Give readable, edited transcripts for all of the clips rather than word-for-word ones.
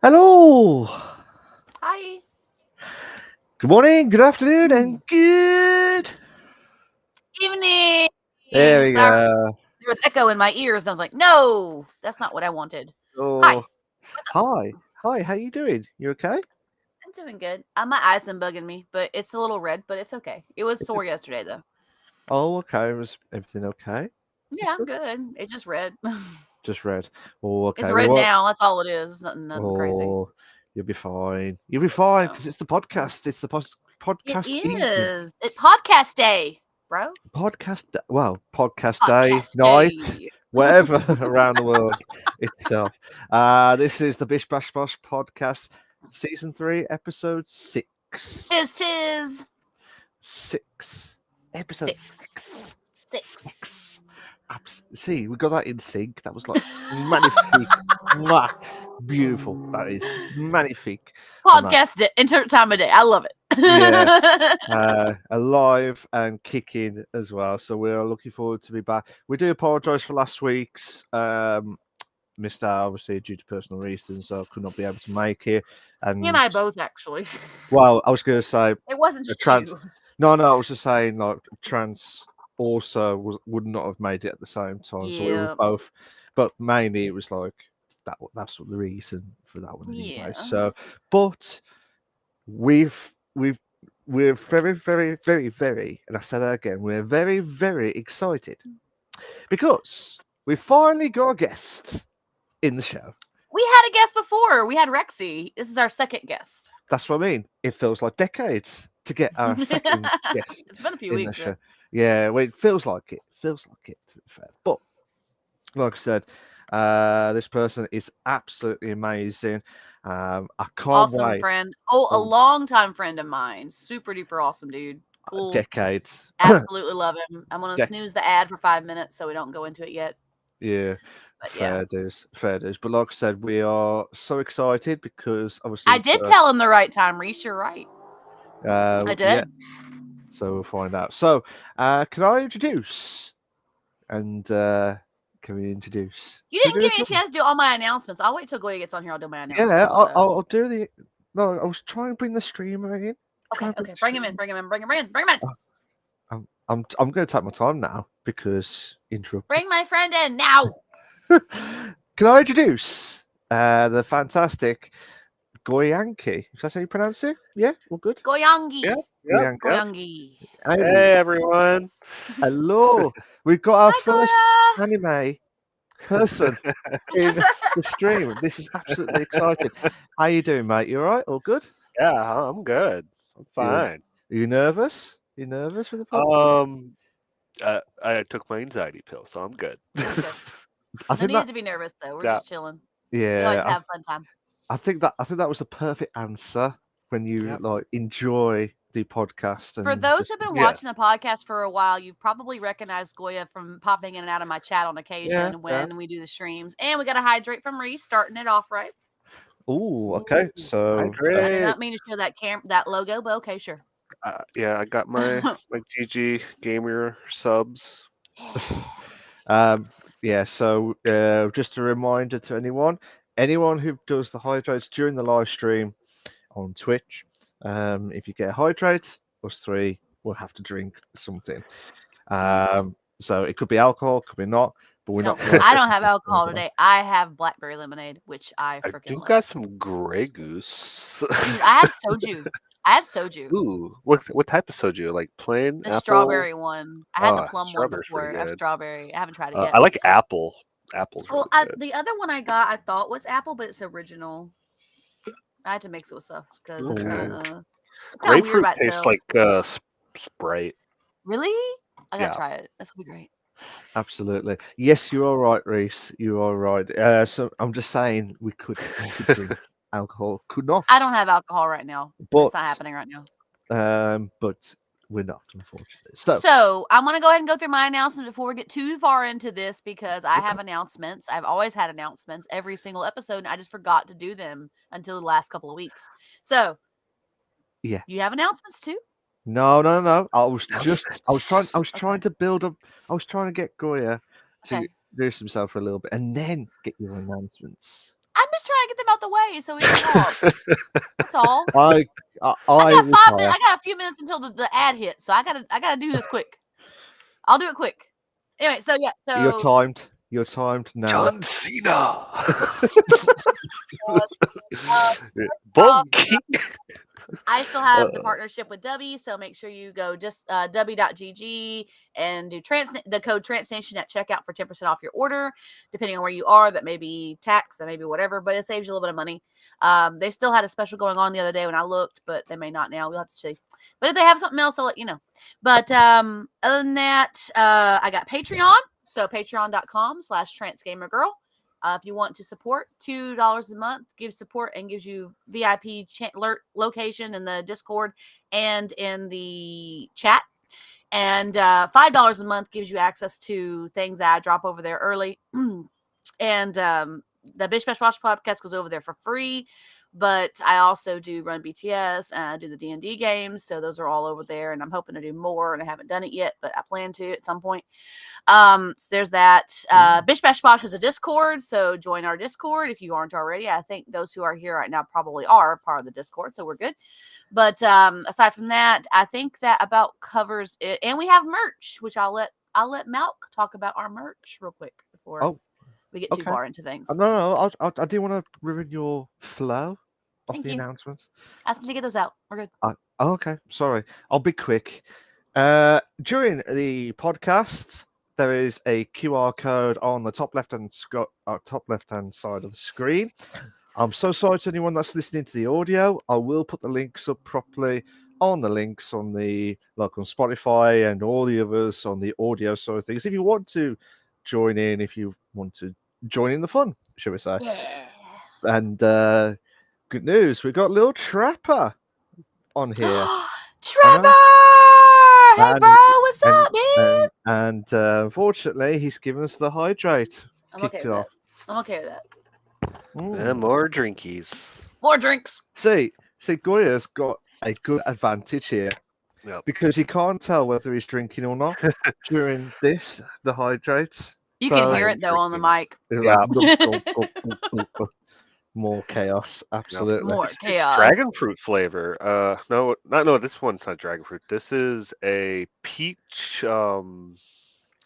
Hello. Hi. Good morning, good afternoon, Mm. and good. Evening. There we Sorry, go. there was echo in my ears, and I was like, "No, that's not what I wanted." Hi. Oh, What's up? hi. Hi, how you doing? You okay? I'm doing good. My eyes been bugging me, but it's a little red, but it's okay. It was It's sore okay. yesterday though. Oh, okay. Was everything okay? Yeah, Just, I'm good. It's just red. just red. Oh, It's okay. We red won't. now. That's all it is. It's nothing crazy. Oh, you'll be fine. You'll be fine Yeah. because it's the podcast. It's the It podcast evening. is. It podcast day, bro. Well, podcast day, Podcast night, day. wherever around the world itself. This is the Bish Bash Bosh podcast, season 3, episode 6. Tis. 6. Episode Six. 6. Six. 6. See, we got that in sync. That was like magnifique. Mwah. Beautiful. That is magnifique on that. Podcast day. Time of day. I love Yeah. it. Alive and kicking as well. So we're looking forward to be back. We do apologise for last week's. Missed out obviously due to personal reasons, so I could not be able to make it. Me and And I both actually. well, I was going to say It wasn't a just trans. you. No, I was just saying like trans also would not have made it at the same time. So it was Yeah. both, but mainly it was like that's what the reason for that one anyway. Yeah. So, but we've we're very, very, very, very, and I say that again, we're very, very excited because we finally got a guest in the show. We had a guest before. We had Rexy. This is our second guest. That's what I mean. It feels like decades to get our second guest It's been a few in the weeks. show. Yeah, well, it feels like it. Feels like it, to be fair. But like I said, this person is absolutely amazing. I can't Awesome wait. friend. Oh, a Oh, longtime friend of mine. Super duper awesome dude. Cool. decades. Absolutely love him. I'm gonna Dec- snooze the ad for 5 minutes so we don't go into it yet. yeah. But yeah. Fair dues, fair dues. But like I said, we are so excited because obviously I we've did got tell him the right time, Reese. You're right. I yeah. did. So we'll find out. So can I introduce and can we introduce? You Should didn't we do give me a this one? chance to do all my announcements. I'll wait till Goya gets on here. I'll do my announcements Yeah, for all that. I'll do the. No, I was trying to bring the streamer in. Okay, Bring okay. the Bring him in. streamer. Bring him in. Bring him in. Bring him in. I'm going to take my time now because interrupted. Bring my friend in now. Can I introduce the fantastic Goyanki? Is that how you pronounce it? Yeah, all good. Goyangi. Yep, Goyanki. yep. Goyangi. Hey, everyone. Hello. We've got our Hi, first Goya. anime person in the stream. This is absolutely exciting. How you doing, mate? You all right? All good? Yeah, I'm good. I'm You, fine. are you nervous? You nervous with the podcast? I took my anxiety pill, so I'm good. That's good. I No think need that to be nervous though. We're Yeah. just chilling. We always yeah, have a fun time. I think that was the perfect answer when you Yep. like enjoy the podcast For and those just, who've been Yes. watching the podcast for a while, you've probably recognized Goya from popping in and out of my chat on occasion when we do the streams. And we got a hydrate from Reese, starting it off right. oh, okay. So I did Hydrate. not mean to show that logo, but okay, sure. Yeah, I got my GG gamer subs. yeah, so just a reminder to anyone who does the hydrates during the live stream on Twitch, if you get a hydrate, us three will have to drink something. So it could be alcohol, could be not, but we're No, not. I don't have alcohol today. I have blackberry lemonade, which I I freaking do love. got some Grey Goose. Dude, I have soju. I have soju. Ooh, what type of soju? Like plain The apple? strawberry one. I had the plum one strawberry's before. pretty I have good. strawberry. I haven't tried it yet. I like apple. Apple's really Well, good. the other one I got, I thought was apple, but it's original. I had to mix it with stuff because it's kind of weird Grapefruit by tastes itself. like Sprite. Really? I gotta Yeah. try it. That's gonna be great. Absolutely. Yes, you are right, Reese. You are right. So I'm just saying we could drink alcohol. Could not. I don't have alcohol right now. But It's not happening right now. but we're not, unfortunately. So I'm gonna go ahead and go through my announcements before we get too far into this because I have announcements. I've always had announcements every single episode, and I just forgot to do them until the last couple of weeks. So yeah, you have announcements too? no. I was trying to build up. I was trying to get Goya to Okay. introduce himself for a little bit, and then get your announcements. I just trying to get them out the way so we can talk. That's all. I I got 5 minutes. retire. I got a few minutes until the ad hits, so I gotta do this quick. I'll do it quick. Anyway, so yeah, You're so timed. You're timed now. John Cena. uh, Bald King. I still have the partnership with W, so make sure you go just w.gg and do the code TransNation at checkout for 10% off your order. Depending on where you are, that may be tax, that may be whatever, but it saves you a little bit of money. They still had a special going on the other day when I looked, but they may not now. We'll have to see. But if they have something else, I'll let you know. But other than that, I got Patreon, so patreon.com/transgamergirl. If you want to support, $2 a month gives support and gives you VIP alert location in the Discord and in the chat. And $5 a month gives you access to things that I drop over there early. And the Bish Bash Bosh podcast goes over there for free. But I also do run BTS and I do the D&D games. So those are all over there. And I'm hoping to do more. And I haven't done it yet, but I plan to at some point. So there's that. Bish Bash Bosh has a Discord, so join our Discord if you aren't already. I think those who are here right now probably are part of the Discord, so we're good. But aside from that, I think that about covers it. And we have merch, which I'll let Malk talk about our merch real quick before we get too far into things. No, I didn't want to ruin your flow of Thank the you. announcements. Ask them to get those out. We're good. Okay, sorry. I'll be quick. During the podcast, there is a QR code on the top left-hand side of the screen. I'm so sorry to anyone that's listening to the audio. I will put the links up properly on the links on the on Spotify and all the others on the audio side of things. If you want to join in, if you want to join in the fun, shall we say? Yeah. And good news, we got little Trapper on here. Trevor! Hey, bro, what's up, man? And unfortunately, he's given us the hydrate. I'm okay with that. I'm okay with that. And more drinkies. More drinks. See, Goya's got a good advantage here. Yep. Because you can't tell whether he's drinking or not during the hydrates. You can hear it, though, on the mic. Yeah. More chaos, absolutely. More chaos. It's dragon fruit flavor. No, this one's not dragon fruit. This is a peach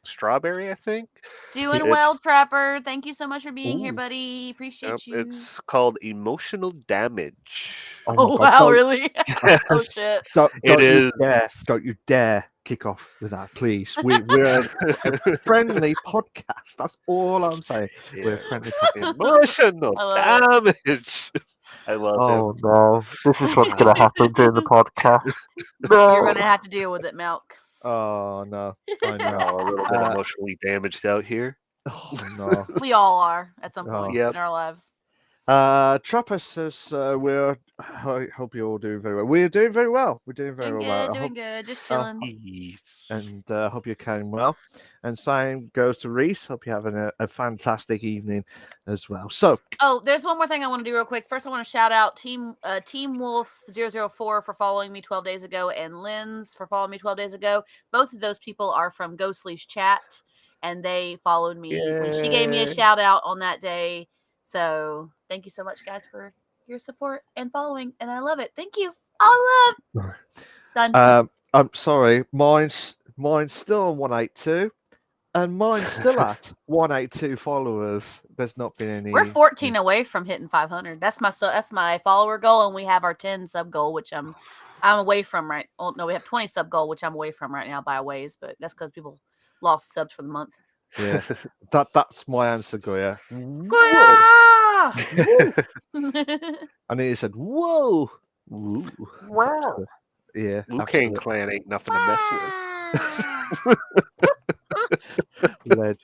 strawberry, I think. Doing well, Trapper. Thank you so much for being here, buddy. Appreciate you. It's called Emotional Damage. Oh wow, really? Oh shit. Don't you dare kick off with that, please. We're a friendly podcast. That's all I'm saying. Yeah. We're a friendly podcast. Emotional damage. I love it. Oh no, this is what's going to happen during the podcast. You're going to have to deal with it, Milk. Oh no, I know. A little bit emotionally damaged out here. Oh no. We all are at some point in our lives. Trapper says I hope you're all doing very well. We're doing very well. We're doing very well. Doing good. Just chilling. And hope you're carrying well. And same goes to Reese. Hope you're having a fantastic evening as well. So, there's one more thing I want to do real quick. First, I want to shout out Team Wolf 004 for following me 12 days ago, and Lynn's for following me 12 days ago. Both of those people are from Ghostly's chat, and they followed me when she gave me a shout out on that day. So thank you so much, guys, for your support and following, and I love it. Thank you. All love. Done. I'm sorry. Mine's still on 182. And mine's still at 182 followers. There's not been any. We're 14 away from hitting 500. That's my follower goal, and we have our 10 sub goal, which I'm away from right. Oh no, we have 20 sub goal, which I'm away from right now by a ways, but that's because people lost subs for the month. Yeah, that's my answer, Goya. Goya! And he said, "Whoa, Wow." Yeah, Liu Kang clan ain't nothing to mess with. Ledge.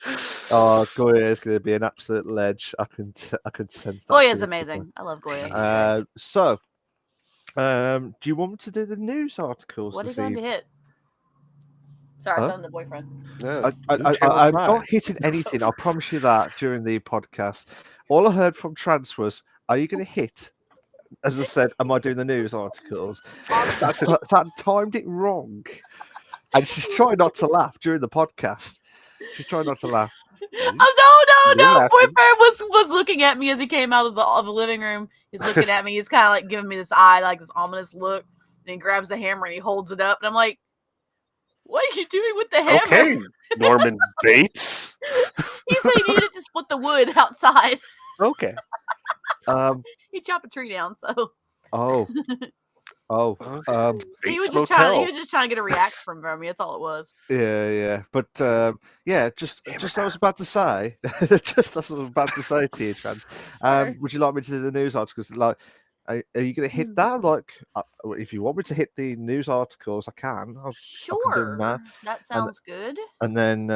Oh, Goya is going to be an absolute ledge. I can sense that. Goya's amazing. I love Goya. So, do you want me to do the news articles? What are you going to hit? Sorry, it's on the boyfriend. No, I'm not hitting anything. I promise you that during the podcast. All I heard from Trans was, "Are you going to hit?" As I said, am I doing the news articles? That timed it wrong. And she's trying not to laugh during the podcast. She's trying not to laugh. Oh You're no! laughing. Boyfriend was looking at me as he came out of the living room. He's looking at me. He's kind of like giving me this eye, like this ominous look. And he grabs the hammer and he holds it up, and I'm like, "What are you doing with the hammer?" Okay, Norman Bates. He said he needed to split the wood outside. Okay. He chopped a tree down, so Oh. he Bates was just Motel. trying to get a reaction from me. That's all it was. Yeah. But yeah, just I was about to say, just as I was about to say to you, Trans. Sorry. Would you like me to do the news articles? Like, are you going to hit that? Like, if you want me to hit the news articles, I can. I can do them now. Sure, that sounds good. And then,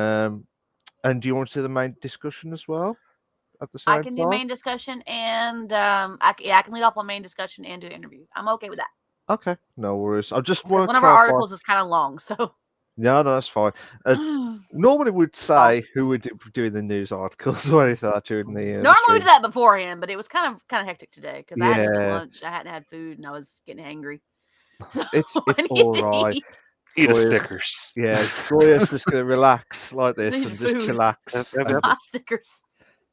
and do you want to do the main discussion as well at the same I can do time? main discussion and I can lead off on main discussion and do interview. I'm okay with that. Okay, no worries. I just Because want one to of our clarify. articles is kind of long, so No, that's fine. Normally, we'd say who would do doing the news articles or anything like that during the. normally we stream. do that beforehand, but it was kind of hectic today because I had to get Yeah. lunch. I hadn't had food, and I was getting hangry. So It's I needed all to right. eat. Eat a Goya- Snickers. Yeah, Goya's just gonna relax like this Need and just food. chillax. Yep. and- Hot Snickers.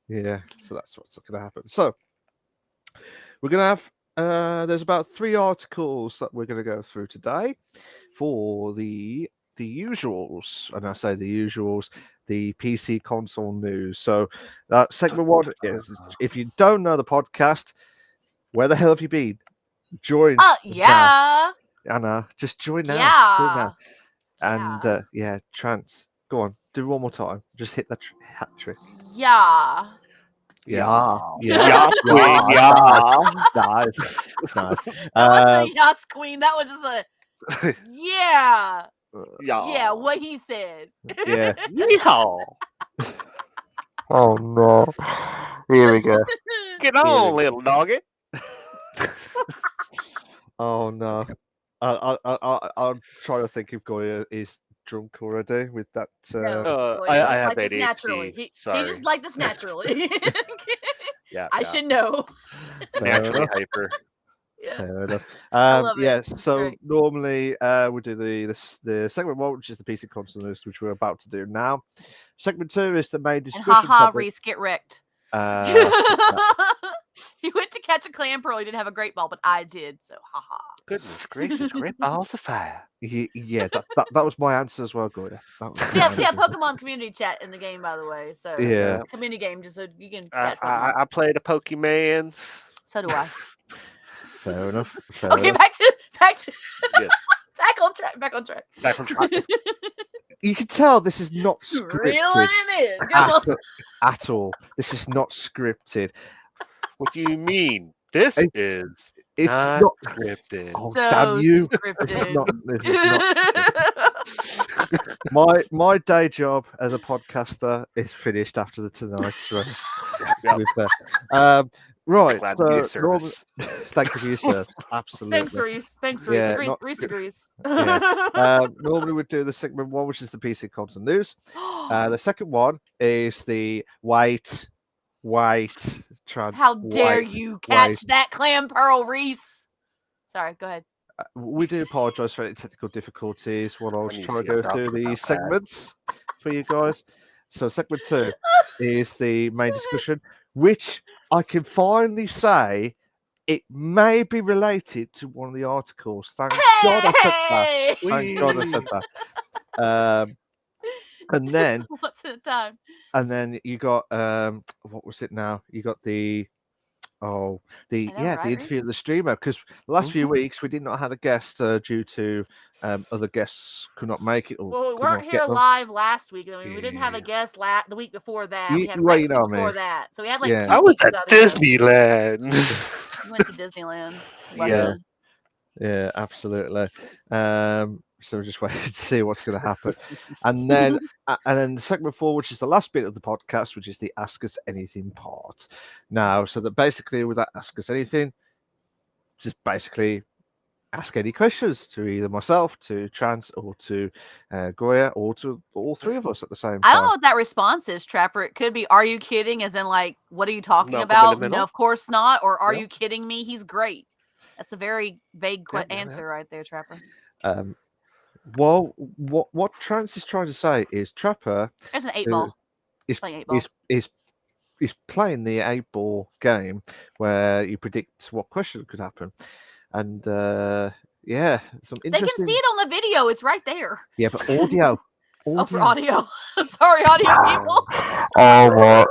yeah, so that's what's gonna happen. So we're gonna have there's about 3 articles that we're gonna go through today for the usuals, and I say the usuals, the PC console news. So segment 1 is, if you don't know the podcast, where the hell have you been? Join. Yeah. Anna, just join now. Yeah. Join now. And Yeah. Trance, go on, do one more time. Just hit that hat trick. Yeah. Yeah. Yeah, Queen, yeah. Nice. That wasn't a yes, queen. That was just a yeah. Yeah, what he said. Yeah. Yeehaw. Oh no. Here we go. Get on, little doggy. Oh no. I'll try to think if Goya is drunk already with that. No, I he just have like this ADHD. naturally. He just like this naturally. Yeah. I should know. Naturally hyper. Yeah. Fair enough. love it. Yes. It's So great. normally we do the segment 1, which is the PC console news, which we're about to do now. Segment 2 is the main And discussion haha, topic. Reese, get wrecked. He went to catch a clam pearl. He didn't have a great ball, but I did. So haha. Goodness gracious, great balls of fire. Yeah, that was my answer as well, Goya. That was my Yeah, answer. Pokemon community chat in the game, by the way. So Yeah. community game, just so you can I, catch Pokemon. I play the Pokemans. So do I. Fair enough. Okay, back to Yes. back on track. Back on track. Back on track. You can tell this is not Reeling scripted it in. Come on. at all. This is not scripted. What do you mean? This It's- is It's not not. scripted. Oh, So damn you! scripted. This is not. My day job as a podcaster is finished after the tonight's race. Yep. To be fair. Right. Glad to be So of service. thank you for your service. Absolutely. Thanks, Reese. Thanks, Reese. Yeah, Reese, not Reese script- agrees. Normally we'd do the segment 1, which is the PC console news. The second one is the wait, trans. How dare wait. you catch wait. that clam pearl, Reese? Sorry, go ahead. We do apologise for any technical difficulties when I was need trying to to go get through drunk the about that. segments for you guys. So segment 2 is the main discussion, which I can finally say it may be related to one of the articles. Thank God I said that. Hey! Thank God I said that. And then Once at a time. you got what was it now? You got the know, the right, interview of the streamer, because the last few weeks we did not have a guest due to other guests could not make it. Or Well, we could weren't not here get them. live last week. I mean, we didn't have a Yeah. guest the week before that. You- We had well, next you know week what I before mean. that. So we had like Yeah. 2 I was weeks at without a guest. Disneyland. We went to Disneyland. Yeah. Lucky. Yeah, absolutely. So we're just waiting to see what's going to happen, and then the segment 4, which is the last bit of the podcast, which is the Ask Us Anything part. Now, so that basically with that Ask Us Anything, just basically ask any questions to either myself, to Trans, or to Goya, or to all 3 of us at the same time. I don't know what that response is, Trapper. It could be, "Are you kidding?" As in, like, what are you talking Malcolm in the about? Middle? No, of course not. Or, "Are Yeah. you kidding me? He's great." That's a very vague Yeah. answer right there, Trapper. Well, what Trans is trying to say is Trapper. There's an 8 ball. Playing 8-ball. He's playing the 8-ball game where you predict what question could happen, and yeah, some They can interesting. see it on the video. It's right there. Yeah, but audio. Oh, for audio. Sorry, audio people. Oh my!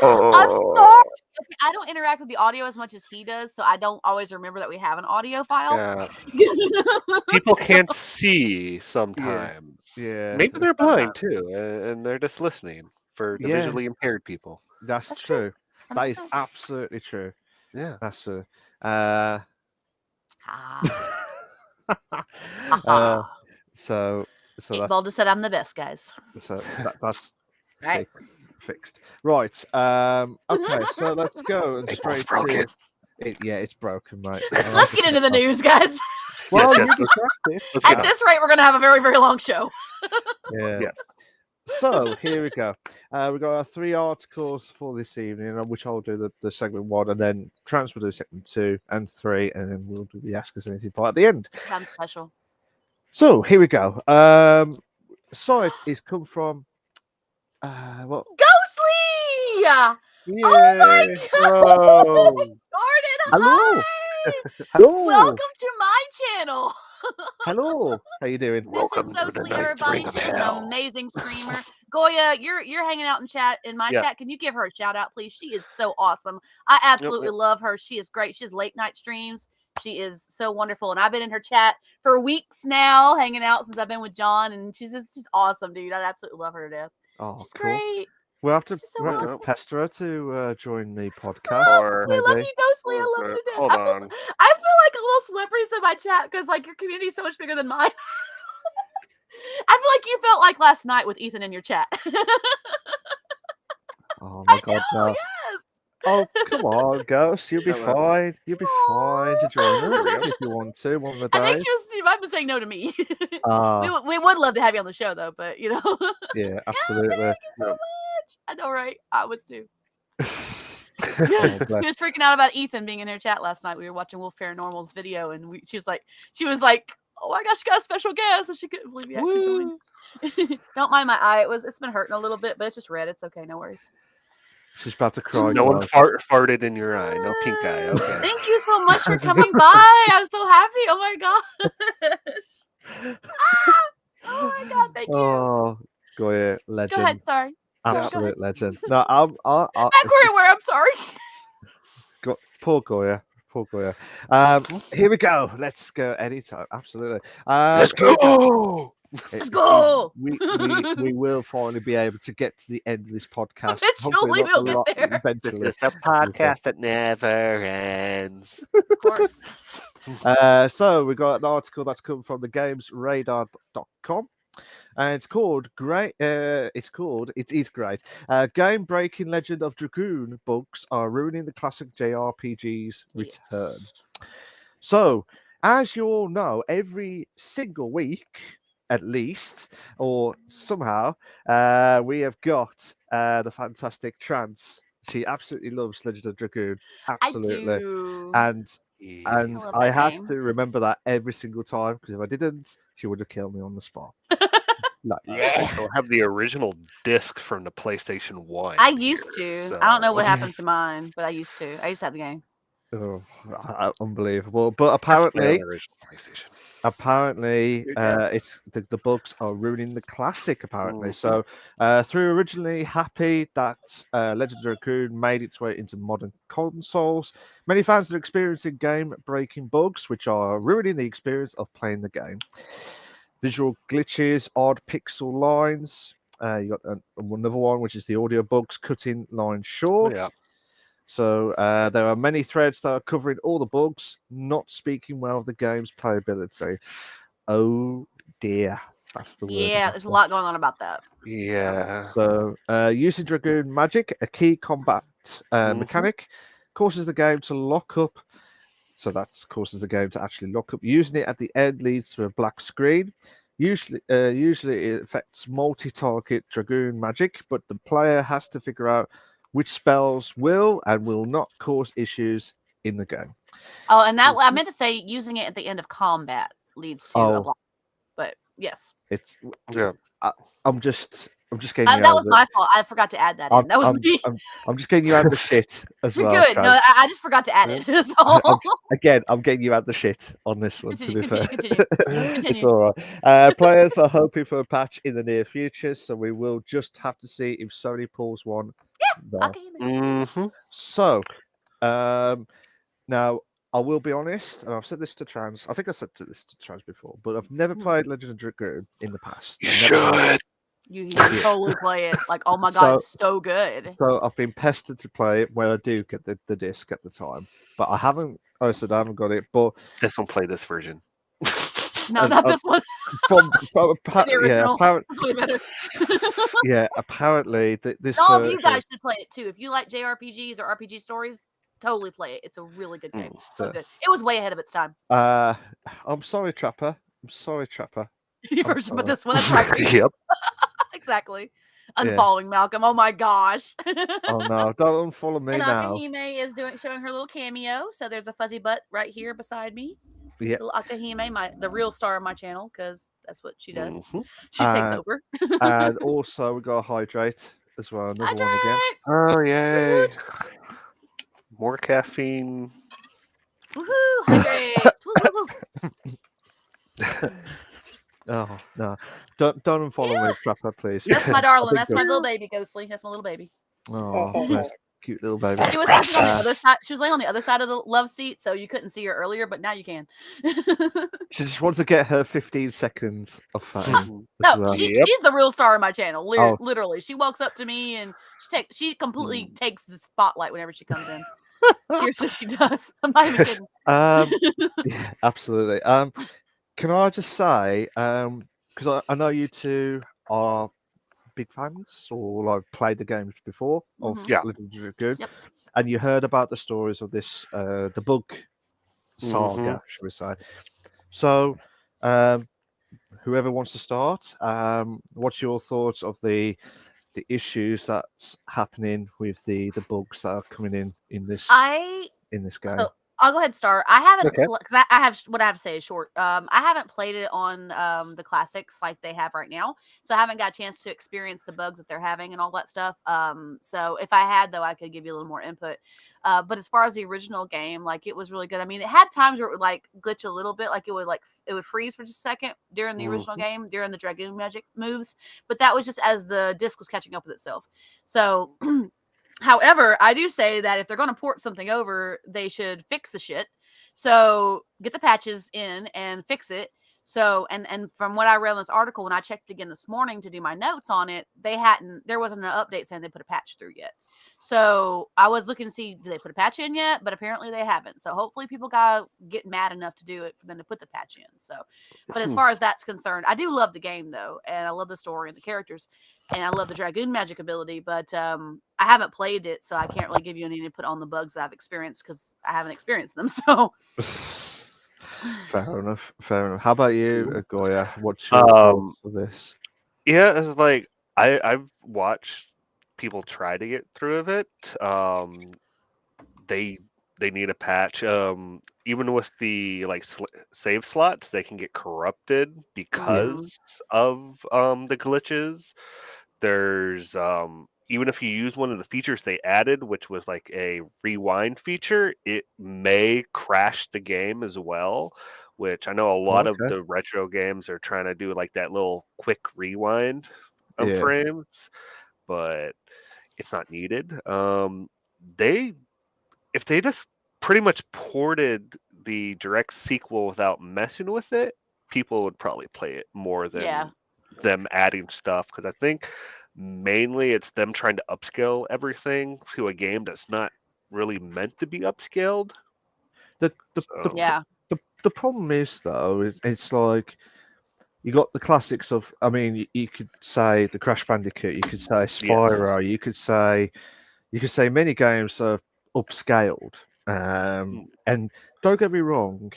I'm sorry. Okay, I don't interact with the audio as much as he does, so I don't always remember that we have an audio file. Yeah. People can't see sometimes. Yeah, Maybe they're blind too, and they're just listening for the Yeah. visually impaired people. that's That's true. true. That is 100%. absolutely true. Yeah. That's true. Ah. uh, so that's 8-ball just said I'm the best, guys. that's Right. fixed. Right. Okay. So let's go and Eightball's straight broken. to it. Yeah, it's broken, mate. Let's get into the news, guys. Well, Yes, you distracted. Let's At go. this rate, we're going to have a very, very long show. Yeah. Yes. So here we go. We've got our 3 articles for this evening, on which I'll do the segment 1, and then Trans will do segment 2 and 3, and then we'll do the Ask Us Anything part at the end. Sounds special. So here we go. Site is come from what? Ghostly! Yeah. Oh my God! It started Hello. high! Hello. Welcome to my channel. Hello. How you doing? This Welcome is to the Ghostly, ninth everybody. ring of She's an hell. amazing streamer. Goya, you're hanging out in chat in my Yeah. chat. Can you give her a shout out, please? She is so awesome. I absolutely love her. She is great. She has late night streams. She is so wonderful, and I've been in her chat for weeks now, hanging out since I've been with John, and she's awesome, dude. I absolutely love her to death. Oh, She's cool. great. We'll have to, She's so awesome. pester her to join the podcast. Or We love maybe. you, Ghostly. I love you to death. Hold I feel on. like a little celebrity in my chat because like your community is so much bigger than mine. I feel like you felt like last night with Ethan in your chat. Oh my God, no. Yes. Oh, come on, Ghost. You'll be Hello. fine. You'll be fine to join us if you want to one of the I think days. she might have been saying no to me. Ah, we would love to have you on the show though, but you know. yeah, absolutely. Thank you so much. I know, right? I was too. Oh, bless. She was freaking out about Ethan being in her chat last night. We were watching Wolf Paranormal's video, and she was like, "Oh my gosh, you got a special guest!" And she couldn't believe he actually joined. Don't mind my eye; it's been hurting a little bit, but it's just red. It's okay, no worries. She's about to cry. No one guys. farted in your eye. No pink eye. Okay. Thank you so much for coming by. I'm so happy. Oh my gosh. Oh my God, thank you. Oh, Goya, legend. Go ahead, sorry. Absolute legend. No, I'm Back where I'm sorry. poor Goya. Poor Goya. Here we go. Let's go anytime. Absolutely. Let's go. Let's go. We will finally be able to get to the end of this podcast. Eventually Hopefully not we'll a lot- get there. Eventually. It's a podcast that never ends. Of course. So we got an article that's come from the gamesradar.com. And it's called Great. It is great. Game breaking Legend of Dragoon bugs are ruining the classic JRPG's return. Yes. So, as you all know, every single week, at least, or somehow, we have got the fantastic Trance. She absolutely loves Legend of Dragoon. Absolutely. I do. And love I that had game. to remember that every single time, because if I didn't, she would have killed me on the spot. I still have the original disc from the PlayStation 1. I used to. so- I don't know what happened to mine, but I used to. I used to have the game. Oh, unbelievable! But That's my apparently, original PlayStation. it's the bugs are ruining the classic. Apparently, Mhm. so through originally happy that Legend of Dragoon made its way into modern consoles, many fans are experiencing game-breaking bugs, which are ruining the experience of playing the game. Visual glitches, odd pixel lines. You got another one, which is the audio bugs, cutting lines short. Yeah. So there are many threads that are covering all the bugs, not speaking well of the game's playability. Oh dear, that's the word. Yeah, there's a lot going on about that. Yeah. So using Dragoon Magic, a key combat mechanic, causes the game to lock up. So that causes the game to actually lock up. Using it at the end leads to a black screen. Usually it affects multi-target Dragoon Magic, but the player has to figure out which spells will and will not cause issues in the game. Oh, and that I meant to say using it at the end of combat leads to a Oh. block. But yes. It's Yeah. I'm just I'm just getting you That out was of my fault. I forgot to add that in. That was me. I'm just getting you out of the shit as You're well. good. No, Traz. I just forgot to add it. That's all. I'm getting you out of the shit on this one. To be fair, Continue. it's all right. Players are hoping for a patch in the near future, so we will just have to see if Sony pulls one. Yeah. Okay. Mm-hmm. So, now I will be honest, and I've said this to Trans. I think I said this to Trans before, but I've never played Legend of Dragoon in the past. You I never have. should. You should totally play it. Like, oh my god, it's so good. So I've been pestered to play it when I do get the disc at the time, but I haven't. I said I haven't got it, but This one, play this version. No, not this one. from The original. apparently, That's way better. yeah, apparently this All of version. you guys should play it too. If you like JRPGs or RPG stories, totally play it. It's a really good game. So good. It was way ahead of its time. I'm sorry, Trapper. I'm sorry, Trapper. Version, but this one, that's right. Yep. Exactly. Unfollowing Malcolm. Oh my gosh. Oh no! Don't unfollow me and now. Akahime is showing her little cameo. So there's a fuzzy butt right here beside me. Yeah. Little Akahime, the real star of my channel, because that's what she does. Mm-hmm. She takes over. And also we got Hydrate as well. Another one again. Oh yay! More caffeine. Woohoo! Hydrate! Woo, woo, woo. Oh no! Don't unfollow me, Trapper, please. That's my darling. That's my little baby, Ghostly. That's my little baby. Oh, nice, cute little baby. She was sleeping on the other side. She was laying on the other side of the love seat, so you couldn't see her earlier, but now you can. She just wants to get her 15 seconds of fame. No, she's the real star of my channel. Literally, she walks up to me and she completely takes the spotlight whenever she comes in. Seriously, she does. I'm not even kidding. Yeah, absolutely. Can I just say, because I know you two are big fans or like played the games before of Legend of Dragoon, and you heard about the stories of this the bug saga, should we say? So, whoever wants to start, what's your thoughts of the issues that's happening with the bugs that are coming in this game? So I'll go ahead and start. I haven't because I have what I have to say is short. I haven't played it on the classics like they have right now, so I haven't got a chance to experience the bugs that they're having and all that stuff. So if I had though, I could give you a little more input. But as far as the original game, like it was really good. I mean, it had times where it would like glitch a little bit, like it would freeze for just a second during the original game, during the Dragoon magic moves. But that was just as the disc was catching up with itself. So however, I do say that if they're going to port something over, they should fix the shit. So get the patches in and fix it. So, and from what I read in this article, when I checked again this morning to do my notes on it, there wasn't an update saying they put a patch through yet. So I was looking to see, did they put a patch in yet? But apparently they haven't. So hopefully people got get mad enough to do it for them to put the patch in. So, but as far as that's concerned, I do love the game though. And I love the story and the characters. And I love the Dragoon magic ability, but I haven't played it, so I can't really give you any input on the bugs that I've experienced because I haven't experienced them. So fair enough. How about you, Goya? What's your thoughts for this? Yeah, it's like I've watched people try to get through of it. They need a patch. Even with the like save slots, they can get corrupted because of the glitches. There's even if you use one of the features they added, which was like a rewind feature, it may crash the game as well. Which I know a lot of the retro games are trying to do like that little quick rewind frames, but it's not needed. If they just pretty much ported the direct sequel without messing with it, people would probably play it more than them adding stuff, because I think mainly it's them trying to upscale everything to a game that's not really meant to be upscaled. The problem is though, it's like you got the classics of. I mean, you could say the Crash Bandicoot, you could say Spyro, you could say many games are upscaled. And don't get me wrong,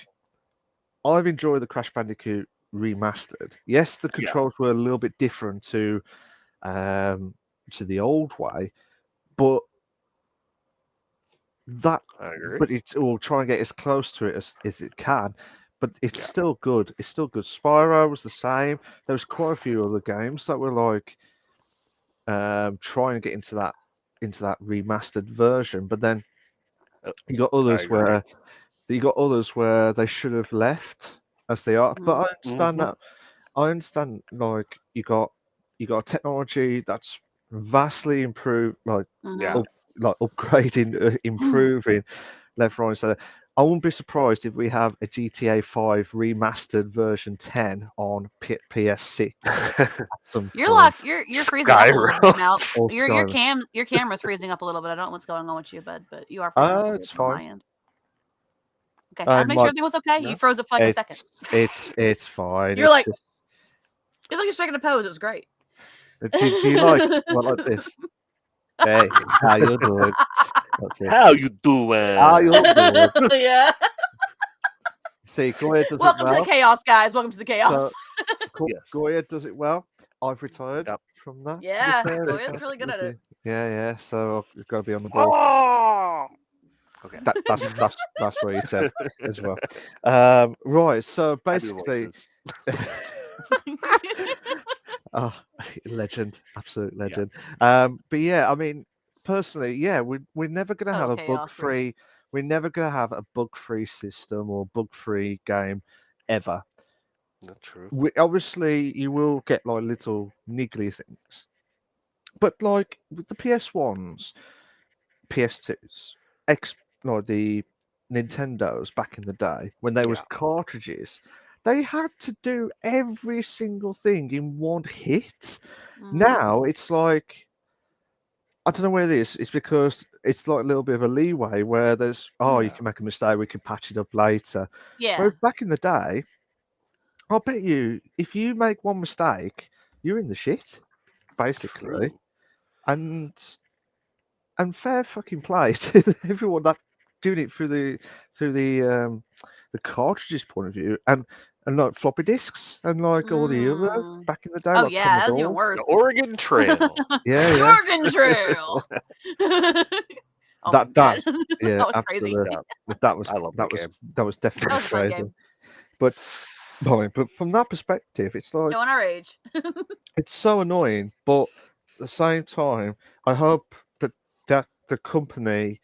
I've enjoyed the Crash Bandicoot remastered. Yes, the controls were a little bit different to the old way, but it will try and get as close to it as it can. But it's still good. It's still good. Spyro was the same. There was quite a few other games that were like trying to get into that remastered version, but then Uh, you got I others agree. where they should have left as they are. But I understand Mhm. that. I understand, like you got technology that's vastly improved, like Yeah. upgrading, improving left, right, and center. I wouldn't be surprised if we have a GTA 5 remastered version 10 on PS6 at some You're point. like you're freezing up a little bit, Skyrim. Mal. Or Skyrim. Your camera's freezing up a little bit. I don't know what's going on with you, bud, but you are freezing up a little It's bit on fine. my end. Okay, I was making My, sure everything was okay. No. You froze up for like a second. it's fine. You're like, it's like you're striking a pose. It was great. Do you like this? Hey, how you doing? That's it. How you How doing? you doing? Yeah. See, Goya does it Welcome to the well. chaos, guys. Welcome to the chaos. Yes. Goya does it well. I've retired Yep. from that. to be Yeah, fair. Goya's really good at it. Yeah. So I've got to be on the ball. Oh. Okay. That's what he said as well. Right. So I do basically, voices. oh, legend, absolute Yeah. legend. But yeah, I mean, personally, yeah, we're never gonna have a chaos bug-free. We're never gonna have a bug-free system or bug-free game ever. Not true. Obviously, you will get like little niggly things, but like with the PS1s, PS2s, like the Nintendos back in the day when there was Yeah. cartridges, they had to do every single thing in one hit. Mhm. Now it's like I don't know where it is. It's because it's like a little bit of a leeway where there's you Yeah. can make a mistake, we can patch it up later. Yeah. Whereas back in the day, I'll bet you if you make one mistake, you're in the shit, basically. True. And fair fucking play to everyone that doing it through the cartridges point of view and like floppy disks and like all the other Mm. back in the day, Oh like yeah, that's even Commodore. worse. The Oregon Trail. Yeah, The yeah. Oregon Trail. Oh my That god, yeah, that was crazy. absolutely. Yeah. That was I love that game. that was That definitely was a fun crazy. game. But from that perspective, it's like Showing our age. it's so annoying, but at the same time, I hope that the company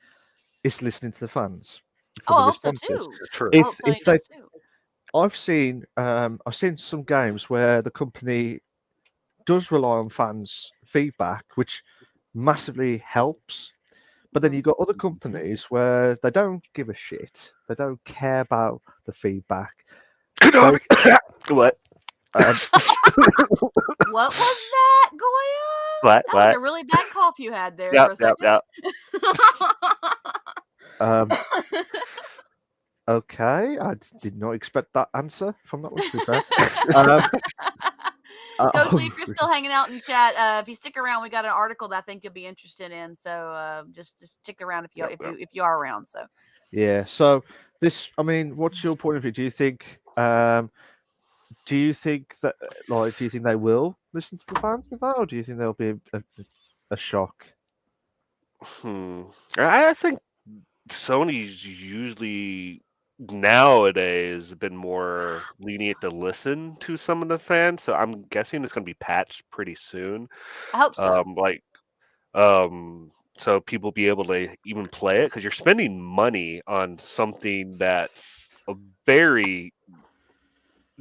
is listening to the fans for Oh, the I hope so responses. too. True. I hope Tony If they, does too. I've seen some games where the company does rely on fans' feedback, which massively helps. But then Mhm. you've got other companies where they don't give a shit. They don't care about the feedback. They, What? um, What was that, Goya? What? That was What? a really bad cough you had there Yep. for a Yep. second. Yep. okay, I did not expect that answer from that one. To be fair. Um, Ghostly, if you're still hanging out in chat, if you stick around, we got an article that I think you'll be interested in. So just stick around if you are around. So yeah. So this, I mean, what's your point of view? Do you think that do you think they will listen to the fans with that, or do you think there'll be a shock? I think Sony's usually nowadays been more lenient to listen to some of the fans, so I'm guessing it's gonna be patched pretty soon. I hope so. Like, so people be able to even play it because you're spending money on something that's a very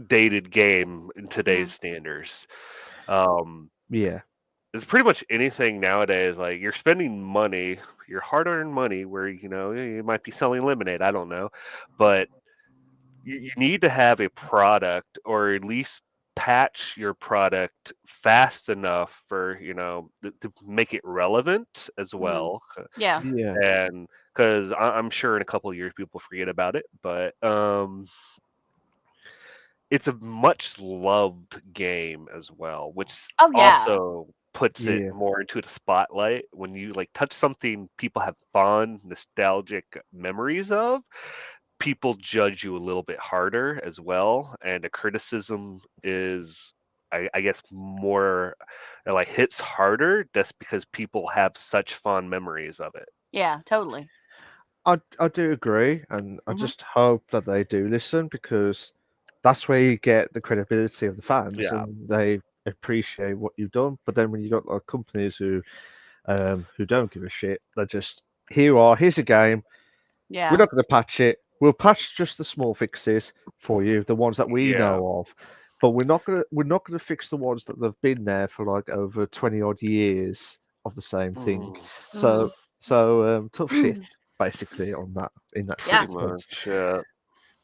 dated game in today's standards. Yeah, It's pretty much anything nowadays. Like you're spending money, your hard-earned money, where you might be selling lemonade. I don't know, but you need to have a product or at least patch your product fast enough for to make it relevant as well. Yeah. yeah, And because I'm sure in a couple of years people forget about it, but it's a much loved game as well, which Oh yeah. also puts it yeah. more into the spotlight when you like touch something people have fond, nostalgic memories of. People judge you a little bit harder as well, and the criticism is, I guess, more like hits harder just because people have such fond memories of it. Yeah. Totally. I do agree, and I Mhm. just hope that they do listen because that's where you get the credibility of the fans, Yeah. and they appreciate what you've done. But then when you got like companies who don't give a shit, they're just here's a game. Yeah. We're not going to patch it. We'll patch just the small fixes for you, the ones that we Yeah. know of. But we're not gonna fix the ones that have been there for like over 20 odd years of the same thing. Mm, So tough shit basically in that Yeah. pretty sense. much. Yeah.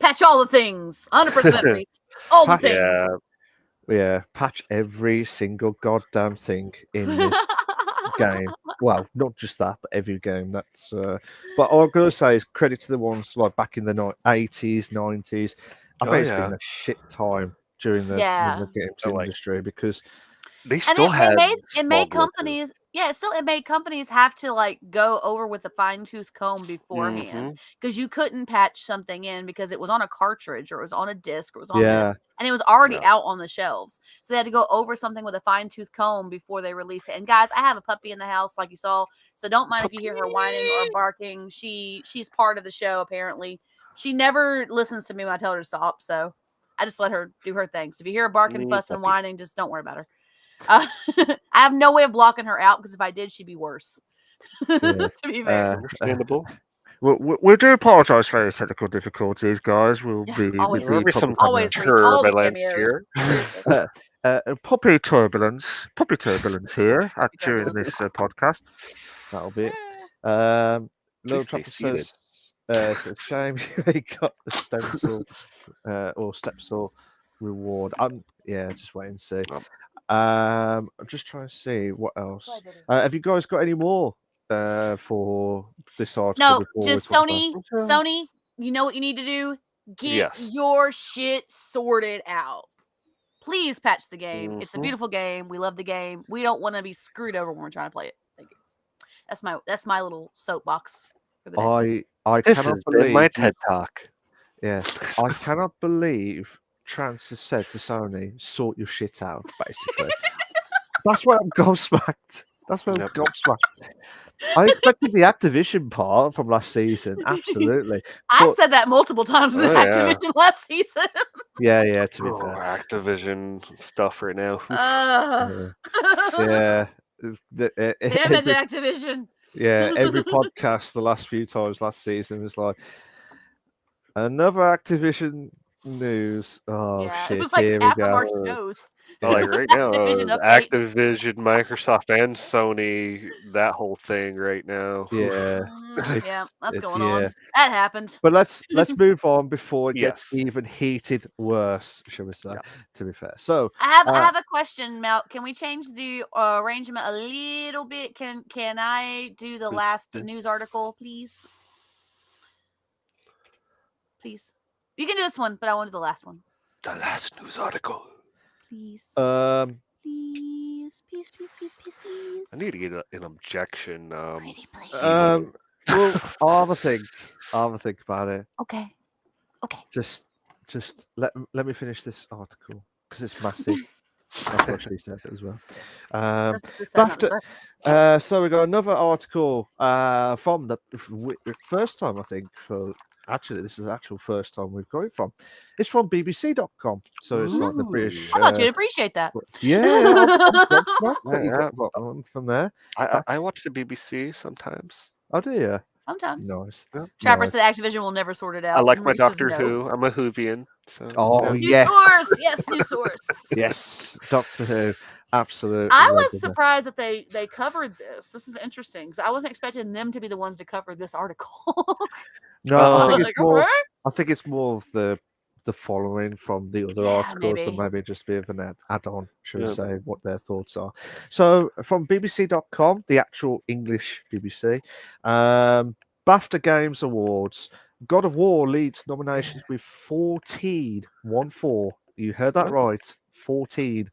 Patch all the things. 100% Reese. All the Patch- things. Yeah. Yeah, patch every single goddamn thing in this game. Well, not just that, but every game. That's. But all I'm gonna say is credit to the ones like back in the 80s, 90s. I Oh bet it's yeah. been a shit time during the Yeah. games Like industry because they And still had it small made glitches. companies, it made companies have to like go over with a fine tooth comb beforehand because you couldn't patch something in because it was on a cartridge or it was on a disc or it was on this, and it was already Yeah. out on the shelves. So they had to go over something with a fine tooth comb before they release it. And guys, I have a puppy in the house, like you saw, so don't mind if you hear her whining or barking. She's part of the show apparently. She never listens to me when I tell her to stop, so I just let her do her thing. So if you hear her barking, fussing, Puppy. whining, just don't worry about her. I have no way of blocking her out because if I did, she'd be worse. To be fair. Understandable. we do apologise for any technical difficulties, guys. We'll Yeah, be always. There will be some Always, Reese. All the turbulence cameos. here. Seriously. puppy turbulence here during turbulence. this podcast. That'll be it. Little Please stay Trapper seated. says, it's a shame you got the stencil or stepsaw reward. Just wait and see. I'm just trying to see what else. Have you guys got any more for this article? No, before just we talk about- Sony, you know what you need to do? Get Yes. your shit sorted out. Please patch the game. It's a beautiful game. We love the game. We don't want to be screwed over when we're trying to play it. Thank you. That's my little soapbox for the day. I This cannot has been believe my TED Talk. Yeah, I cannot believe Trance has said to Sony, "Sort your shit out." Basically, that's why I'm gobsmacked. That's why I'm Yep. gobsmacked. I expected the Activision part from last season, absolutely. I But said that multiple times in the Oh, yeah. Activision last season. yeah, to be Oh, fair, Activision stuff right now. yeah. Damn it, Activision. Yeah, every podcast the last few times last season was like another Activision news. Oh Yeah, shit! it was like Here we half of go. our shows. Like It was right now, Activision updates. Activision, Microsoft, and Sony, that whole thing right now. Yeah, Yeah, that's going yeah. on. That happened. But let's move on before it gets Yes. even heated worse, shall we say? Yeah. To be fair, so I have a question, Mel. Can we change the arrangement a little bit? Can I do the last news article, please? Please. You can do this one, but I want to do the last one. The last news article. Please. Please. I need to get an objection. Pretty please. well, I'll have a think. I'll have a think about it. Okay. Just let me finish this article because it's massive. That's what she said as well. That's what she said, not After- the so we got another article from the first time I think for. Actually, this is the actual first time we've got it from. It's from BBC.com, so it's like the British. I thought you'd appreciate that. Yeah, I'm gobsmacked that you Yeah. got one from there. I watch the BBC sometimes. Oh, do you? Sometimes. Nice. Yeah. Trapper Nice. said Activision will never sort it out. I like my Reese says Doctor no. Who. I'm a Whovian. So, Oh, yeah. New yes. source. Yes, new source. Yes, Doctor Who. Absolutely. I lovely. was surprised that they covered this. This is interesting because I wasn't expecting them to be the ones to cover this article. No, I think it's Like, more. okay. I think it's more of the following from the other Yeah, articles, and maybe. maybe just a bit of an add-on, should we Yeah. say, what their thoughts are. So from BBC.com, the actual English BBC, BAFTA Games Awards, God of War leads nominations with 14. 1-4. You heard that Yeah. right. 14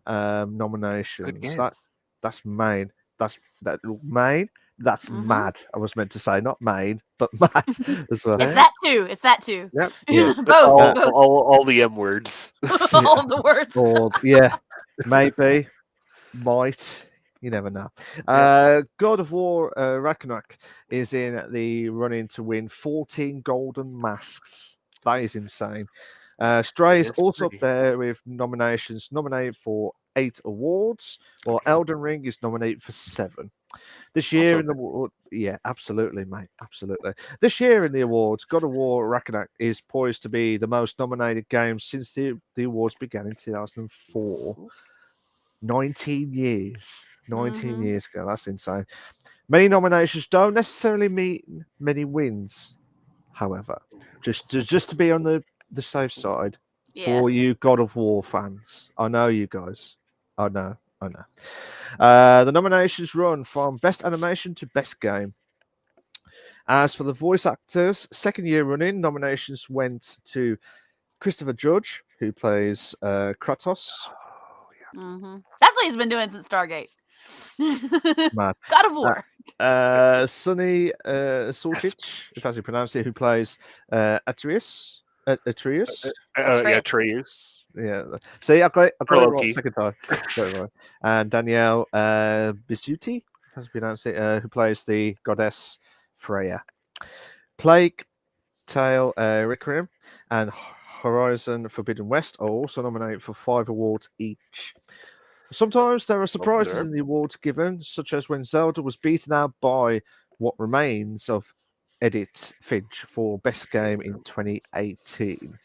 nominations. game. That's main. That's main. That's Mhm. mad. I was meant to say not main, but mad as well. It's that too. It's that too. Yep. Yeah. Both. All the M words. All of the words. Or yeah, maybe, might. You never know. God of War Ragnarok is in the running to win 14 golden masks. That is insane. Stray is is also pretty. up there with nominations. Nominated for 8 awards, while Elden Ring is nominated for 7. This year Also in the award, yeah, absolutely, mate, absolutely. This year in the awards, God of War Ragnarok is poised to be the most nominated game since the awards began in 2004. 19 years. 19 Mhm. years ago. That's insane. Many nominations don't necessarily mean many wins, however. Just to be on the safe side Yeah. for you God of War fans. I know you guys. I know. I know. The nominations run from Best Animation to Best Game. As for the voice actors, second year running, nominations went to Christopher Judge, who plays Kratos. That's what he's been doing since Stargate. Mad. God of War. Sonny Sulcic, if that's how you pronounce it, who plays Atreus. Atreus. yeah, Atreus. Atreus. Yeah. See, I got it right Loki. second time. Got it right. And Danielle Bisutti, as you pronounce it, who plays the goddess Freya. Plague Tale Requiem and Horizon Forbidden West are also nominated for 5 awards each. Sometimes there are surprises there. in the awards given, such as when Zelda was beaten out by What Remains of Edith Finch for Best Game in 2018.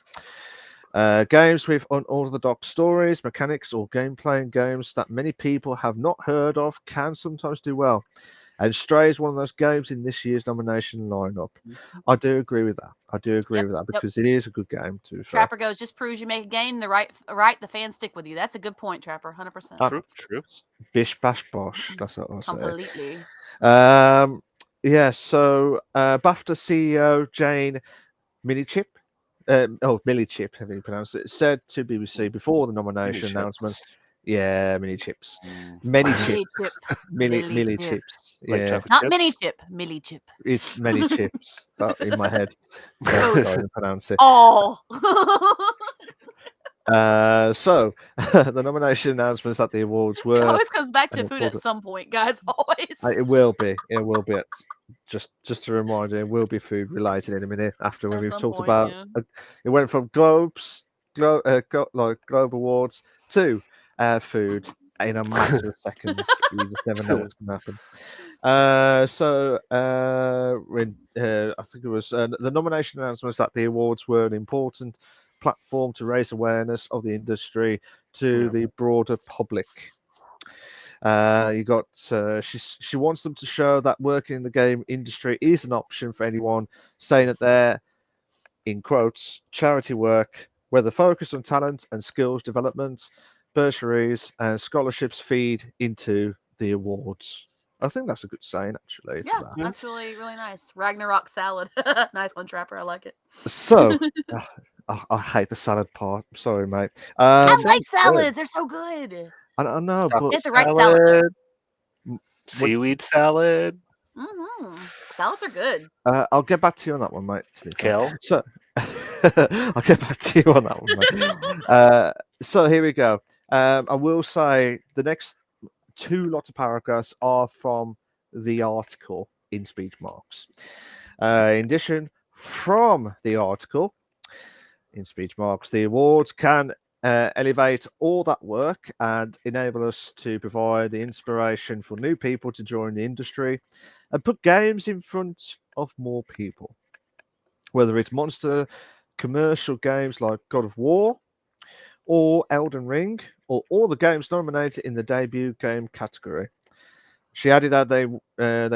Games with unorthodox stories, mechanics, or gameplay in games that many people have not heard of can sometimes do well. And Stray is one of those games in this year's nomination lineup. I do agree with that. I do agree with that because it is a good game, to be fair. Trapper goes, just proves you make a game the right, the fans stick with you. That's a good point, Trapper. 100%. True. Bish bash bosh. That's what I'll say. Completely. Yeah. So BAFTA CEO Jane Millichip, Millichip, how do you pronounce it? Said to BBC before the nomination announcements. Yeah, mini chips, many chips, milli chips. Like Yeah, Not chips? mini chip, milli chip. it's many chips in my head. Oh. Can't even pronounce it. Oh. So the nomination announcements at the awards It were. always comes back to food at some point, guys. Always. It will be. It will be. Just a reminder. It will be food related in a minute. After when At we've some talked point, about, yeah. it went from Globe Awards to food in a matter of seconds. You just never know what's going to happen. I think it was the nomination announcements that the awards were an important platform to raise awareness of the industry to the broader public. You got she wants them to show that working in the game industry is an option for anyone, saying that their, in quotes, charity work, whether focused on talent and skills development, bursaries and scholarships feed into the awards. I think that's a good saying, actually. Yeah, For that. that's really, really nice. Ragnarok salad. Nice one, Trapper. I like it. So, I hate the salad part. I'm sorry, mate. I like Sounds good. salads. They're so good. I know, Taco but Get the right salad, though. seaweed salad, Salads are good. I'll get back to you on that one, mate. To be fair. kale. So I'll get back to you on that one, mate. So here we go. I will say the next 2 lots of paragraphs are from the article in speech marks. In addition, from the article in speech marks, the awards can elevate all that work and enable us to provide the inspiration for new people to join the industry and put games in front of more people. Whether it's monster commercial games like God of War or Elden Ring or all the games nominated in the debut game category. She added that they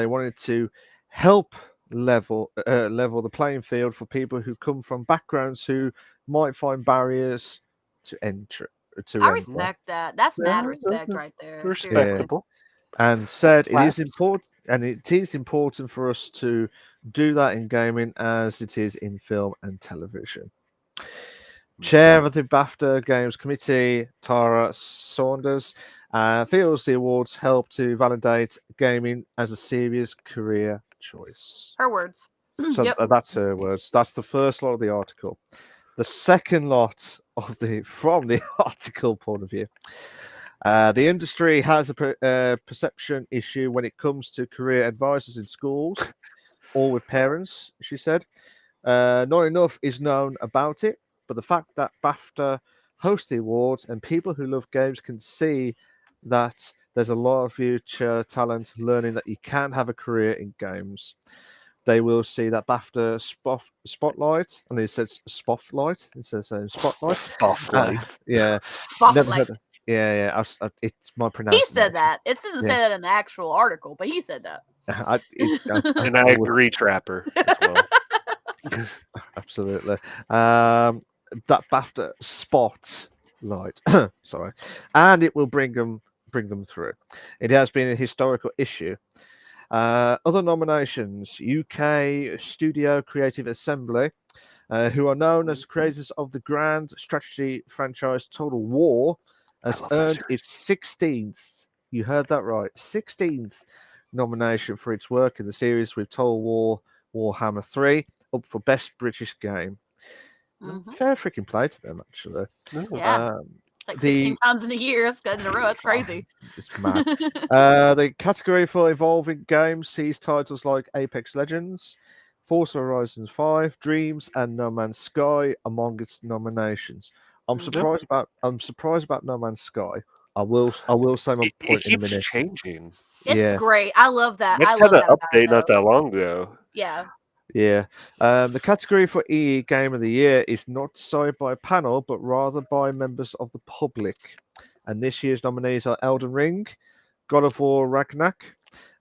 wanted to help level the playing field for people who come from backgrounds who might find barriers to enter. I respect that. That's mad respect right there. Respectable. And said it is important, and it is important for us to do that in gaming as it is in film and television. Chair of the BAFTA Games Committee, Tara Saunders, feels the awards help to validate gaming as a serious career choice. Her words. So that's her words. That's the first lot of the article. The second lot of from the article point of view. The industry has a perception issue when it comes to career advisors in schools or with parents, she said. Not enough is known about it, but the fact that BAFTA host the awards, and people who love games can see that there's a lot of future talent learning that you can have a career in games. They will see that BAFTA spotlight, and it says spotlight. It says spotlight. Spotlight. Yeah, never Spotlight. heard. Yeah, yeah. It's my He pronunciation. said that. It doesn't Yeah. say that in the actual article, but he said that. And I agree, Trapper, as well. Absolutely. That BAFTA spotlight. Sorry, and it will bring them through. It has been a historical issue. Other nominations: UK Studio Creative Assembly, who are known as creators of the grand strategy franchise Total War, has love that earned series. its 16th. You heard that right, 16th nomination for its work in the series with Total War Warhammer 3 up for Best British Game. Mhm. Fair freaking play to them, actually. Yeah, Um, like the 16 times in a year. It's good in a row. It's crazy. it's mad. The category for evolving games sees titles like Apex Legends, Forza Horizons 5, Dreams, and No Man's Sky among its nominations. I'm surprised about No Man's Sky. I will say my It point in a keeps minute. changing. It's Yeah. great. I love that. Next I had love an that about it, update not though. that long ago. Yeah. Yeah. The category for EE Game of the Year is not decided by a panel, but rather by members of the public. And this year's nominees are Elden Ring, God of War Ragnarok,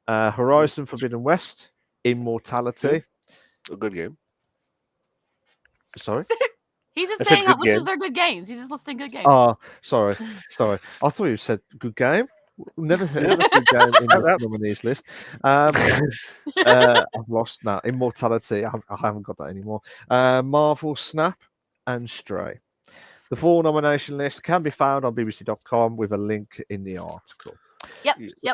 Horizon Forbidden West, Immortality. A good game. Sorry? He's just I said saying good which game. ones are good games. He's just listing good games. Oh, sorry. I thought you said good game. Never heard of good game in the nominees list. I've lost now. Immortality. I haven't got that anymore. Marvel Snap and Stray. The full nomination list can be found on bbc.com with a link in the article. Yep. I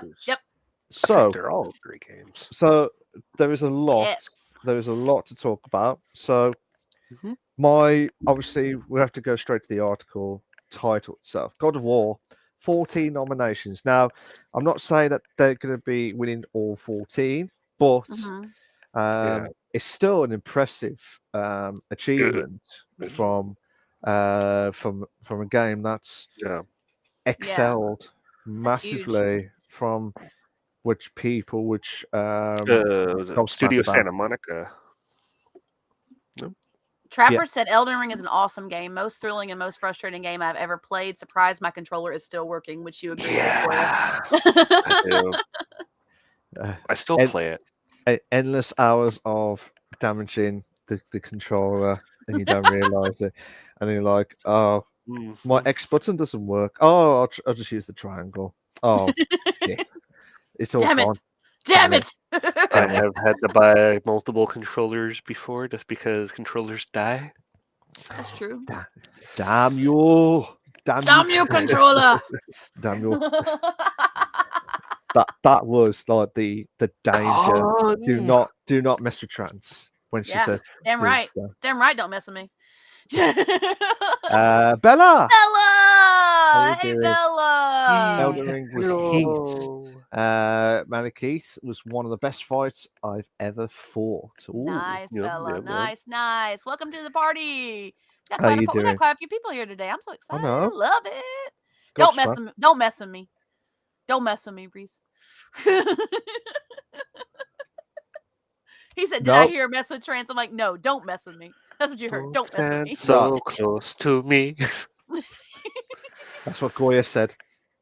So, think they're all great games. so there is a lot. Yes. There is a lot to talk about. So, Mhm. obviously we have to go straight to the article title itself. God of War, 14 nominations. Now, I'm not saying that they're going to be winning all 14, but Mhm. it's still an impressive achievement from a game that's Yeah. excelled That's huge. massively from which Was it Studio gobsmacked about. Santa Monica. Trapper said Elden Ring is an awesome game. Most thrilling and most frustrating game I've ever played. Surprised my controller is still working, which you agree with, Goya. I do. Uh, I still and- play it. Endless hours of damaging the controller and you don't realize it, and you're like, oh, my X button doesn't work. Oh, I'll just use the triangle. Oh shit, it's all Damn it. gone. Damn it. I have had to buy multiple controllers before just because controllers die. That's true. Damn you! Damn you, controller. Damn you! That was like the danger. Do not mess with trans when she Yeah, said. damn right. Damn right, don't mess with me. Bella. Bella! you Hey, doing? Bella! Elden Ring was heat. Malekith was one of the best fights I've ever fought. Ooh. Nice, Yep, Bella. yep, yep. Nice. Welcome to the party. How We you got doing? quite a few people here today. I'm so excited. know. I love it. Gosh, Don't mess with me. Don't mess with me, Reese. He said, "Did I Nope. hear mess with trans?" I'm like, "No, don't mess with me." That's what you heard. Don't mess with me. So close to me. That's what Goya said.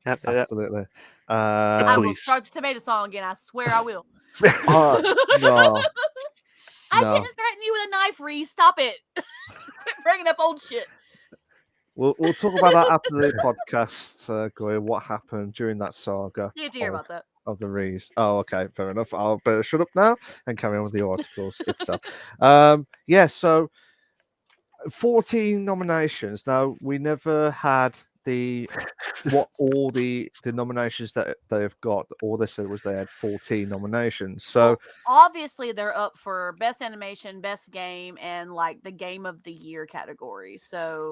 Yep. Absolutely. I will Please. start the tomato song again. I swear I will. No. I didn't threaten you with a knife, Reese. Stop it. Quit bringing up old shit. We'll talk about that after the podcast, Goya. What happened during that saga You have to hear about that. of the Rees? Oh, okay, fair enough. I'll better shut up now and carry on with the articles itself. Yeah, so 14 nominations. Now we never had all the nominations that they've got. All they said was they had 14 nominations. So well, obviously they're up for best animation, best game, and like the game of the year category. So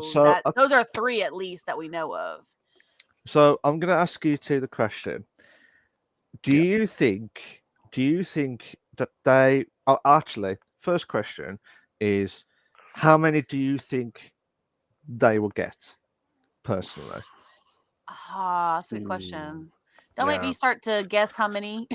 those are 3 at least that we know of. So I'm going to ask you the question. Do you think that they actually, first question is, how many do you think they will get? personally? That's a good Hmm, question. Don't make yeah. me start to guess how many.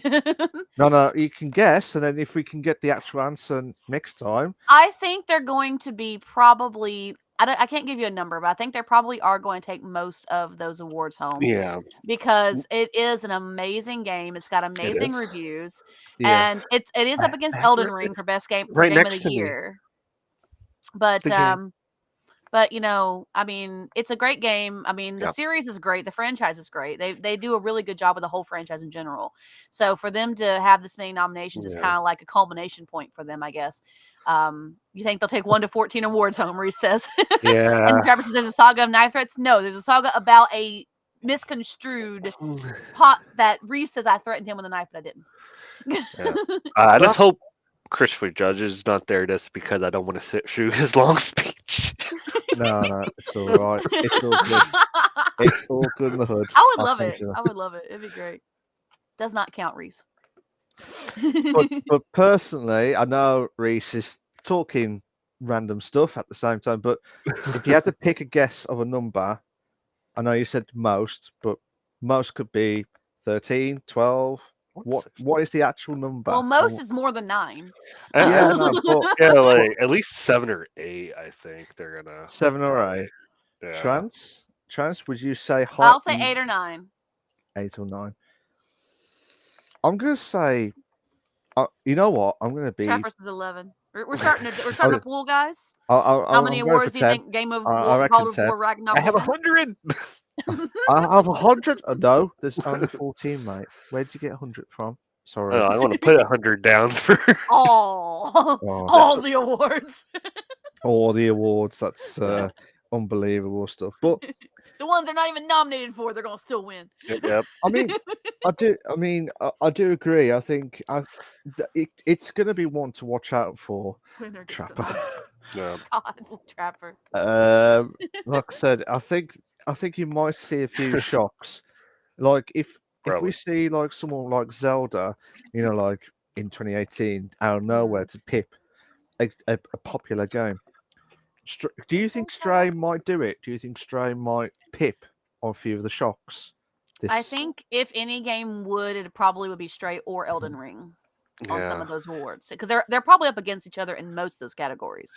No, you can guess, and then if we can get the actual answer next time, I think they're going to be probably. I can't give you a number, but I think they probably are going to take most of those awards home Yeah, because it is an amazing game. It's got it amazing is. reviews, yeah. and it is up against Right, Elden Ring for best game for right game of next the to me. year. But Thinking, I mean, it's a great game. I mean, the yeah, series is great. The franchise is great. They do a really good job with the whole franchise in general. So for them to have this many nominations is yeah, kind of like a culmination point for them, I guess. You think they'll take 1 to 14 awards home, Reese says. And yeah. Trevor says there's a saga of knife threats. No, there's a saga about a misconstrued pot that Reese says I threatened him with a knife, but I didn't. Yeah. I Well, just hope Christopher Judge is not there just because I don't want to sit through his long speech. no, it's all right. It's all good. It's all good in the hood. I would I love promise it. you I would love it. It'd be great. Does not count, Reese. but personally, I know Reese is talking random stuff at the same time. But if you had to pick a guess of a number, I know you said most, but most could be 13, 12. What is the actual number? Well, most is more than 9. Yeah, no, but Yeah, like at least 7 or 8. I think they're gonna 7 or probably. 8. Yeah. Trance, would you say high I'll say 8 or 9. 8 or 9? I'm gonna say, you know what? I'm gonna be. Trapper says 11. We're starting I'll, a pool, guys. How many I'm going for awards do you 10. think Game of I reckon God of 10. War Ragnarok I will have win? 100. I have 100. No, there's only 14, mate. Where'd you get 100 from? Sorry. I want to put 100 down for. Oh, Oh, all the awards. all the awards. That's unbelievable stuff. But The ones they're not even nominated for, they're gonna still win. Yep. I mean, I do agree. I think it's going to be one to watch out for. Winner gets Trapper. Yeah. God, Trapper. Like I said, I think you might see a few shocks. Like if we Probably. see like someone like Zelda, like in 2018 out of nowhere to pip a popular game. Do you think Stray might do it? Do you think Stray might pip on a few of the shocks? I think if any game would, it probably would be Stray or Elden Ring on some Yeah. of those awards because they're probably up against each other in most of those categories.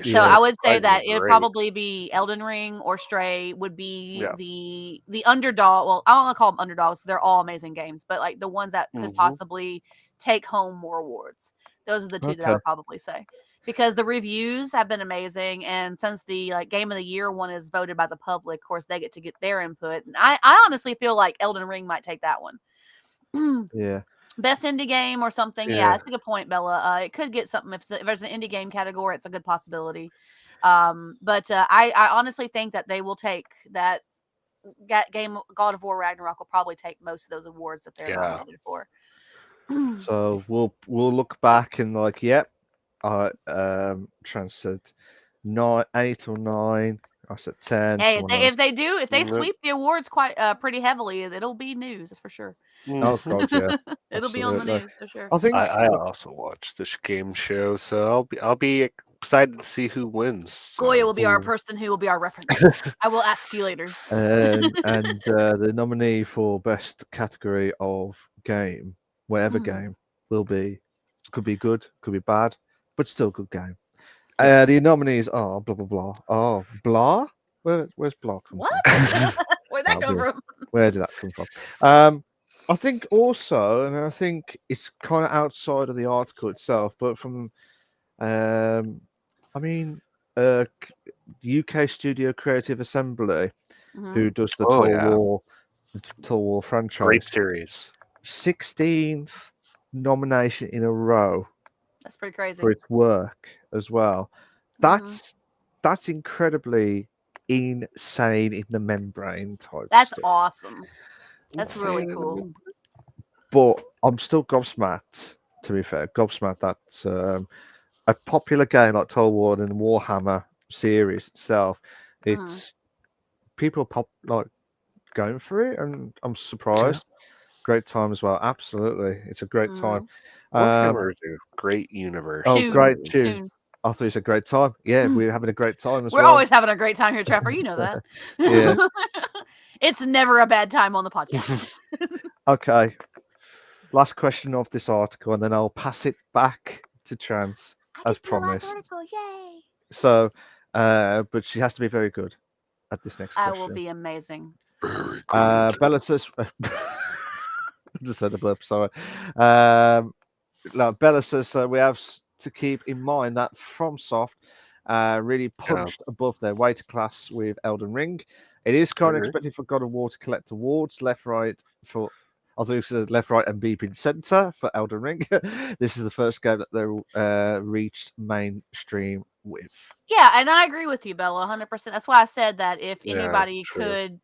So Yeah. I would say Surprisingly that it'd great. probably be Elden Ring or Stray would be Yeah. the underdog. Well, I don't want to call them underdogs; they're all amazing games, but like the ones that could Mhm. possibly take home more awards. Those are the two that I Okay. would probably say because the reviews have been amazing, and since the Game of the Year one is voted by the public, of course they get to get their input. And I honestly feel like Elden Ring might take that one. Yeah. Best indie game or something. Yeah, Yeah. that's a good point, Bella. It could get something if there's an indie game category. It's a good possibility. But I honestly think that they will take that game. God of War Ragnarok will probably take most of those awards that they're Yeah. nominated for. So we'll look back and like, yep, I said 9, 8 or 9. I said 10. Hey, Someone else. if they Yep. sweep the awards quite pretty heavily, it'll be news. That's for sure. Oh God, yeah, It'll be on the absolutely. news for sure. I think I also watched this game show, so I'll be excited to see who wins. Goya So. will be our Ooh. person who will be our reference. I will ask you later. and the nominee for best category of game, whatever game, could be good, could be bad, but still good game. The nominees are blah blah blah. Oh, blah. Where's blah come What? from? Where'd that Oh, come yeah. from? Where did that come from? I think also, and I think it's kind of outside of the article itself, but from, I mean, UK Studio Creative Assembly, who does the Oh yeah, Total War great franchise, series. 16th nomination in a row That's pretty crazy. for its work as well. That's incredibly insane in the membrane type That's stuff. awesome. That's really cool. But I'm still gobsmacked, to be fair. Gobsmacked that a popular game like Total War and Warhammer series itself, it's people like going for it, and I'm surprised. Great time as well. Absolutely, it's a great time. Warhammer is a great universe. Oh, Tune. great tune. I thought you said great time. Yeah, we're having a great time as We're well. always having a great time here, Trapper. You know that. Yeah. It's never a bad time on the podcast. Okay. Last question of this article, and then I'll pass it back to Trans I as just did the last promised. article. Yay! So, but she has to be very good at this next I will question. be amazing. Very good. Bella says, just said a burp. Sorry. Like Bella says, we have to keep in mind that FromSoft really punched above their weight class with Elden Ring. It is kind of Agree. expected for God of War to collect awards left, right for. Although you said left, right, and beeping center for Elden Ring. This is the first game that they reached mainstream with. Yeah, and I agree with you, Bella, 100%. That's why I said that if Yeah, anybody true.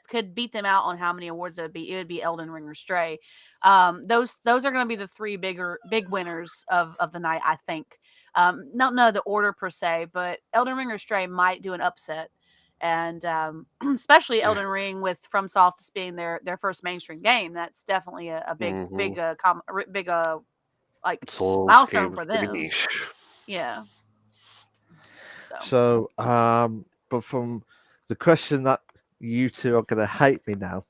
could beat them out on how many awards it would be Elden Ring or Stray. Those are going to be the three big winners of the night, I think. Not know the order per se, but Elden Ring or Stray might do an upset, and especially Elden Ring with FromSoft as being their first mainstream game. That's definitely a big like Souls milestone game's for pretty them. niche. Yeah. So, but from the question that you two are going to hate me now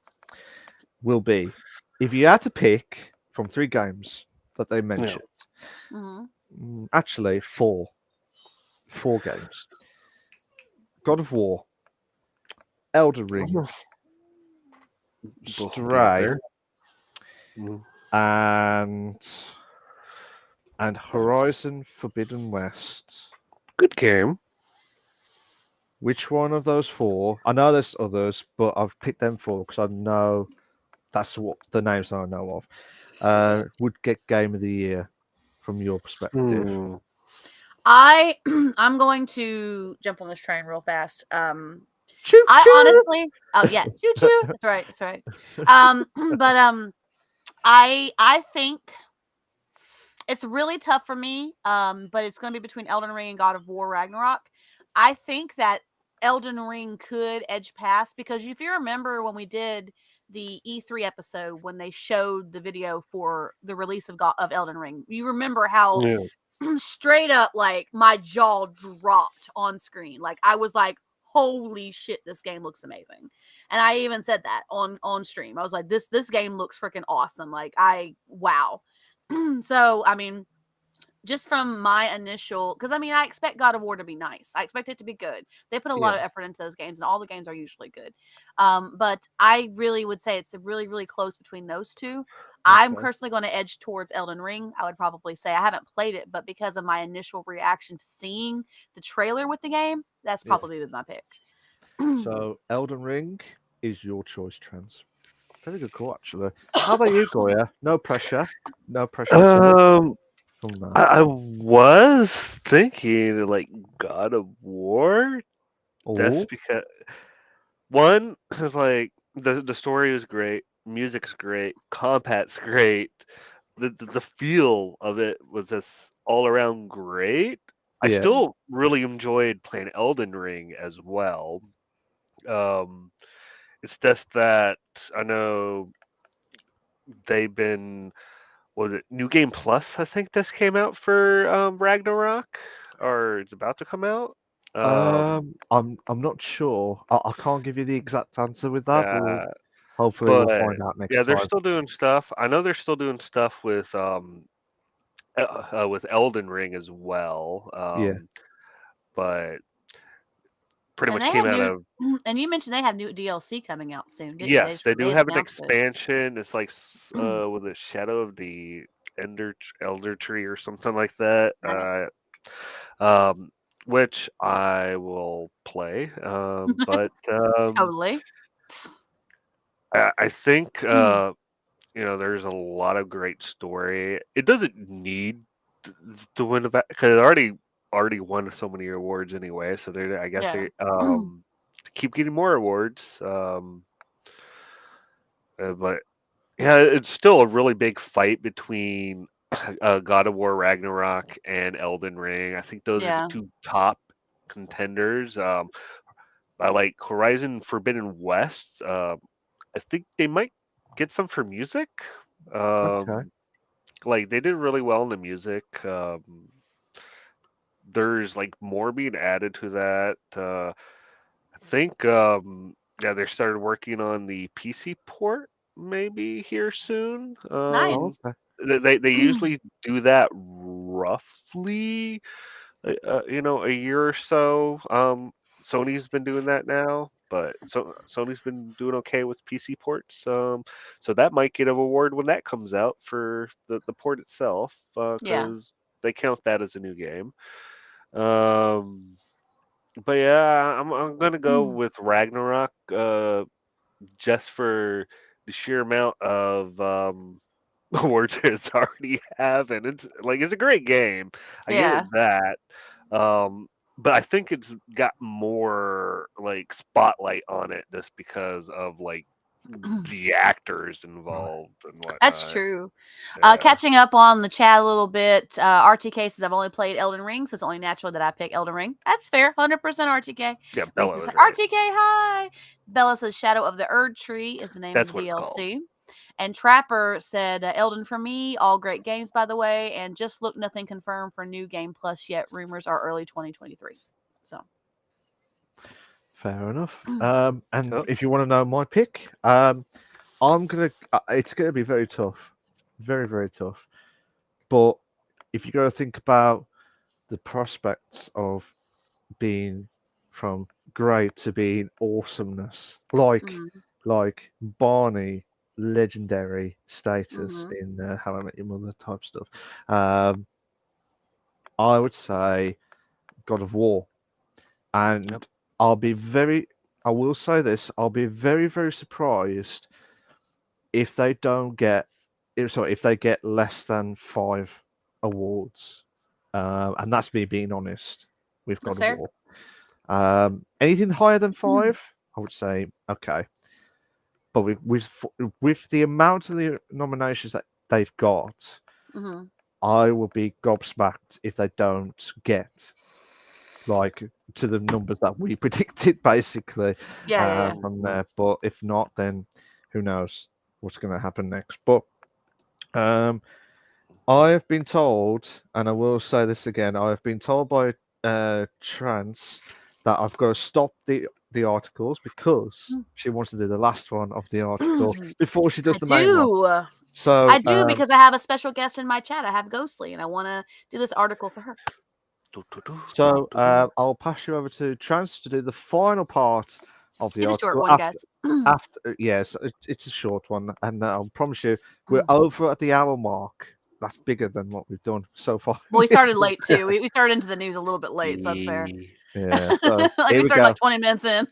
will be, if you had to pick from 3 games that they mentioned, actually four games: God of War, Elden Ring, Both will be up Stray, there. Mm. and Horizon Forbidden West. Good game. Which one of those 4? I know there's others, but I've picked them 4 because I know that's what the names I know of. Would get Game of the Year from your perspective? Hmm. I'm going to jump on this train real fast. Choo I choo. honestly, oh yeah, choo choo. That's right. That's right. But I think it's really tough for me. But it's going to be between Elden Ring and God of War Ragnarok. I think that Elden Ring could edge past because if you remember when we did the E3 episode when they showed the video for the release of Elden Ring, you remember how Yeah. straight up like my jaw dropped on screen. Like I was like, holy shit, this game looks amazing. And I even said that on stream. I was like, this game looks freaking awesome. Like wow. So I mean, just from my initial, because I mean, I expect God of War to be nice. I expect it to be good. They put a lot Yeah. of effort into those games, and all the games are usually good. But I really would say it's really, really close between those two. I'm Okay. personally going to edge towards Elden Ring. I would probably say I haven't played it, but because of my initial reaction to seeing the trailer with the game, that's Yeah. probably my pick. So Elden Ring is your choice, Trans. Very good call, actually. How about you, Goya? No pressure. No pressure at all Um, from that. I was thinking like God of War. That's Oh, because one is like the story is great, music's great, combat's great. The feel of it was just all around great. I yeah. still really enjoyed playing Elden Ring as well. Um, it's just that I know they've been was it New Game Plus? I think this came out for Ragnarok, or it's about to come out. I'm not sure. I can't give you the exact answer with that, but Uh, hopefully we'll but find out yeah, next they're time. still doing stuff. I know they're still doing stuff with Elden Ring as well. Yeah. But pretty And much they came have out new, of and you mentioned they have new DLC coming out soon, didn't you? yes, they do They just have an announced it. expansion. It's like with a Shadow of the Elder Tree or something like that. Nice. Um, which I will play. But Totally. I think there's a lot of great story. It doesn't need to win because it already won so many awards anyway. So they I guess Yeah. they keep getting more awards. But yeah, it's still a really big fight between God of War Ragnarok and Elden Ring. I think those are the Yeah. two top contenders. I like Horizon Forbidden West. I think they might get some for music. Okay. Like they did really well in the music. there's like more being added to that. I think yeah, they started working on the PC port maybe here soon. Oh, Nice. okay. They usually do that roughly a year or so. Sony's been doing that now, but Sony's been doing okay with PC ports. So that might get an award when that comes out for the port itself, Yeah. because they count that as a new game. Um, but yeah, I'm gonna go with Ragnarok, just for the sheer amount of awards it's already have, and it's a great game. I give Yeah. it that. Um, but I think it's got more like spotlight on it just because of like the actors Right. involved and That's whatnot. true. Yeah, Catching up on the chat a little bit, RTK says I've only played Elden Ring, so it's only natural that I pick Elden Ring. That's fair. 100% RTK. yeah, Reese Bella says was right. RTK, hi. Bella says Shadow of the Erd Tree is the name of That's the what it's called. DLC. And Trapper said Elden for me, all great games, by the way. And just look, nothing confirmed for new game plus yet. Rumors are early 2023. So, Fair enough. And Oh, if you want to know my pick, I'm gonna. It's gonna be very tough, very very tough. But if you got to think about the prospects of being from great to being awesomeness, like mm, like Barney legendary status mm-hmm. in How I Met Your Mother type stuff, um, I would say God of War, yep. and I will say this, I'll be very very surprised if they don't get if they get less than 5 awards, and that's me being honest with That's God of fair. War. Anything higher than 5, I would say okay, but with the amount of the nominations that they've got, Mm-hmm. I will be gobsmacked if they don't get like to the numbers that we predicted basically Yeah, yeah, yeah. from there. But if not, then who knows what's going to happen next? But um, I have been told, and I will say this again, I have been told by Trance that I've got to stop the articles because she wants to do the last one of the article before she does I the main one. do. So, I do because I have a special guest in my chat. I have Ghostly, and I want to do this article for her. Do, do, do, do, so do, do. I'll pass you over to Trance to do the final part of the It's a short article one, guys. after yes, it's a short one, and I promise you we're Well, over at the hour mark. That's bigger than what we've done so far. we started late too. We started into the news a little bit late, so that's fair. Yeah, so Like here we we started go. like 20 minutes in.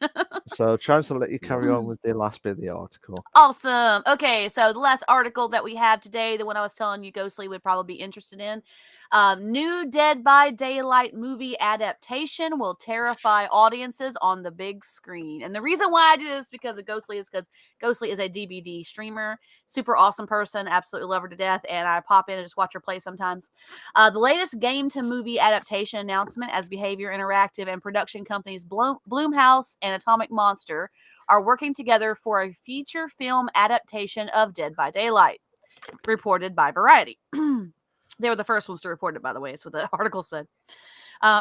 So, Chance, I'll let you carry on with the last bit of the article. Awesome. Okay, so the last article that we have today, the one I was telling you Ghostly would probably be interested in. New Dead by Daylight movie adaptation will terrify audiences on the big screen. And the reason why I do this because of Ghostly is because Ghostly is a DVD streamer, super awesome person, absolutely love her to death, and I pop in and just watch her play sometimes. The latest game to movie adaptation announcement as Behavior Interactive and production companies Bloomhouse and Atomic Monster are working together for a feature film adaptation of Dead by Daylight, reported by Variety. They were the first ones to report it, by the way. It's what the article said.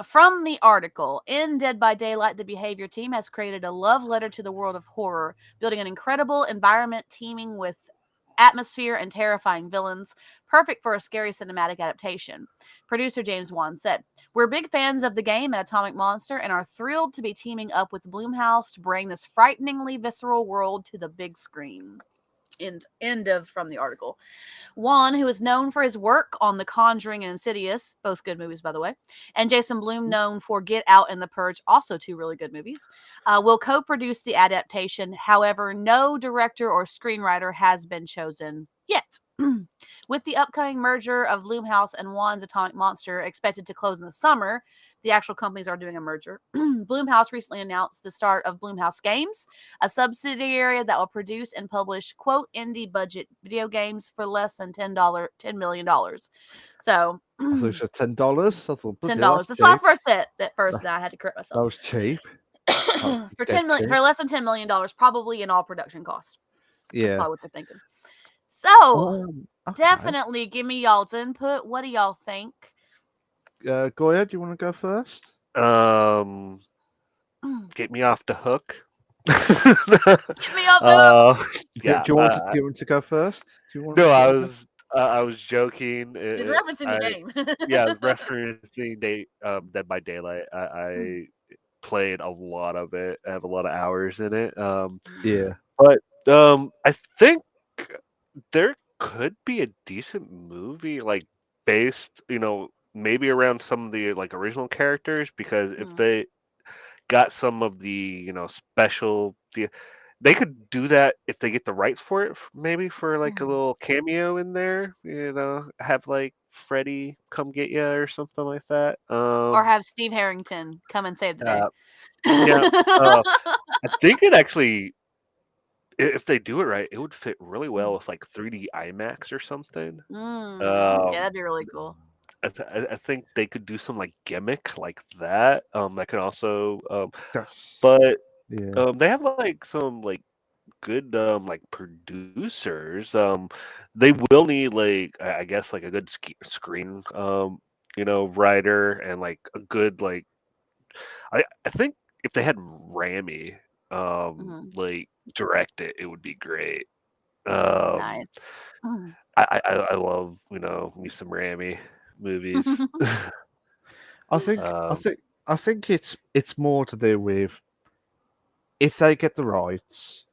From the article, in Dead by Daylight, the Behavior team has created a love letter to the world of horror, building an incredible environment teeming with atmosphere and terrifying villains, perfect for a scary cinematic adaptation. Producer James Wan said, "We're big fans of the game and Atomic Monster and are thrilled to be teaming up with Bloomhouse to bring this frighteningly visceral world to the big screen." End of from the article. Wan, who is known for his work on The Conjuring and Insidious, both good movies, by the way, and Jason Blum, known for Get Out and The Purge, also two really good movies, will co produce the adaptation. However, no director or screenwriter has been chosen yet. With the upcoming merger of Bloomhouse and Wan's Atomic Monster expected to close in the summer, the actual companies are doing a merger. Bloomhouse recently announced the start of Bloomhouse Games, a subsidiary that will produce and publish quote indie budget video games for less than $10 million. So I thought you said $10. I thought, bloody hell, $10. that's That's why I cheap. first said that first, and I had to correct That myself. was cheap. That was For dead 10 million, cheap. for less than $10 million, probably in all production costs. That's Yeah. probably what they're thinking. So Okay. definitely give me y'all's input. What do y'all think? Goya, do you want to go first? Um, get me off the hook. Get me off the hook. uh, Do yeah. you want to do you want to go first? Do you want No, to go first? I was joking. He's referencing the game. Yeah, referencing Dead by Daylight. I played a lot of it. I have a lot of hours in it. Yeah. But I think there could be a decent movie like based, maybe around some of the like original characters because if Mm, they got some of the, they could do that if they get the rights for it, maybe for like a mm. little cameo in there, have like Freddy come get you or something like that. Or have Steve Harrington come and save the day. Uh, yeah, I think it actually, if they do it right, it would fit really well with like 3D IMAX or something. Yeah, Um, that'd be really cool. I think they could do some like gimmick like that. That could also, That's but yeah. they have like some like good like producers. They will need like I guess like a good screen writer and like a good like I think if they had Rami Mhm. like direct it, it would be great. Um, Nice. Mm. I love me some Rami movies. I think I um, think I think it's more to do with if they get the rights,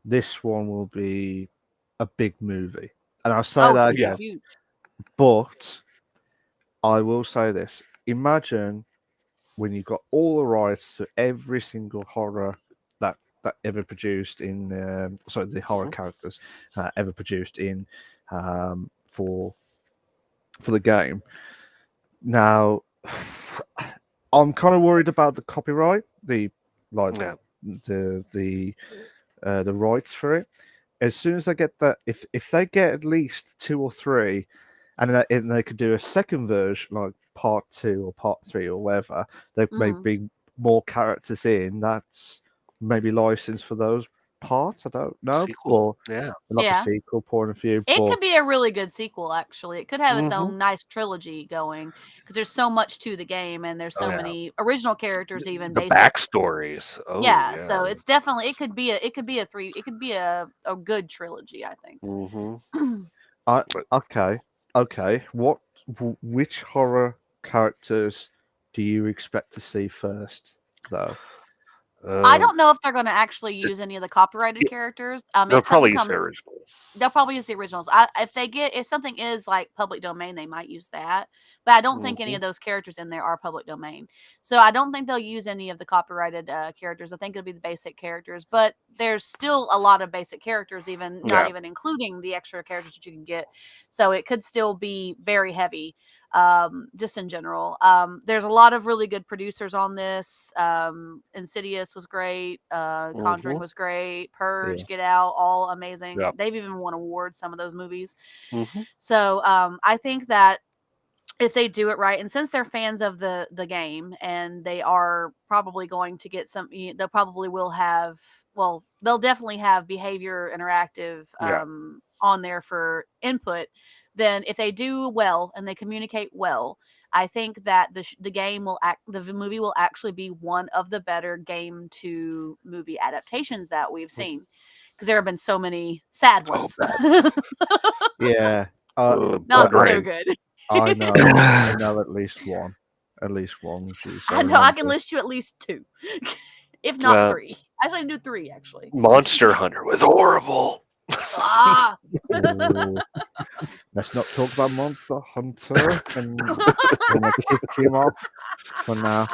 this one will be a big movie. And I'll say Oh, that huge, yeah. again. huge. But I will say this. Imagine when you got all the rights to every single horror that ever produced in sorry, the horror Mhm. characters ever produced in for the game. Now I'm kind of worried about the copyright, the like Yeah. the rights for it. As soon as they get that, if they get at least two or three, and they could do a second version, like part two or part three or whatever, they may Mhm. bring more characters in. That's maybe licensed for those parts. I don't know, Sequel. but Yeah. like a Yeah. sequel point of view. It But could be a really good sequel, actually. It could have its Hmm. own nice trilogy going because there's so much to the game and there's Oh so yeah. many original characters, even The basic. backstories. Oh Yeah, yeah. so it's definitely it could be a good trilogy, I think. Hmm. I But okay, okay. Which horror characters do you expect to see first, though? I um, don't know if they're going to actually th- use any of the copyrighted yeah, characters. they'll If something probably use the comes, originals. they'll probably use the originals. If something is like public domain, they might use that. But I don't think any Hmm. of those characters in there are public domain. So I don't think they'll use any of the copyrighted characters. I think it'll be the basic characters. But there's still a lot of basic characters, even not Yeah. even including the extra characters that you can get. So it could still be very heavy. Just in general, there's a lot of really good producers on this. Insidious was great. Conjuring Hmm. was great. Yeah. Purge, Get Out, all amazing. Yeah. They've even won awards, some of those movies. Hmm. So I think that if they do it right, and since they're fans of the game, and they are probably going to get some, they'll probably will have. Well, they'll definitely have behavior interactive Yeah. on there for input. Then, if they do well and they communicate well, I think that the game will the movie will actually be one of the better game to movie adaptations that we've seen, because there have been so many sad Oh, ones. bad. Yeah. Uh, Not Blood so Rain. good. I know at least one, geez, I I know I can remember. list you at least two, if not uh, three. Actually, I can do three actually. Monster Hunter was horrible. Ah. Ooh, let's not talk about Monster Hunter and gonna kick him off for now.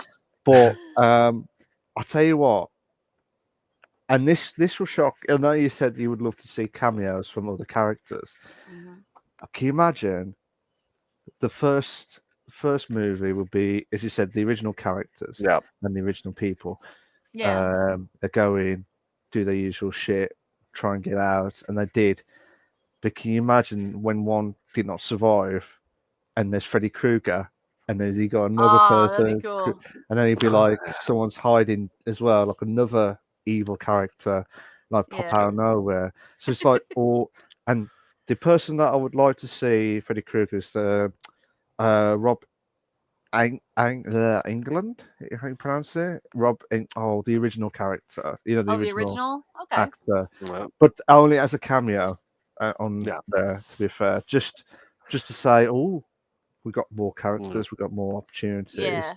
But I'll tell you what, and this will shock. I know you said you would love to see cameos from other characters. Mhm. Can you imagine the first movie would be, as you said, the original characters Yeah. and the original people. Yeah. They go in, do their usual shit, try and get out, and they did. But can you imagine when one did not survive, and there's Freddy Krueger, and there's he got another Oh, that'd be person, cool. and then he'd be like someone's hiding as well, like another evil character, like pop Yeah. out of nowhere. So it's like all, and the person that I would like to see Freddy Krueger is Rob. England, how you pronounce it? The original character, the Oh, the original original. Okay. actor, Well, but only as a cameo on yeah. there. To be fair, just to say, oh, we got more Mm, characters, we got more opportunities. Yeah.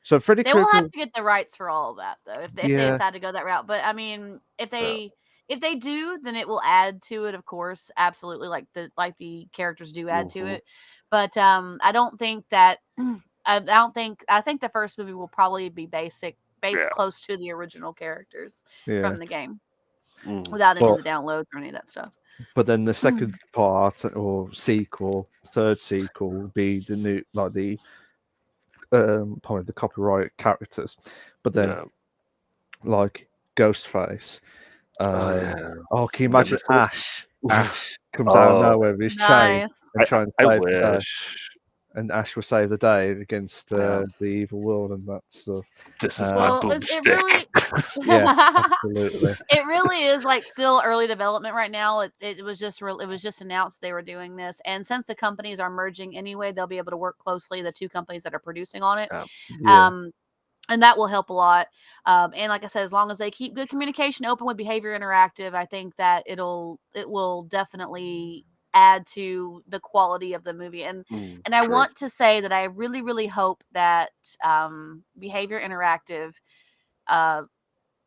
So Freddy They will have Krueger, to get the rights for all of that though, if they yeah, decide to go that route. But I mean, yeah. if they do, then it will add to it, of course, absolutely, like the characters do add to Hmm. it. But I don't think that I think the first movie will probably be based Yeah. close to the original characters yeah. from the game Mm. without any of But the downloads or any of that stuff. but then the second part or sequel, third sequel, will be the new like the probably the copyright characters, but then Yeah. like Ghostface. Oh Um, yeah. oh, can you imagine Nemesis. Ash? Ash comes out of Oh, nowhere with his chain Nice. and try and I save the day, wish. and Ash will save the day against Yeah. the evil world and that stuff. This is my Well, it boomstick. really Yeah, absolutely. it really is like still early development right now. It was just it was just announced they were doing this, and since the companies are merging anyway, they'll be able to work closely, the two companies that are producing on it. Yeah. Yeah, And that will help a lot. And like I said, as long as they keep good communication open with Behavior Interactive, I think that it will definitely add to the quality of the movie. And I True. want to say that I really, really hope that Behavior Interactive uh,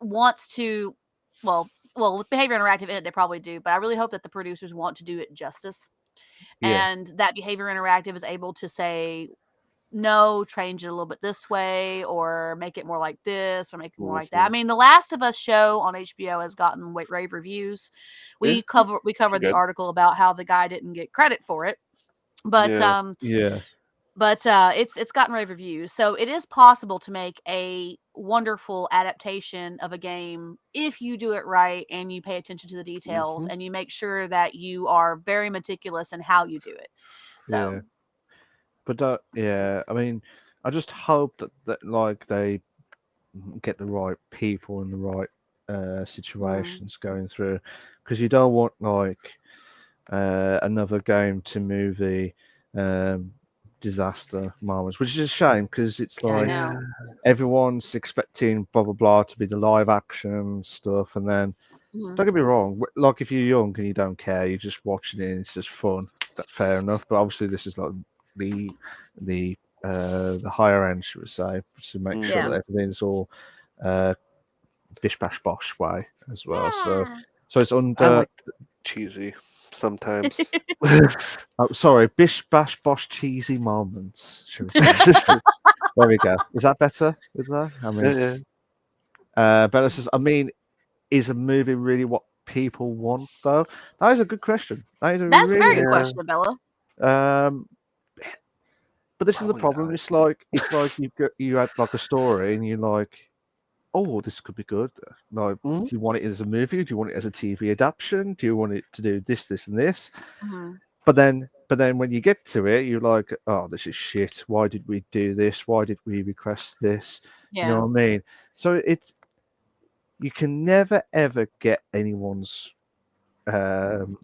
wants to, well, with Behavior Interactive in it, they probably do, but I really hope that the producers want to do it justice, yeah. and that Behavior Interactive is able to say, no, change it a little bit this way, or make it more like this, or make it more like that. I Hmm. mean, the Last of Us show on HBO has gotten rave reviews. Yeah. We covered the Good. article about how the guy didn't get credit for it, but Yeah. Yeah, it's gotten rave reviews. So it is possible to make a wonderful adaptation of a game if you do it right and you pay attention to the details Hmm. and you make sure that you are very meticulous in how you do it. yeah. So But yeah, I mean, I just hope that like they get the right people in the right mm, situations going through, because you don't want like another game to movie um, disaster moments, which is a shame because it's I like Yeah. know. everyone's expecting blah blah blah to be the live action stuff, and then Mhm. don't get me wrong, like if you're young and you don't care, you're just watching it, and it's just fun. That's fair enough. But obviously, this is like the the higher end, should we say, to make sure Yeah. that everything's all uh, bish bash bosh way as well. So Yeah. so it's I under. like cheesy sometimes. Oh, sorry, bish bash bosh cheesy moments, should we say? There we go. Is that better? Is that? I mean, Yeah. but it's just, I mean, is a movie really what people want though? That is a good question. That is a That's a very really good Yeah. question, Bella. um. But this is the Probably problem. not. It's like you had like a story and you're like, oh, this could be good. Like, Mhm. do you want it as a movie? Do you want it as a TV adaptation? Do you want it to do this, this, and this? Mhm. But then when you get to it, you're like, oh, this is shit. Why did we do this? Why did we request this? You know Yeah. what I mean? So you can never ever get anyone's um,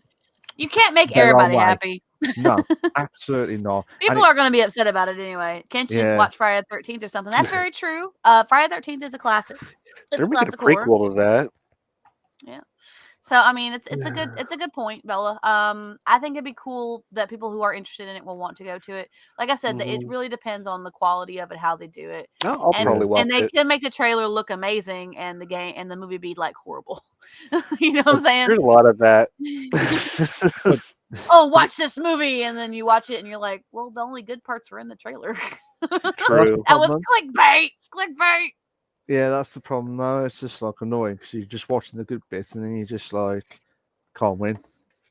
You can't make their own everybody way. happy. No, absolutely not. And People are going to be upset about it anyway. Can't you just yeah, watch Friday the 13th or something? That's very true. Friday the 13th is a classic. It's They're a making a classic horror. prequel to that. Yeah. So I mean, it's a good point, Bella. I think it'd be cool that people who are interested in it will want to go to it. Like I said, it Hmm. really depends on the quality of it, how they do it, I'll and yeah. probably watch they it. can make the trailer look amazing and the game and the movie be like horrible. You know what I'm But saying? There's a lot of that. but Oh, but watch this movie, and then you watch it and you're like, well, the only good parts were in the trailer. that's the True. That was problem. clickbait. Clickbait. Yeah, that's the problem. No, it's just like annoying because you're just watching the good bits and then you just like can't win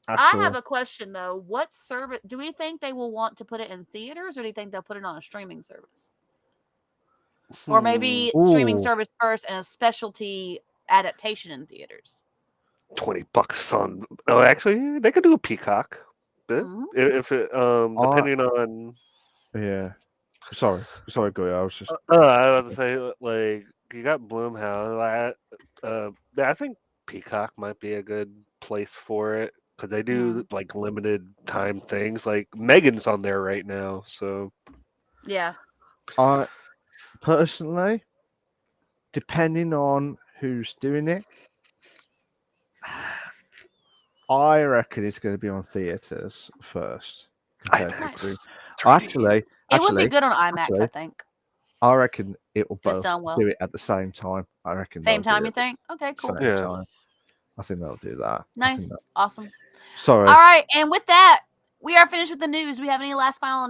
at I have all. a question though. What service do we think they will want to put it in theaters, or do you think they'll put it on a streaming service, or Hmm. maybe streaming Ooh, service first and a specialty adaptation in theaters? $20 on. Oh, actually, they could do a Peacock. But Hmm. if it I depending on yeah. Sorry, Guy. I was just I was to say like you got Bloomhouse. Yeah, I think Peacock might be a good place for it because they do Hmm. like limited time things. Like Megan's on there right now, so Yeah. I personally, depending on who's doing it, I reckon it's going to be on theaters first compared to IMAX, Nice. 3. 3D. It would be good on IMAX, I Actually, think. I reckon it will It's both done well. do it at the same time. I reckon Same they'll do time, it you at the think? Okay, cool. same Yeah. time. I think they'll do that. I think Nice. that. Awesome. Sorry. All right, and with that, we are finished with the news. We have any last final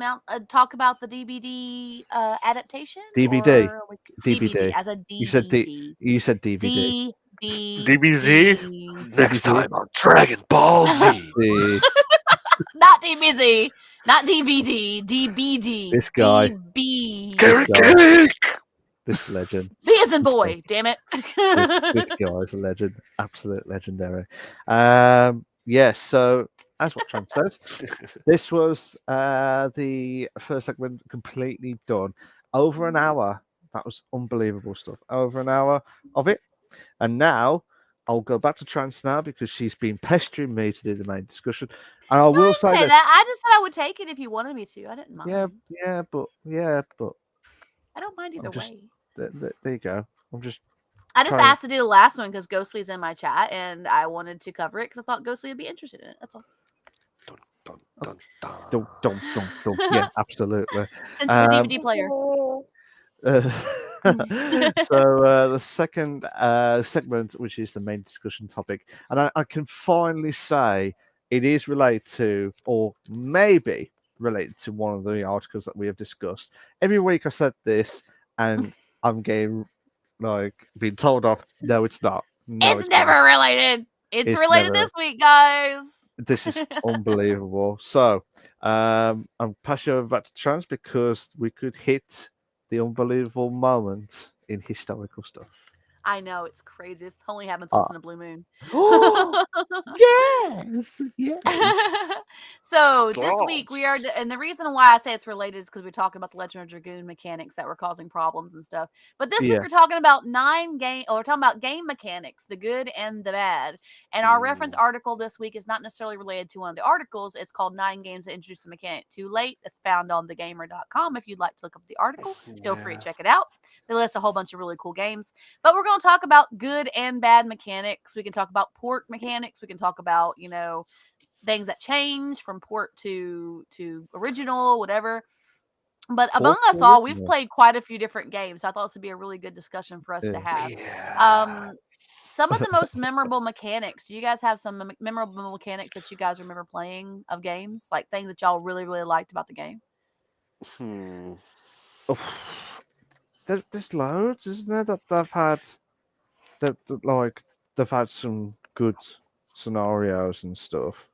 talk about the DVD adaptation? DVD. Or DVD. as a You said DVD. You said DVD. DBZ? Next DBZ. time on Dragon Ball Z. The Not DBZ. Not DVD. DBD. This guy. DB. Carrot guy. cake! this legend. B as in boy. Damn it. This guy is a legend. Absolute legendary. Yes. So as what Tran says, this was the first segment completely done. Over an hour. That was unbelievable stuff. Over an hour of it. And now I'll go back to Trans now because she's been pestering me to do the main discussion. And I I will didn't say say this. that. I just said I would take it if you wanted me to. I didn't mind. Yeah, but I don't mind either just- way. there you go. I'm just I just trying- asked to do the last one because Ghostly's in my chat and I wanted to cover it because I thought Ghostly would be interested in it. That's all. Dun, dun, Don't. Yeah, absolutely. Since she's a DVD player. So the second segment, which is the main discussion topic, and I can finally say it is related to, or maybe related to, one of the articles that we have discussed. Every week I said this, and I'm getting being told off. No, it's not. No, It's never related. It's related never. this week, guys. This is unbelievable. So I'm passing over back to Trans because we could hit the unbelievable moment in historical stuff. I know, it's crazy. This only happens once in a blue moon. Yes. So this week Balls. we are, and the reason why I say it's related is because we're talking about the Legend of Dragoon mechanics that were causing problems and stuff. But this week Yeah. we're talking about we're talking about game mechanics, the good and the bad. And our reference article this week is not necessarily related to one of the articles. It's called 9 Games That Introduced the Mechanic Too Late. That's found on thegamer.com. If you'd like to look up the article, feel free to check it out. They list a whole bunch of really cool games. But we're going to talk about good and bad mechanics. We can talk about port mechanics. We can talk about, things that change from port to original, whatever. But among Port us to all, we've original. played quite a few different games. So I thought this would be a really good discussion for us to have. Yeah. Some of the most memorable mechanics. Do you guys have some memorable mechanics that you guys remember playing of games? Like things that y'all really, really liked about the game? There's loads, isn't there, that they've had some good scenarios and stuff.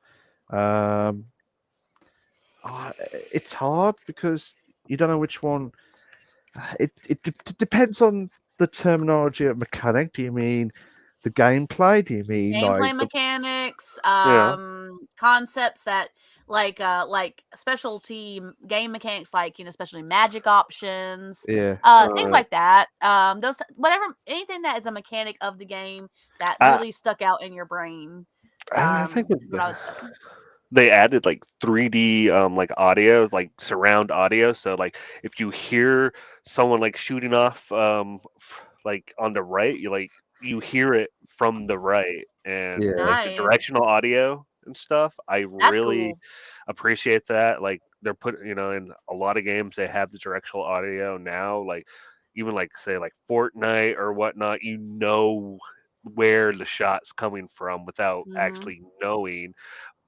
It's hard because you don't know which one. It depends on the terminology of mechanic. Do you mean the gameplay? Do you mean Gameplay mechanics? Concepts that like specialty game mechanics, like especially magic options, things like that. Those anything that is a mechanic of the game that really stuck out in your brain. I think they added like 3D like audio, like surround audio. So like if you hear someone like shooting off like on the right, you hear it from the right, and like the Nice. directional audio and stuff. I That's really cool. appreciate that. Like they're in a lot of games they have the directional audio now. Like even like say like Fortnite or whatnot, where the shot's coming from without actually knowing.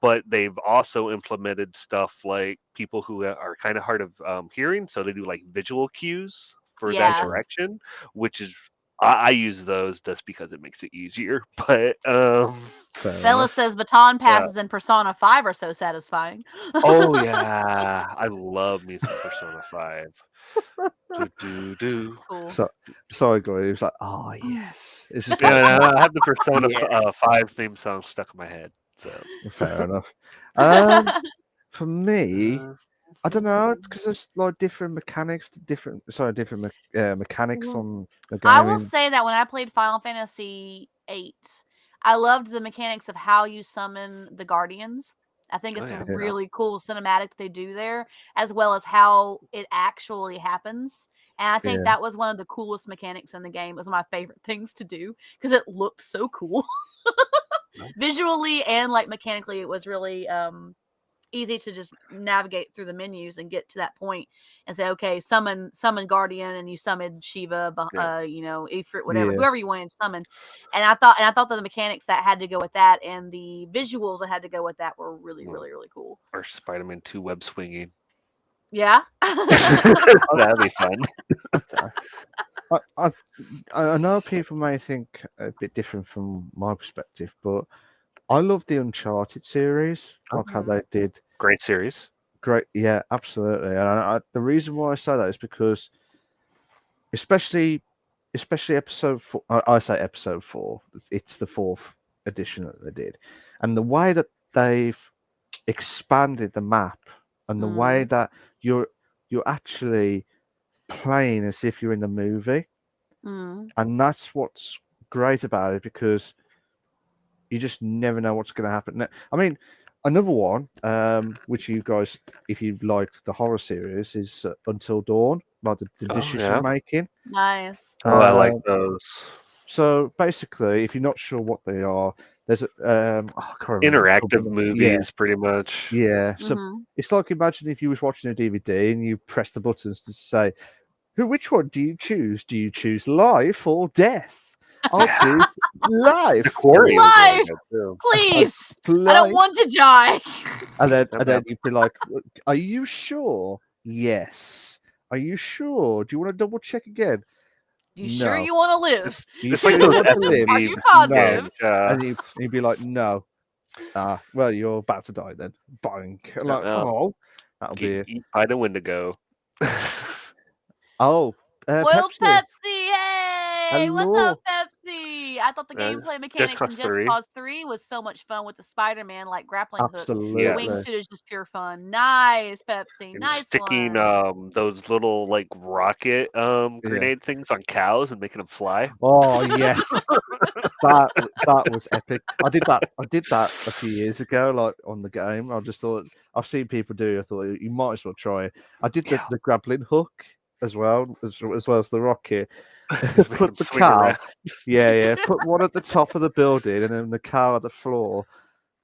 But they've also implemented stuff like people who are kind of hard of hearing, so they do like visual cues for that direction, which is I use those just because it makes it easier. But Bella says baton passes in Persona 5 are so satisfying. Oh yeah, I love me some Persona 5. Cool. So sorry, guys. It was like, oh yes. It's just Yeah, I have the Persona 5 theme song stuck in my head. So fair enough. For me, I don't know, because there's like different mechanics, different mechanics on the game. I will say that when I played Final Fantasy VIII, I loved the mechanics of how you summon the guardians I think Oh, it's yeah. really cool cinematic they do there, as well as how it actually happens. And I think Yeah. that was one of the coolest mechanics in the game. It was my favorite things to do because it looked so cool. Visually and like mechanically, it was really easy to just navigate through the menus and get to that point and say, okay, summon Guardian, and you summon Shiva, Yeah. Ifrit, whatever, Yeah. whoever you wanted to summon. And I thought that the mechanics that had to go with that and the visuals that had to go with that were really, Yeah. really, really cool. Or Spider-Man 2 web swinging. Yeah. That'd be fun. I know people may think a bit different from my perspective, but I love the Uncharted series, like how they did. Great series. Great, yeah, absolutely. And the reason why I say that is because, especially episode 4. I say episode 4. It's the 4th edition that they did, and the way that they've expanded the map, and the way that you're actually playing as if you're in the movie, and that's what's great about it, because you just never know what's going to happen. I mean, another one, which you guys, if you like the horror series, is Until Dawn, like the Oh, decision yeah. making. Nice. Oh, I like Um, those. So basically, if you're not sure what they are, there's I can't remember the Interactive company. movies, pretty much. Yeah. So it's like, imagine if you was watching a DVD and you press the buttons to say, which one do you choose? Do you choose life or death? I'll Yeah. choose life. The Quarry was really Life! good, too. Please! I Life. don't want to die. And then you'd be like, are you sure? Yes. Are you sure? Do you want to double check again? You sure No. you want to live? You It's like sure those want to live? Are FMV you positive? games. And you'd be like, no. Well, you're about to die then. Boink. I'm like, oh, that'll be Get it. eat by the Wendigo. Oh, Boiled Pepsi. Pepsi, hey! What's Hello. up, Pepsi? I thought the gameplay Just mechanics in Cause Just 3. Cause 3 was so much fun with the Spider-Man like grappling hook. The Yes. Absolutely. wingsuit is just pure fun. Nice, Pepsi. And Nice sticking one. those little like rocket grenade things on cows and making them fly. Oh yes, that was epic. I did that a few years ago, like on the game. I just thought, I've seen people do it. I thought you might as well try it. I did Yeah. the grappling hook as well as the rocket. Just make Put them the swing cow, around. yeah. Put one at the top of the building, and then the cow at the floor.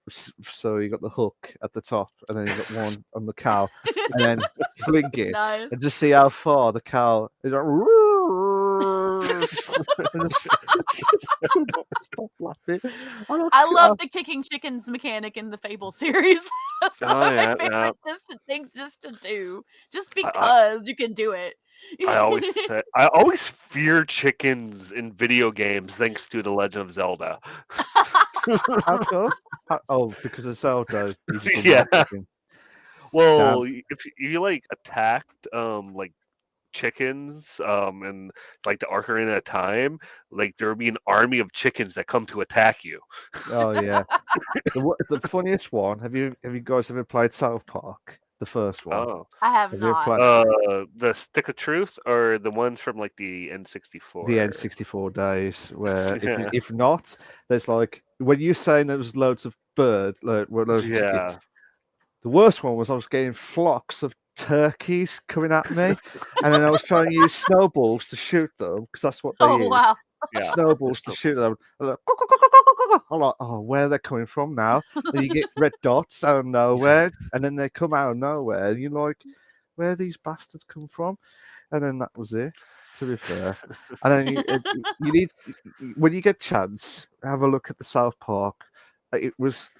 So you got the hook at the top, and then you got one on the cow, and then fling it, Nice. and just see how far the cow is. Like, and stop laughing. I love the kicking chickens mechanic in the Fable series. That's one Oh, of my yeah, favorite things just to do, just I, because you can do it. I always fear chickens in video games thanks to The Legend of Zelda. How come? Oh, because of Zelda, you just didn't Yeah. like chickens. Well, Damn. if you like attacked like chickens and like the Ocarina of Time, like there would be an army of chickens that come to attack you. Oh yeah. The funniest one. Have you guys ever played South Park? The first one. Oh. I have Have you ever not. played The Stick of Truth or the ones from like the the N64? N64 days? Where Yeah. if not, there's like, when you're saying there was loads of loads of chicken. Yeah. The worst one was I was getting flocks of turkeys coming at me, and then I was trying to use snowballs to shoot them, because that's what they Oh use. wow. Yeah. Snowballs to shoot them. I'm like, I'm like, oh, where are they coming from now? And you get red dots out of nowhere, and then they come out of nowhere, and you're like, where these bastards come from? And then that was it, to be fair. And then you need, when you get chance, have a look at the South Park. It was,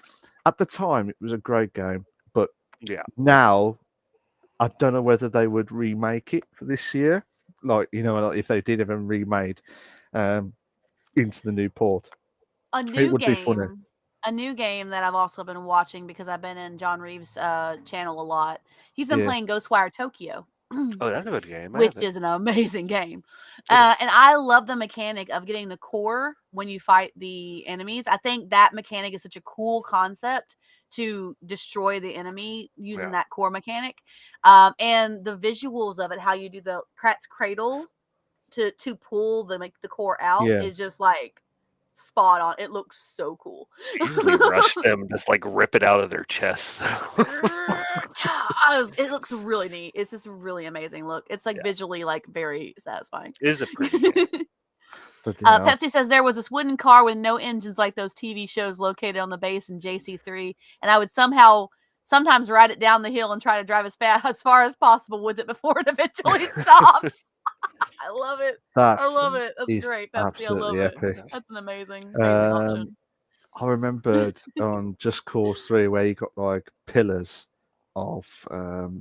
at the time, it was a great game, but Yeah. now I don't know whether they would remake it for this year. Like, like if they did have them remade into the new port. A It new would be funny. game. A new game that I've also been watching because I've been in John Reeves' channel a lot. He's been Yeah. playing Ghostwire Tokyo. Oh, that's a good game. I Which have it. is an amazing game. It is. And I love the mechanic of getting the core when you fight the enemies. I think that mechanic is such a cool concept to destroy the enemy using Yeah. that core mechanic. And the visuals of it, how you do the Krat's cradle to pull the core out Yeah. is just like spot on. It looks so cool. I usually rush them, just like rip it out of their chest. It looks really neat. It's just really amazing look. It's like Yeah. visually like very satisfying. It is a pretty game. But, you know, Pepsi says there was this wooden car with no engines like those TV shows located on the base in JC3, and I would sometimes ride it down the hill and try to drive as far as possible with it before it eventually stops. I love it. that I love it. That's is great, Pepsi. I love absolutely it. epic. That's an amazing Um, option. I remembered on Just Cause 3 where you got like pillars of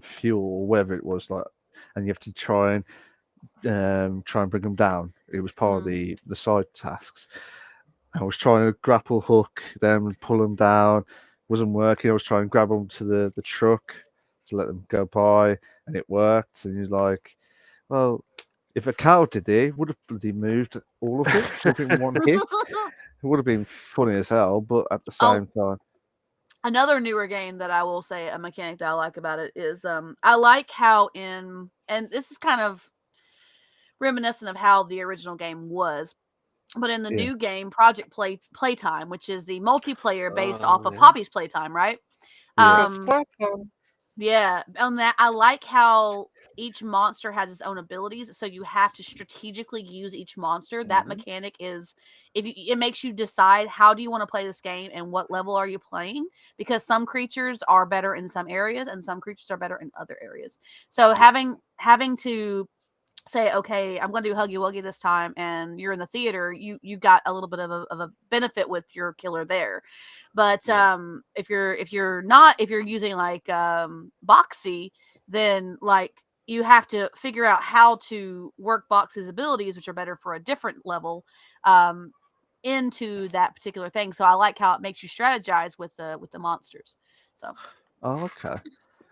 fuel or whatever it was, like, and you have to try and bring them down. It was part of the side tasks. I was trying to grapple hook them and pull them down. Wasn't working. I was trying to grab them to the truck to let them go by, and it worked. And he's like, well, if a cow did it, would have bloody moved all of it. Would have been one hit. It would have been funny as hell, but at the same time, Another newer game that I will say a mechanic that I like about it is I like how and this is kind of reminiscent of how the original game was, but in the new game, Project Playtime, which is the multiplayer based off of Poppy's Playtime, right? Yeah, on that, I like how each monster has its own abilities, so you have to strategically use each monster. That mechanic is, it makes you decide how do you want to play this game and what level are you playing, because some creatures are better in some areas and some creatures are better in other areas. So having to say, okay, I'm going to do Huggy Wuggy this time, and you're in the theater, you got a little bit of a benefit with your killer there. But if you're using like Boxy, then like you have to figure out how to work Boxy's abilities, which are better for a different level, into that particular thing. So I like how it makes you strategize with the monsters. So okay,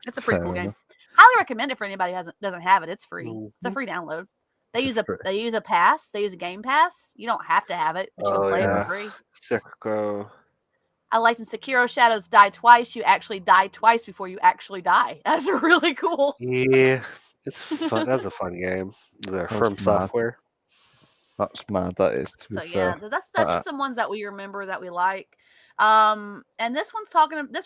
it's a pretty cool fair game. enough. Highly recommend it for anybody who doesn't have it. It's free. It's a Mhm. free download. They use It's free. a pass. They use a game pass. You don't have to have it, but you can play it yeah. for free. Sekiro. I liked in Sekiro Shadows Die Twice. You actually die twice before you actually die. That's really cool. Yeah, it's fun. That's a fun game. They're from mad. Software. That's mad. That is, to be So fair. yeah, that's just some ones that we remember that we like. And this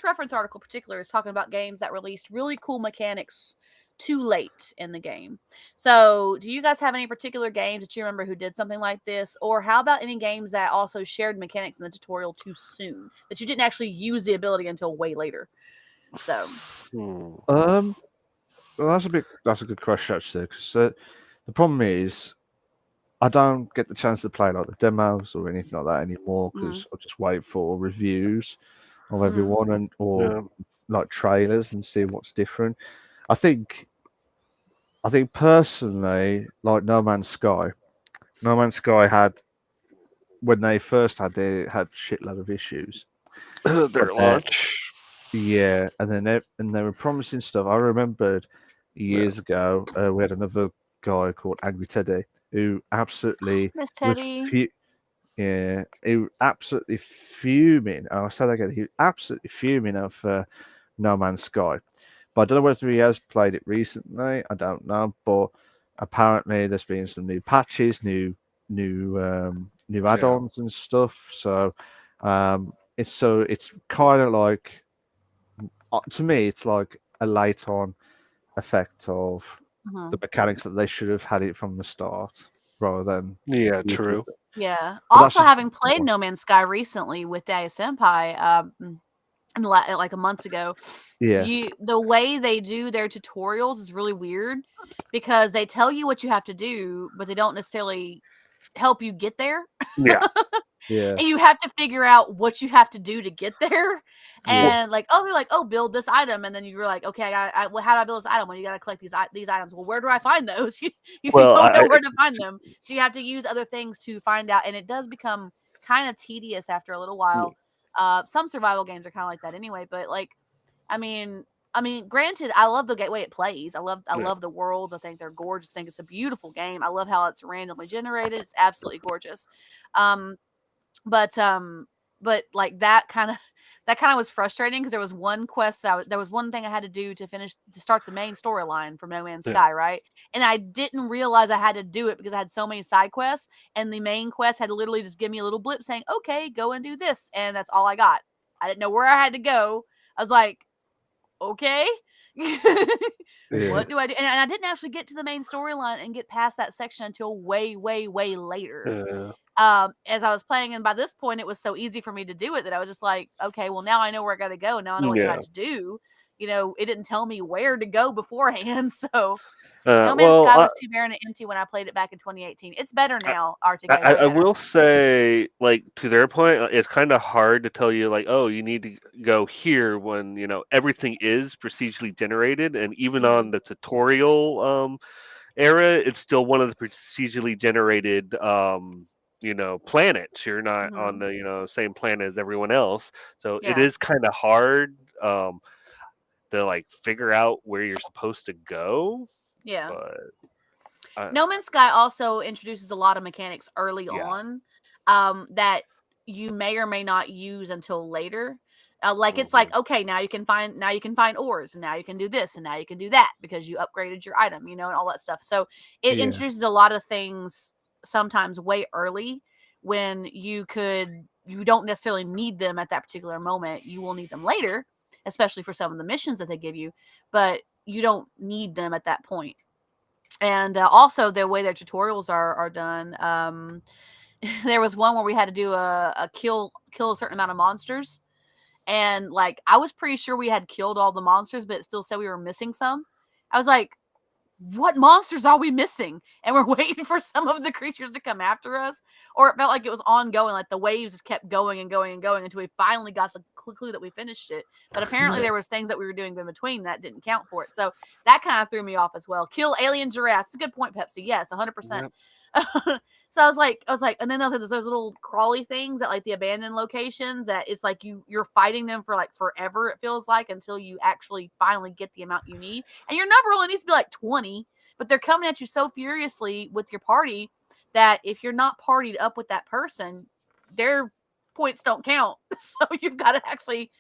reference article in particular is talking about games that released really cool mechanics too late in the game. So do you guys have any particular games that you remember who did something like this? Or how about any games that also shared mechanics in the tutorial too soon, that you didn't actually use the ability until way later? So Well, that's a good question actually, because the problem is I don't get the chance to play like the demos or anything like that anymore, because I just wait for reviews of everyone or like trailers and see what's different. I think personally, like No Man's Sky. No Man's Sky had, when they first had it, it had shitload of issues. their launch. Yeah, and then they were promising stuff. I remembered years ago, we had another guy called Angry Teddy who absolutely Miss was Teddy. he was absolutely fuming. I'll say that again. He was absolutely fuming of No Man's Sky. But I don't know whether he has played it recently. I don't know, but apparently there's been some new patches, new add-ons and stuff. So it's kind of like, to me, it's like a late on effect of the mechanics that they should have had it from the start rather than True. Yeah. But Also, having played No Man's Sky recently with Daya Senpai, like a month ago, the way they do their tutorials is really weird, because they tell you what you have to do, but they don't necessarily help you get there. Yeah. And you have to figure out what you have to do to get there. And they're like, oh, build this item, and then you're like, okay, well, how do I build this item? Well, you got to collect these items. Well, where do I find those? you don't know where to find them, so you have to use other things to find out, and it does become kind of tedious after a little while. Some survival games are kind of like that anyway, but like, I mean, granted, I love the way it plays. I love the worlds. I think they're gorgeous. I think it's a beautiful game. I love how it's randomly generated. It's absolutely gorgeous. But like that kind of that kind of was frustrating because there was one quest there was one thing I had to do to start the main storyline from No Man's Sky, right? And I didn't realize I had to do it because I had so many side quests, and the main quest had to literally just give me a little blip saying, "Okay, go and do this," and that's all I got. I didn't know where I had to go. I was like, "Okay." What do I do? And I didn't actually get to the main storyline and get past that section until way, way, way later. As I was playing, and by this point, it was so easy for me to do it that I was just like, okay, well, now I know where I got to go. Now I know what I have to do. It didn't tell me where to go beforehand. So No Man's Sky was too barren and empty when I played it back in 2018. It's better now, RTK. I will say, like, to their point, it's kind of hard to tell you, like, oh, you need to go here when, everything is procedurally generated. And even on the tutorial era, it's still one of the procedurally generated, planets. You're not on the, same planet as everyone else. So it is kind of hard to, like, figure out where you're supposed to go. Yeah. But No Man's Sky also introduces a lot of mechanics early on that you may or may not use until later. It's like, okay, now you can find ores, and now you can do this, and now you can do that because you upgraded your item, and all that stuff. So it introduces a lot of things sometimes way early when you don't necessarily need them at that particular moment. You will need them later, especially for some of the missions that they give you, but you don't need them at that point. And also the way their tutorials are done. There was one where we had to do a kill a certain amount of monsters, and like I was pretty sure we had killed all the monsters, but it still said we were missing some. I was like, what monsters are we missing? And we're waiting for some of the creatures to come after us. Or it felt like it was ongoing, like the waves just kept going and going and going until we finally got the clue that we finished it. But apparently there was things that we were doing in between that didn't count for it. So that kind of threw me off as well. Kill alien giraffes. It's a good point, Pepsi. Yes, 100%. So I was like, and then there's those little crawly things at like the abandoned locations that it's like you're fighting them for like forever, it feels like, until you actually finally get the amount you need. And your number only needs to be like 20, but they're coming at you so furiously with your party that if you're not partied up with that person, their points don't count. So you've got to actually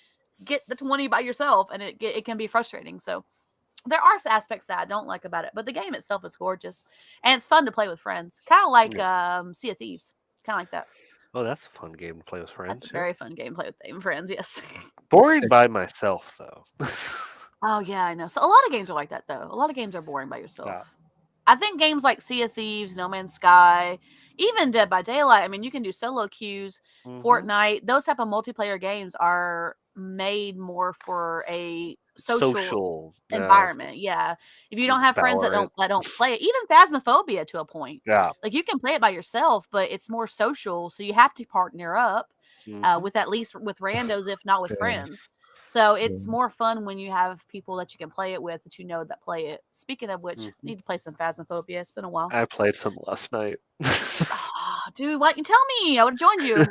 get the 20 by yourself, and it can be frustrating. So there are aspects that I don't like about it, but the game itself is gorgeous, and it's fun to play with friends. Kind of like Sea of Thieves. Kind of like that. Oh, that's a fun game to play with friends. That's a very fun game to play with friends, yes. Boring by myself, though. Oh, yeah, I know. So a lot of games are like that, though. A lot of games are boring by yourself. Yeah. I think games like Sea of Thieves, No Man's Sky, even Dead by Daylight, I mean, you can do solo queues, Fortnite. Those type of multiplayer games are made more for a social environment. Yeah. If you don't have friends that don't play it, even Phasmophobia to a point. Yeah. Like you can play it by yourself, but it's more social, so you have to partner up with at least with randos, if not with friends. So it's more fun when you have people that you can play it with that you know that play it. Speaking of which, need to play some Phasmophobia. It's been a while. I played some last night. Dude, why didn't you tell me? I would have joined you.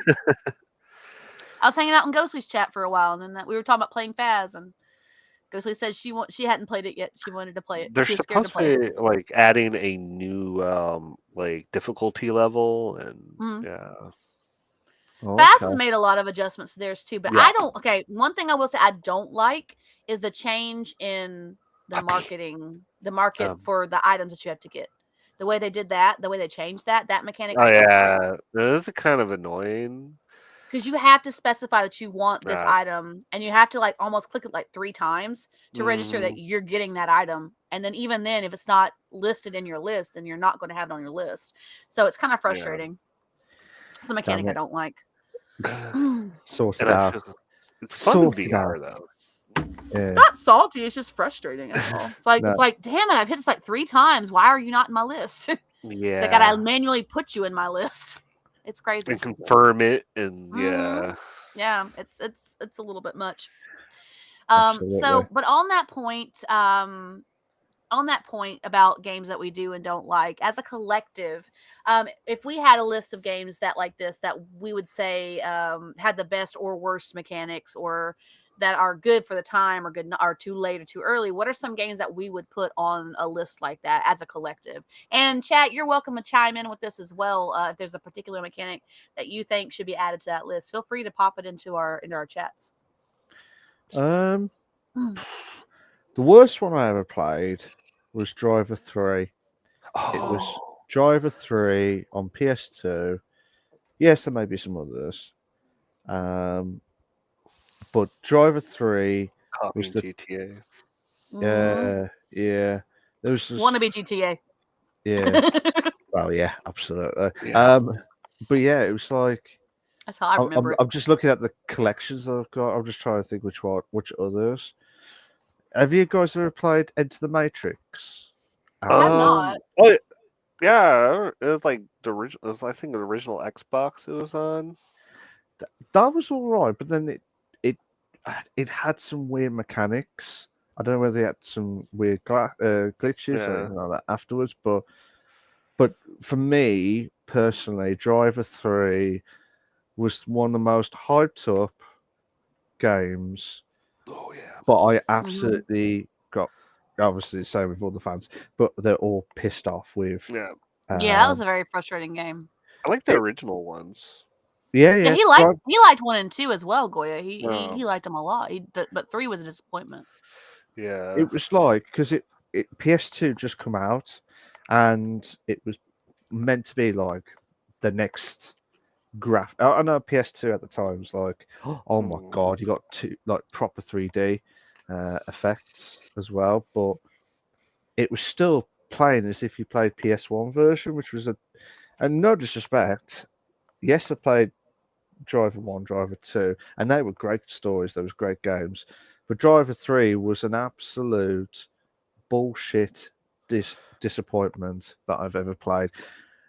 I was hanging out in Ghostly's chat for a while, and then we were talking about playing Phas, and Ghostly said she hadn't played it yet. She wanted to play it. They're she was scared supposed to be like adding a new like difficulty level, and Phas has made a lot of adjustments to theirs too, but I don't. Okay, one thing I will say I don't like is the change in the marketing, the market for the items that you have to get. The way they did that, the way they changed that mechanic. Oh yeah, that is kind of annoying. Because you have to specify that you want this item, and you have to like almost click it like 3 times to register that you're getting that item. And then even then, if it's not listed in your list, then you're not going to have it on your list. So it's kind of frustrating. It's a mechanic I don't like. So sad. It's fun in VR though. Yeah. Not salty. It's just frustrating. That's all. It's like it's like, damn it! I've hit this like 3 times. Why are you not in my list? Yeah. I gotta manually put you in my list. It's crazy. And confirm it, and yeah, it's a little bit much. So, but on that point about games that we do and don't like as a collective, if we had a list of games that like this that we would say had the best or worst mechanics, or that are good for the time or good or too late or too early, what are some games that we would put on a list like that as a collective? And chat, you're welcome to chime in with this as well. If there's a particular mechanic that you think should be added to that list, feel free to pop it into our chats. Um, Mm. the worst one I ever played was Driver 3. It was Oh, Driver 3 on PS2. Yes, there may be some others. Um, but Driver 3 was copying the GTA. Mm-hmm. yeah. There was Want just to be GTA? yeah. Well, yeah, absolutely. Yeah. But yeah, it was like That's how I I'm, remember I'm it. I'm just looking at the collections that I've got. I'm just trying to think which others. Have you guys ever played Enter the Matrix? I have Um, not. Oh yeah, it was like the original. I think the original Xbox it was on. that was all right, but then it it had some weird mechanics. I don't know whether they had some weird glitches or Yeah. anything like that afterwards, but for me personally, Driver 3 was one of the most hyped up games, Oh yeah. but I Mm-hmm. absolutely got obviously the same with all the fans, but they're all pissed off with. Yeah. Yeah, that was Um, a very frustrating game. I like the it, original ones. yeah, Yeah, yeah, he liked 1 and 2 as well, Goya. He Um, liked them a lot. But 3 was a disappointment. yeah. it was like because it PS2 just come out, and it was meant to be like the next graph. I know PS2 at the time was like, oh my Mm. god, you got two like proper 3D effects as well, but it was still playing as if you played PS1 version, which was and no disrespect. Yes, I played Driver 1, Driver 2, and they were great stories. There was great games, but Driver 3 was an absolute bullshit disappointment that I've ever played.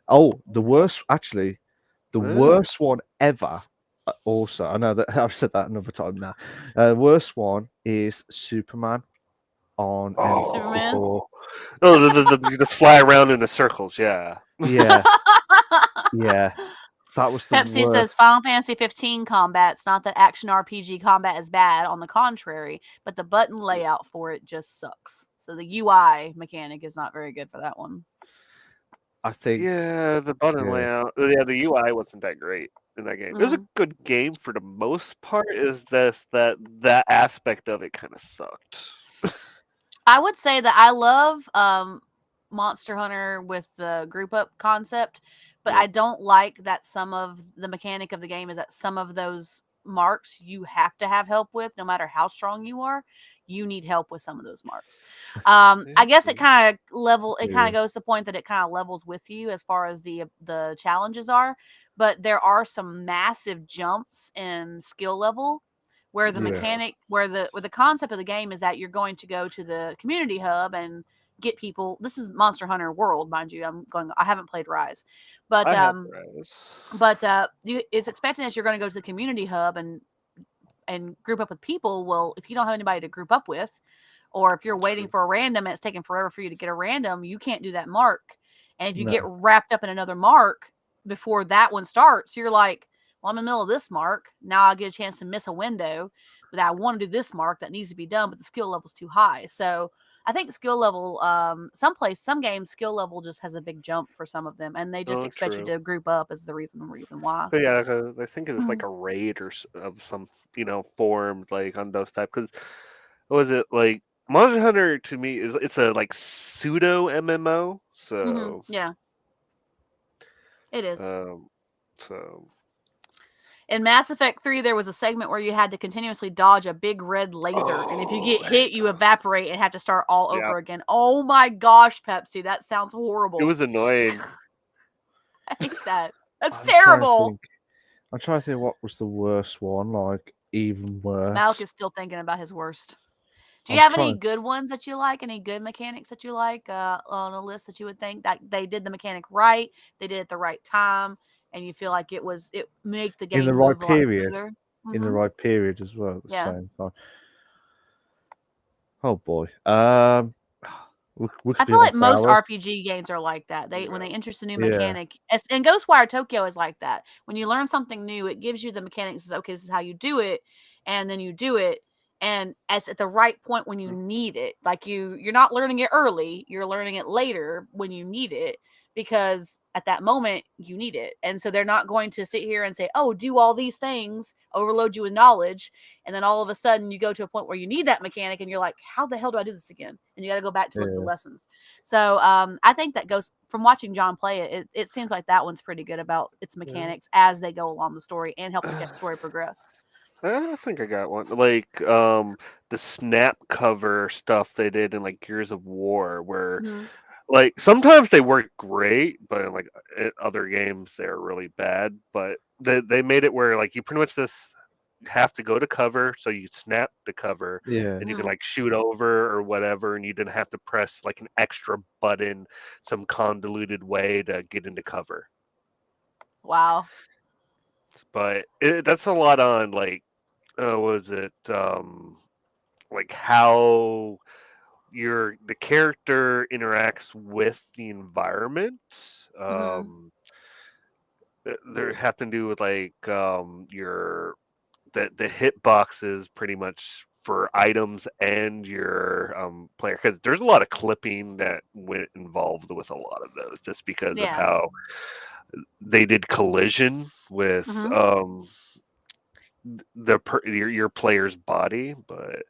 Oh, the worst, actually, the Eh? worst one ever. Also, I know that I've said that another time now. Worst one is Superman on Superman? N64. Oh. Oh, you just fly around in the circles. Yeah. Yeah, yeah, that was the Pepsi worst. says Final Fantasy 15 combat. It's not that action RPG combat is bad. On the contrary, but the button layout for it just sucks. So the UI mechanic is not very good for that one. I think, Yeah, the button yeah, layout. Yeah, the UI wasn't that great in that game. It was a Mm. good game for the most part. Is this that aspect of it kind of sucked? I would say that I love Monster Hunter with the group up concept, but Yeah. I don't like that some of the mechanic of the game is that some of those marks you have to have help with, no matter how strong you are. You need help with some of those marks. I guess it kind of it kind yeah, of goes to the point that it kind of levels with you as far as the challenges are. But there are some massive jumps in skill level where the yeah, mechanic where the concept of the game is that you're going to go to the community hub and get people. This is Monster Hunter World, mind you. I haven't played Rise, but I have Rise. it's expecting that you're going to go to the community hub and group up with people. Well, if you don't have anybody to group up with, or if you're waiting True. for a random and it's taking forever for you to get a random, you can't do that mark. And if you get no, wrapped up in another mark before that one starts, you're like, well, I'm in the middle of this mark. Now I'll get a chance to miss a window, but I want to do this mark that needs to be done, but the skill level's too high. So I think skill level, some games, skill level just has a big jump for some of them, and they just Oh, expect you true. to group up as the reason why. But yeah, 'cause I think it was like a raid or of some form like on those type. Because was it like Monster Hunter to me is it's a like pseudo MMO. So Yeah, it is. um so In Mass Effect 3, there was a segment where you had to continuously dodge a big red laser, and if you oh get I hate hit, you those. evaporate and have to start all Yeah, over again. Oh my gosh, Pepsi, that sounds it horrible. was annoying. I hate that. That's I'm trying to terrible. think. I'm trying to think what was the worst one, like even Malik worse. is still thinking about his worst. Do you I'm have any trying. good ones that you like? Any good mechanics that you like on a list that you would think that they did the mechanic right, they did it at the right time, and you feel like it make the In the game right move a lot period, smoother? in the Mm-hmm. right period as well at the Yeah. same time. Oh boy. We I could be feel on like for most hours. RPG games are like that. When Yeah. they introduce a new Yeah, mechanic, and Ghostwire Tokyo is like that. When you learn something new, it gives you the mechanics. Says, okay, this is how you do it, and then you do it, and it's at the right point when you need it. Like you're not learning it early, you're learning it later when you need it, because at that moment you need it. And so they're not going to sit here and say, oh, do all these things, overload you with knowledge, and then all of a sudden you go to a point where you need that mechanic and you're like, how the hell do I do this again? And you got to go back to look at the lessons. So I think that goes from watching John play it, it seems like that one's pretty good about its mechanics as they go along the story and help the story progress. I think I got one. Like the snap cover stuff they did in like Gears of War, where like sometimes they work great, but in, like in other games they're really bad. But they made it where like you pretty much just have to go to cover, so you snap the cover, Yeah. and you can like shoot over or whatever, and you didn't have to press like an extra button, some convoluted way to get into cover. Wow. But that's a lot on like was it like how the character interacts with the environment. There have to do with like your the hit boxes pretty much for items and your player, because there's a lot of clipping that went involved with a lot of those just because of how they did collision with your player's body. But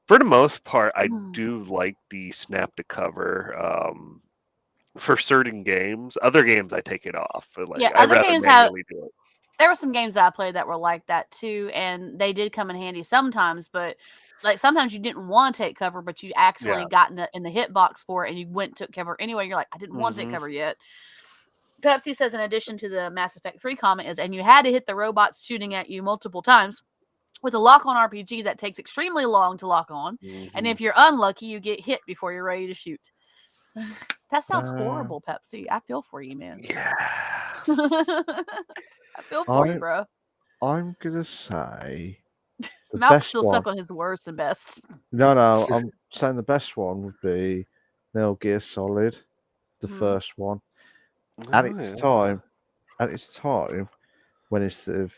for the most part, I do like the snap to cover for certain games. Other games, I take it off. Like I'd other rather games manually do it. There were some games that I played that were like that too, and they did come in handy sometimes. But like sometimes you didn't want to take cover, but you actually got in the hitbox for it, and you went and took cover anyway. You're like, I didn't want to take cover yet. Pepsi says, in addition to the Mass Effect 3 comment, is, and you had to hit the robots shooting at you multiple times. With a lock-on RPG, that takes extremely long to lock on. And if you're unlucky, you get hit before you're ready to shoot. That sounds horrible, Pepsi. I feel for you, man. Yeah. I feel for you, bro. I'm going to say the Malcolm's best still one. stuck on his worst and best. No, I'm saying the best one would be Metal Gear Solid, the first one. At its time, when it's the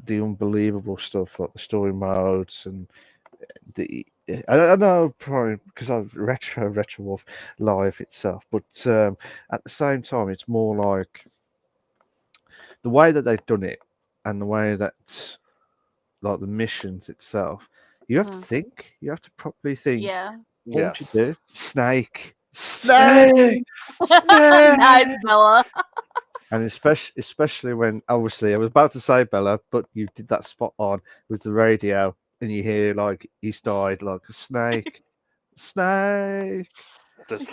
unbelievable stuff, like the story modes and I don't know, probably because I've retro Wolf live itself, but at the same time, it's more like the way that they've done it and the way that like the missions itself. You have to think. You have to properly think. Yeah. What would you do? Snake. Nice, Bella. And especially when, obviously, I was about to say Bella, but you did that spot on with the radio, and you hear like he's died like a snake. Just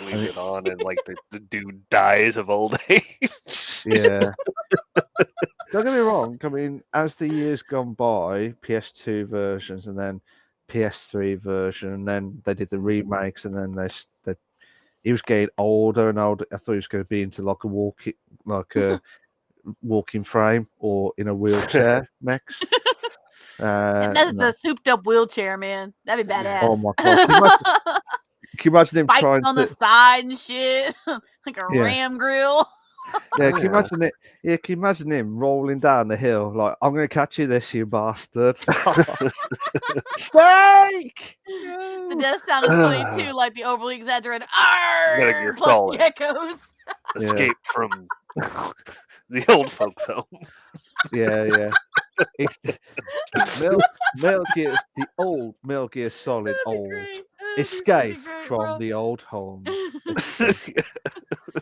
leave it on, and like the dude dies of old age. Yeah. Don't get me wrong. I mean, as the years gone by, PS2 versions and then PS3 version, and then they did the remakes, and then they he was getting older and older. I thought he was going to be into like a walking frame or in a wheelchair next. And that's a souped up wheelchair, man. That'd be badass. Oh my god! Can you imagine him Spikes trying on the side and shit, like a ram grill? Yeah, can you imagine it? Yeah, can you imagine him rolling down the hill like, "I'm going to catch you, this you bastard!" Snake. The death sound is funny too, like the overly exaggerated "arr" plus Solid. the echoes. Escape from the old folks' home. Yeah. It's the old Metal Gear Solid old. Escape from the old home. Escape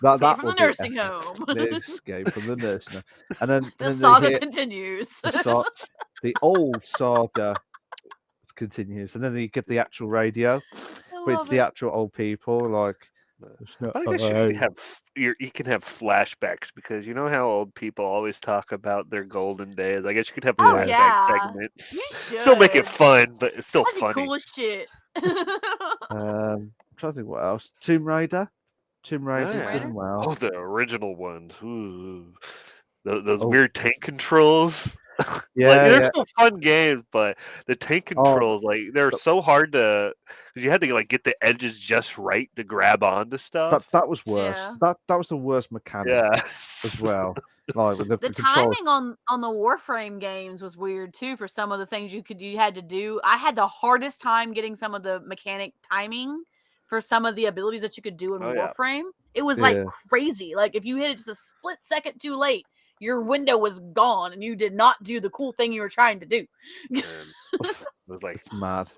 from the nursing home. Escape from the nursing home. And then the saga continues. The old saga continues, and then you get the actual radio, but it's the actual old people like. I guess you can have flashbacks, because you know how old people always talk about their golden days. I guess you could have flashback segments. You should. Still make it fun, but it's still funny. Cool as shit. I'm trying to think what else. Tomb Raider did well. Oh, the original ones. Ooh. Those weird tank controls. They're still fun games, but the tank controls, like, they're so hard to, because you had to like get the edges just right to grab onto stuff. That was worse. That was the worst mechanic as well. like with the control. timing on the Warframe games was weird too. For some of the things you had to do, I had the hardest time getting some of the mechanic timing for some of the abilities that you could do in Oh, yeah. Warframe. It was like crazy. Like if you hit it just a split second too late, your window was gone and you did not do the cool thing you were trying to do. And it was like It's mad.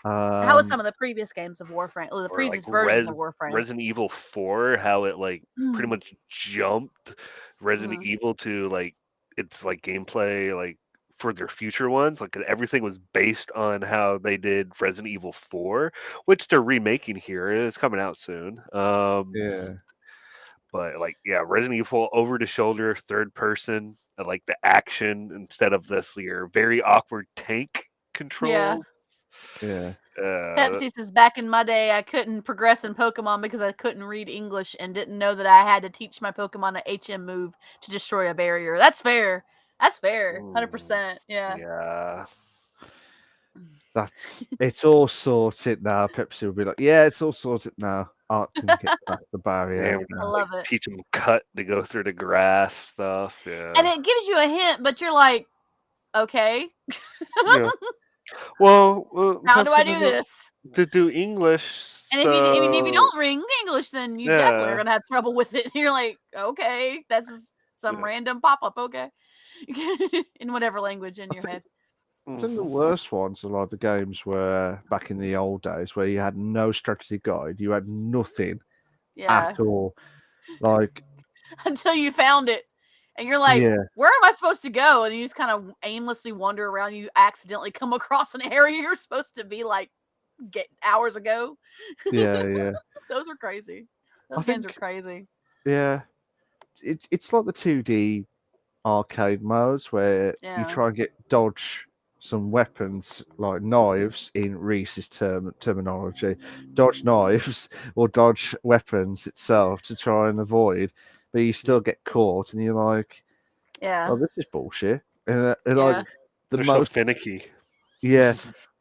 How was some of the previous games of Warframe? Or the or like previous versions of Warframe? Resident Evil 4, how it like pretty much jumped Resident Mhm. Evil to like its like gameplay like for their future ones. Like everything was based on how they did Resident Evil 4, which they're remaking here. It's coming out soon. Yeah. But like yeah, Resident Evil over the shoulder, third person, I like the action instead of this your very awkward tank control. Yeah. Pepsi says, back in my day, I couldn't progress in Pokemon because I couldn't read English and didn't know that I had to teach my Pokemon a HM move to destroy a barrier. That's fair. That's fair. 100%. Yeah. Yeah. It's all sorted now. Pepsi will be like, yeah, it's all sorted now. Art can get past the barrier. Man, I love it. teach them cut to go through the grass stuff. Yeah. And it gives you a hint, but you're like, okay. Yeah. Well, How do I do this? To do English. And if you don't read English, then you definitely are gonna have trouble with it. You're like, okay, that's some random pop up, okay, in whatever language in your head. I think the worst ones are like the games where back in the old days where you had no strategy guide, you had nothing at all. Like until you found it. And you're like, where am I supposed to go? And you just kind of aimlessly wander around. You accidentally come across an area you're supposed to be like get hours ago. Yeah. Those were crazy. Those games were crazy. Yeah. It's like the 2D arcade modes where you try and dodge some weapons like knives in Reese's terminology, dodge knives or dodge weapons itself to try and avoid, but you still get caught and you're like, oh, this is bullshit. And like they're so finicky. Yeah.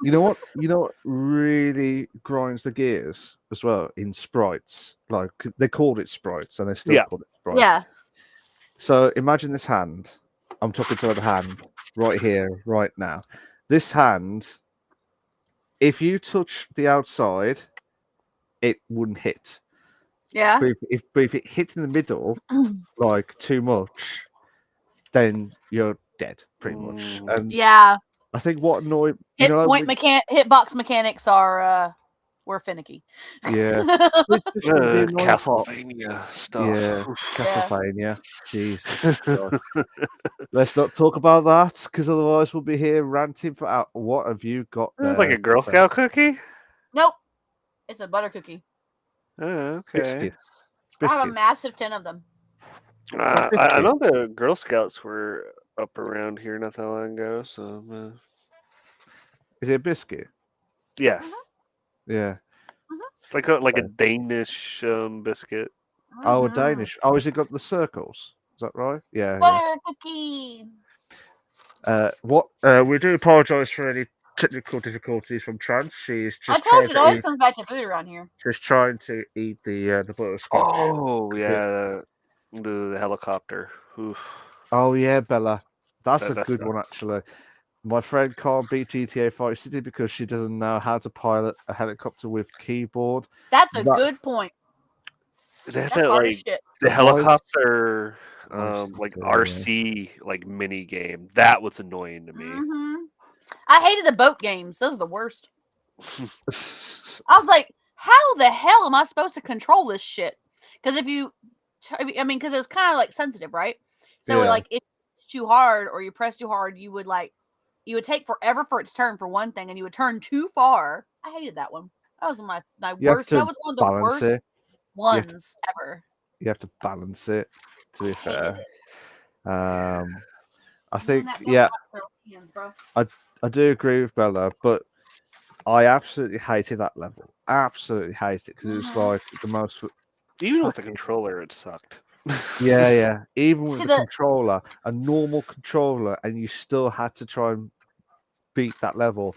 You know what really grinds the gears as well in sprites? Like they called it sprites and they still call it sprites. Yeah. So imagine this hand. I'm talking to the hand right here, right now. This hand, if you touch the outside, it wouldn't hit. Yeah. But if it hit in the middle, like too much, then you're dead, pretty much. And I think what annoyed hitbox mechanics were finicky. Yeah. Castlevania stuff. Yeah, Castlevania. Jesus. Let's not talk about that because otherwise we'll be here ranting for what have you got there? Like a Girl Scout cookie? Nope. It's a butter cookie. Oh, okay. Biscuits. I have a massive 10 of them. I know the Girl Scouts were up around here not that long ago, so is it a biscuit? Yes. Yeah. Like a Danish biscuit. Oh, a Danish. Oh, has it got the circles? Is that right? Yeah. Butter cookie. We do apologise for any technical difficulties from Trans. She's just. I told you it always comes back to food around here. Just trying to eat the butterscotch. Oh yeah, the helicopter. Oof. Oh yeah, Bella. That's a good one actually. My friend can't beat GTA Vice City because she doesn't know how to pilot a helicopter with keyboard. That's a good point. That's like the helicopter, like RC, like mini game. That was annoying to me. I hated the boat games. Those are the worst. I was like, how the hell am I supposed to control this shit? Because because it was kind of like sensitive, right? So like if it's too hard or you press too hard, you would take forever for its turn for one thing, and you would turn too far. I hated that one. That was my worst. That was one of the worst ones ever. You have to balance it. To be fair, I think I do agree with Bella, but I absolutely hated that level. Absolutely hated it because it's like the most. Even with the controller, it sucked. Yeah. Even with the controller, a normal controller, and you still had to try and beat that level.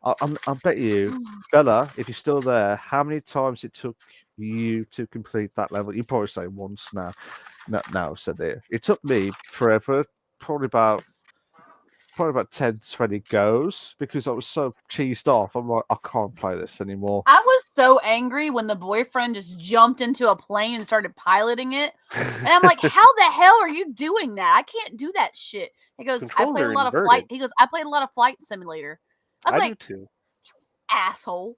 I bet you, Bella, if you're still there, how many times it took you to complete that level? You probably say once now. No, now said there. It took me forever, probably about 10, 20 goes because I was so cheesed off. I'm like, I can't play this anymore. I was so angry when the boyfriend just jumped into a plane and started piloting it. And I'm like, how the hell are you doing that? I can't do that shit. He goes, I Controls played a are lot of inverted. flight. He goes, I played a lot of Flight Simulator. I was I like, do too. asshole.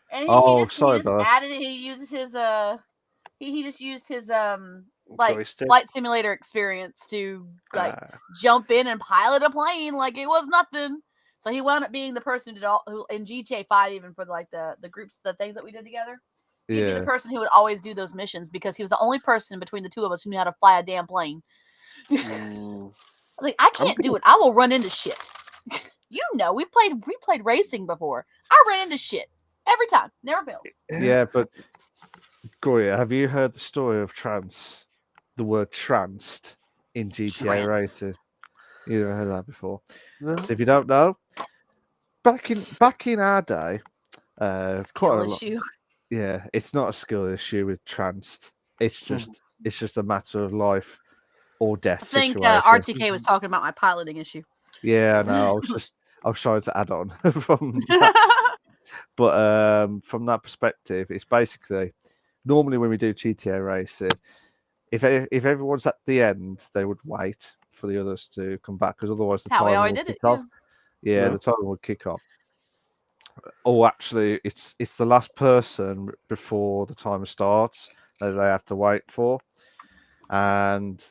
And Oh, he sorry, just Bella. added it. He uses his he just used his like Joystick? Flight Simulator experience to like jump in and pilot a plane like it was nothing. So he wound up being the person who did all who in GTA 5 even for like the groups, the things that we did together. He'd be the Yeah. person who would always do those missions because he was the only person between the two of us who knew how to fly a damn plane. Like I can't do it. I will run into shit. You know, we played racing before. I ran into shit every time. Never fails. Yeah, but Goya, have you heard the story of the word tranced in GTA Trance. Racing? You never heard that before. No. So if you don't know, back in our day, quite Skill a lot. issue. Yeah, it's not a skill issue with tranced. It's just a matter of life or death I think situation. RTK was talking about my piloting issue. Yeah, no, I was trying to add on from that. But from that perspective, it's basically normally when we do GTA racing, if everyone's at the end, they would wait for the others to come back because otherwise the How we timer always would did it. kick off. Yeah. Yeah, the timer would kick off. Oh, actually, it's the last person before the timer starts that they have to wait for, and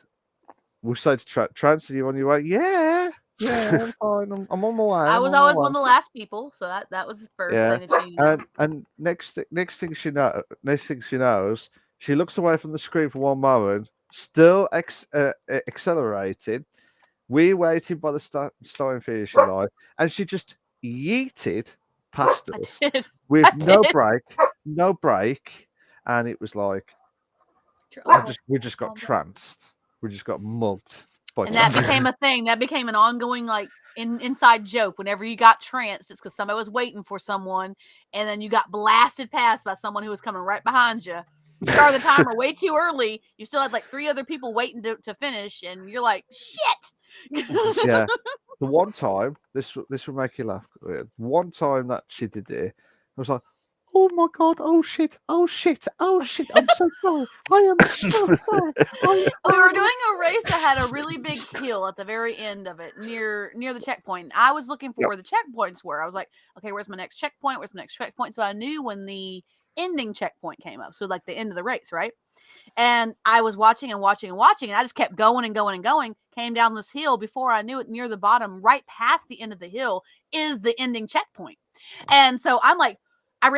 we'll say to Trans, are you on your way? Yeah, I'm fine. I'm on my way. I I'm was on my always way. one of the last people, so that was the first Yeah, thing that she did. and next thing she knows, she looks away from the screen for one moment, still accelerating. We waited by the starting finishing line, and she just yeeted past us with no break, and it was like we just got tranced. We just got mugged. And that became a thing. That became an ongoing like inside joke. Whenever you got tranced, it's because somebody was waiting for someone, and then you got blasted past by someone who was coming right behind you. You started the timer way too early. You still had like 3 other people waiting to finish, and you're like, shit. Yeah. The one time, this will make you laugh. One time that she did it, I was like, "Oh my god! Oh shit! Oh shit! Oh shit! I'm so sorry. I am so sorry." We were doing a race that had a really big hill at the very end of it, near the checkpoint. I was looking for where the checkpoints were. I was like, okay, where's my next checkpoint? Where's the next checkpoint? So I knew when the ending checkpoint came up. So like the end of the race, right? And I was watching and watching and watching, and I just kept going and going and going. Came down this hill. Before I knew it, near the bottom, right past the end of the hill, is the ending checkpoint. And so I'm like, I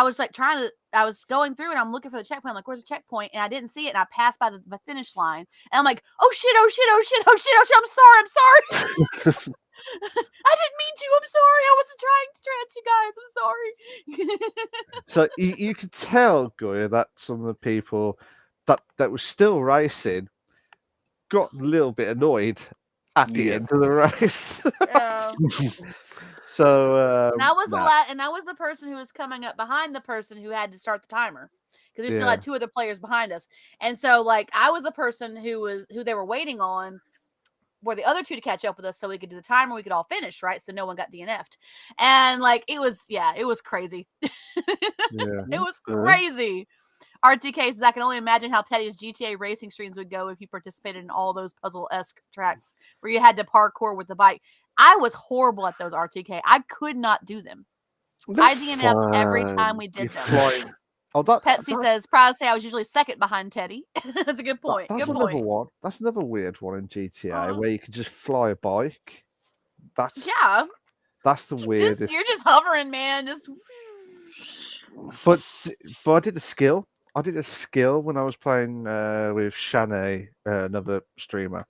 was like I was going through and I'm looking for the checkpoint. I'm like, where's the checkpoint? And I didn't see it. And I passed by the finish line. And I'm like, oh shit, oh shit, oh shit, oh shit, oh shit. I'm sorry. I didn't mean to. I'm sorry. I wasn't trying to trance you guys. I'm sorry. So you could tell, Goya, that some of the people that was still racing got a little bit annoyed at the end of the race. So and I was and I was the person who was coming up behind the person who had to start the timer because we still had 2 other players behind us, and so like I was the person who they were waiting on for the other 2 to catch up with us so we could do the timer, we could all finish, right? So no one got DNF'd, and like it was crazy. It was crazy. RTK says, I can only imagine how Teddy's GTA racing streams would go if you participated in all those puzzle-esque tracks where you had to parkour with the bike. I was horrible at those, RTK. I could not do them. I DNF'd every time we did them. Pepsi says, proud to say I was usually second behind Teddy. That's a good point. That's another one. That's another weird one in GTA where you can just fly a bike. That's the weirdest. You're just hovering, man. Just. But I did a skill. I did a skill when I was playing with Shanae, another streamer,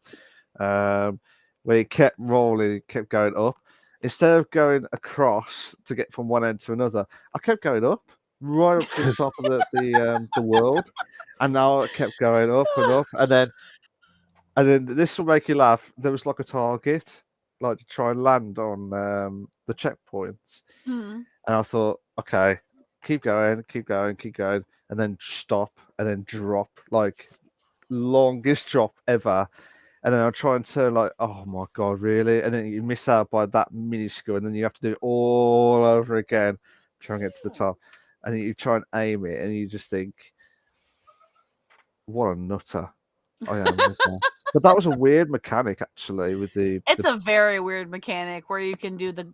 where he kept rolling, kept going up. Instead of going across to get from one end to another, I kept going up, right up to the top of the world, and now it kept going up and up, and then this will make you laugh. There was like a target like to try and land on the checkpoints, Mhm. and I thought, okay, keep going, keep going, keep going, and then stop, and then drop, like longest drop ever. And then I'll try and turn like, oh my god, really? And then you miss out by that minuscule, and then you have to do it all over again, try and get to the top. And then you try and aim it, and you just think, what a nutter I am with that. But that was a weird mechanic actually with It's a very weird mechanic where you can do the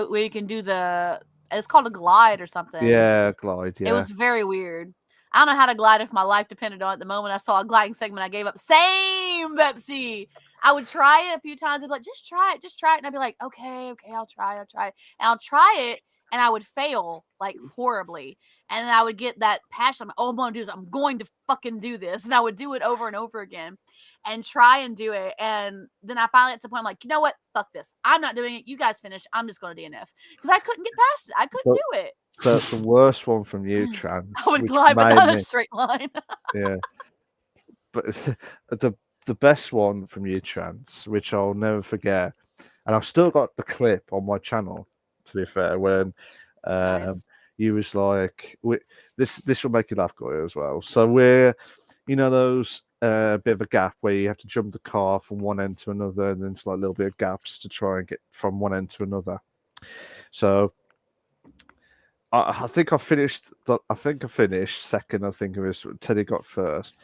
where you can do the. It's called a glide or something. glide, It was very weird. I don't know how to glide if my life depended on it. The moment I saw a gliding segment, I gave up. Same, Pepsi. I would try it a few times. I'd be like, just try it, just try it. And I'd be like, okay, I'll try it. And I'll try it, and I would fail like horribly. And then I would get that passion. I'm like, all I'm going to do is I'm going to fucking do this. And I would do it over and over again and try and do it. And then I finally got to the point, I'm like, you know what? Fuck this. I'm not doing it. You guys finish. I'm just going to DNF. Because I couldn't get past it. I couldn't do it. the worst one from you, Trans. I would which glide, but made not me, a straight line. yeah. But the best one from you, Trans, which I'll never forget, and I've still got the clip on my channel. To be fair, when Nice. you was like, this will make you laugh, Goya, as well. So we're, those bit of a gap where you have to jump the car from one end to another, and then it's like a little bit of gaps to try and get from one end to another. So I think I finished. I think I finished second. I think it was Teddy got first.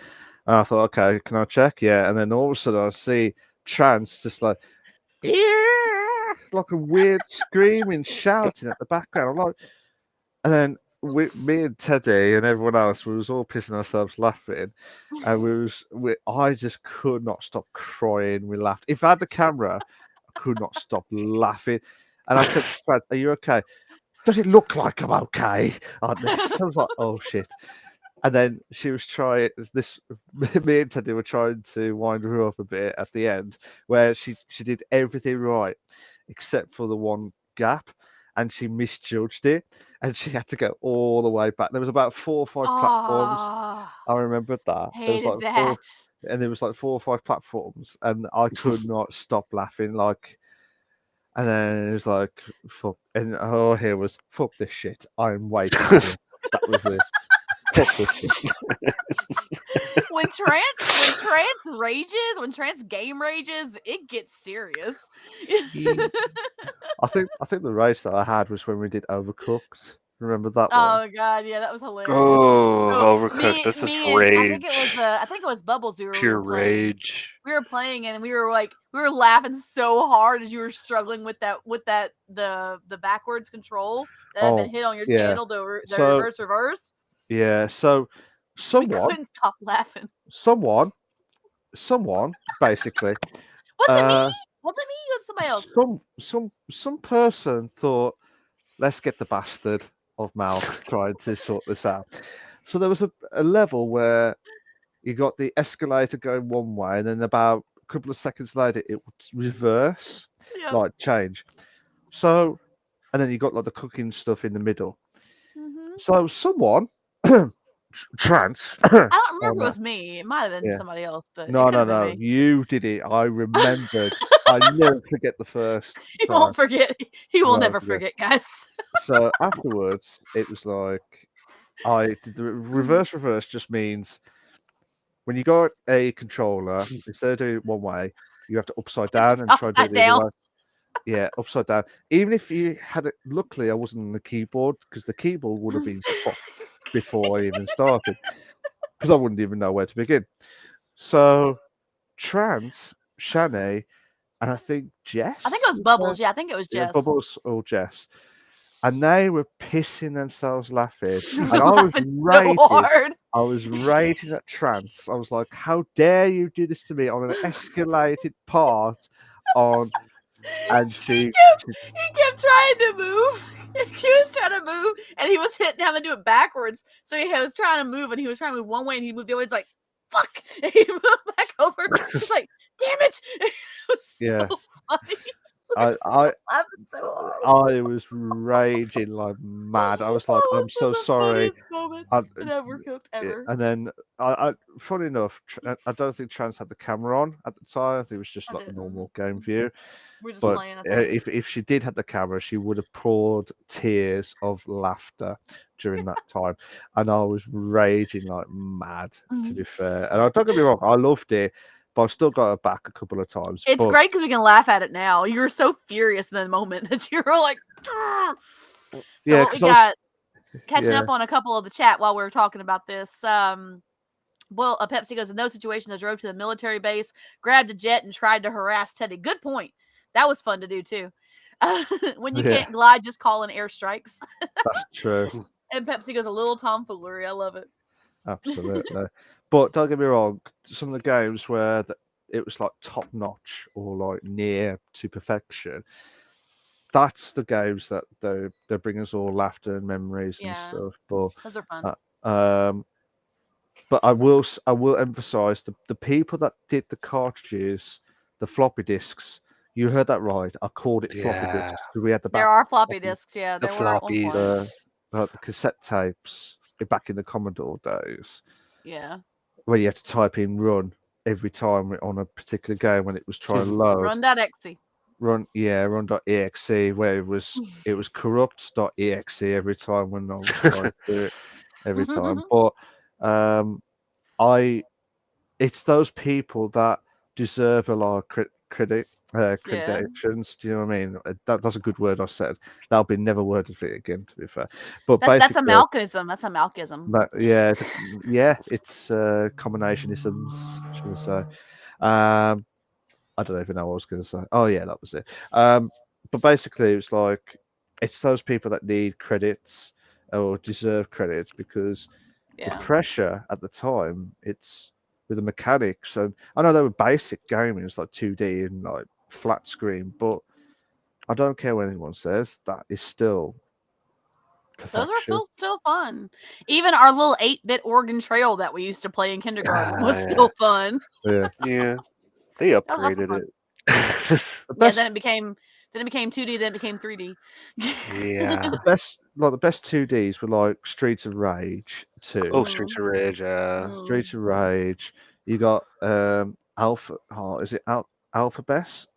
And I thought, okay, can I check? Yeah. And then all of a sudden, I see Trance just like, yeah, like a weird screaming, shouting at the background. I'm like, and then me and Teddy and everyone else, we was all pissing ourselves laughing, and I just could not stop crying. We laughed. If I had the camera, I could not stop laughing. And I said, Brad, "Are you okay? Does it look like I'm okay on this?" I was like, "Oh shit." And then she was trying this. Me and Teddy were trying to wind her up a bit at the end, where she did everything right except for the one gap, and she misjudged it, and she had to go all the way back. There was about 4 or 5 platforms. Oh, I remembered that there was hated like four, that. and there was like 4 or 5 platforms, and I could not stop laughing. Like, and then it was like, fuck, and all here was, fuck this shit. I'm waiting for this. That was it. Fuck this shit. When Trance game rages, it gets serious. I think the race that I had was when we did Overcooked. Remember that one? Oh god, yeah, that was hilarious. Oh, So overcooked. This is I think it was Bubbles we pure were playing. rage. We were playing and we were laughing so hard as you were struggling with the backwards control that had been hit on your yeah. channel, the So reverse. yeah, so We someone, couldn't stop laughing. someone, basically, Was it me? uh, Was it me or somebody else? some person thought, let's get the bastard of Mal trying to sort this out. So there was a level where you got the escalator going one way, and then about a couple of seconds later, it would reverse, Yeah. like change. So, and then you got like the cooking stuff in the middle. Mhm. So someone, Trance. I don't remember Oh, if it no. was me. It might have been Yeah. somebody else, but it No, could no, have been no. me. You did it. I remembered. I never forget the first He time. won't forget. He will No, never yeah. forget, guys. So afterwards, it was like I did the reverse just means when you got a controller, instead of doing it one way, you have to upside down and try and do it Upside the other down. way. Yeah, upside down. Even if you had it, luckily I wasn't on the keyboard because the keyboard would have been fucked before I even started because I wouldn't even know where to begin. So Trance, Shanae, and I think Jess. I think it was Bubbles. Yeah, I think it was Yeah, Jess. Bubbles or Jess. And they were pissing themselves laughing. You And were I was laughing so raging. hard. I was raging at Trance. I was like, how dare you do this to me on an escalated part on and He kept trying to move. He was trying to move, and he was having to do it backwards. So he was trying to move, and he was trying to move one way, and he moved the other way. It's like, fuck! And he moved back over. It's like, damn it! It was so yeah. funny. I Laughing so hard. I was raging like mad. I was like, Oh, I'm it's one so of the sorry. funniest moments I, in Overcooked ever. and then funny enough, I don't think Trans had the camera on at the time. I think it was just I like a didn't. normal game view. We're just But playing. I think. if she did have the camera, she would have poured tears of laughter during that time, and I was raging like mad. To be fair, and don't get me wrong, I loved it, but I've still got her back a couple of times. It's But great because we can laugh at it now. You were so furious in the moment that you were like, "Ah." So yeah, what we because I was got catching yeah. up on a couple of the chat while we were talking about this. Well, Pepsi goes, in those situations, I drove to the military base, grabbed a jet, and tried to harass Teddy. Good point. That was fun to do too. When you Yeah. can't glide, just call in airstrikes. That's true. And Pepsi goes, a little tomfoolery. I love it. Absolutely. But don't get me wrong, some of the games where it was like top notch or like near to perfection, that's the games that they bring us all laughter and memories and Yeah, stuff. But those are fun. but I will emphasize the people that did the cartridges, the floppy disks. You heard that right. I called it floppy Yeah, disks because we had the There back are floppy floppy, disks. Yeah, the there were at one floppies. point. the cassette tapes back in the Commodore days, Yeah. where you had to type in run every time on a particular game when it was trying to load. Run.exe. Run.exe, where it was corrupt.exe every time when I was trying to do it every time. But it's those people that deserve a lot of credentials. Do you know what I mean? That's a good word I said. That'll be never worded for it again, to be fair. But That's a basically, Malcolmism. That's a Malcolmism. it's combinationisms, should I say? I don't even know what I was going to say. Oh yeah, that was it. But basically, it's those people that need credits or deserve credits because the Yeah. pressure at the time, it's with the mechanics, and I know they were basic gaming, it's like 2D and like flat screen, but I don't care what anyone says, that is still Those perfection. are still fun. Even our little 8-bit Oregon Trail that we used to play in kindergarten was still fun. Yeah. Yeah, they That was lots of upgraded fun. it. The Yeah, best, then it became 2D, then it became 3D. Yeah. the best 2Ds were like Streets of Rage 2. Oh, Streets of Rage. Streets of Rage. You got Alpha. Oh, is it Alpha Beast?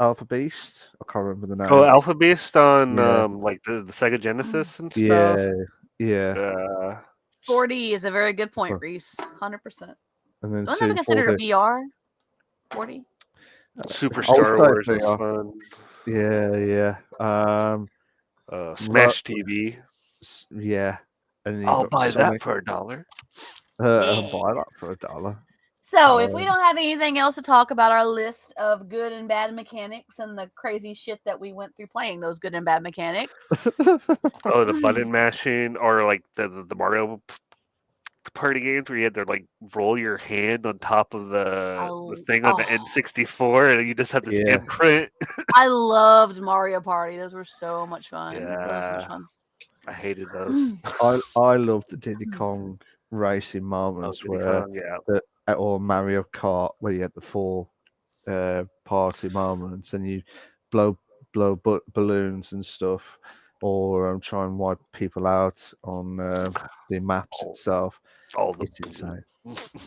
I can't remember the Oh, name. Alpha Beast on Yeah, like the Sega Genesis and stuff. yeah, yeah. 4D is a very good point, Oh, Reese. 100%. and then Wouldn't that be soon considered 4D. a VR? 4D? Super I'll Star say Wars was VR. fun. Yeah. Smash TV. Yeah. And then you I'll got buy that Sonic. for $1. I'll Yeah. buy that for $1. So, if we don't have anything else to talk about our list of good and bad mechanics and the crazy shit that we went through playing those good and bad mechanics, Oh, the button mashing, or like the Mario Party games where you had to like roll your hand on top of the thing on the N64, and you just had this Yeah. imprint. I loved Mario Party. Those were so much fun. Those were so much Yeah, fun. I hated those. I love the Diddy Kong racing moments Diddy where Kong, yeah. or Mario Kart where you had the four party moments and you blow balloons and stuff, or try and wipe people out on the maps itself. All the It's insane.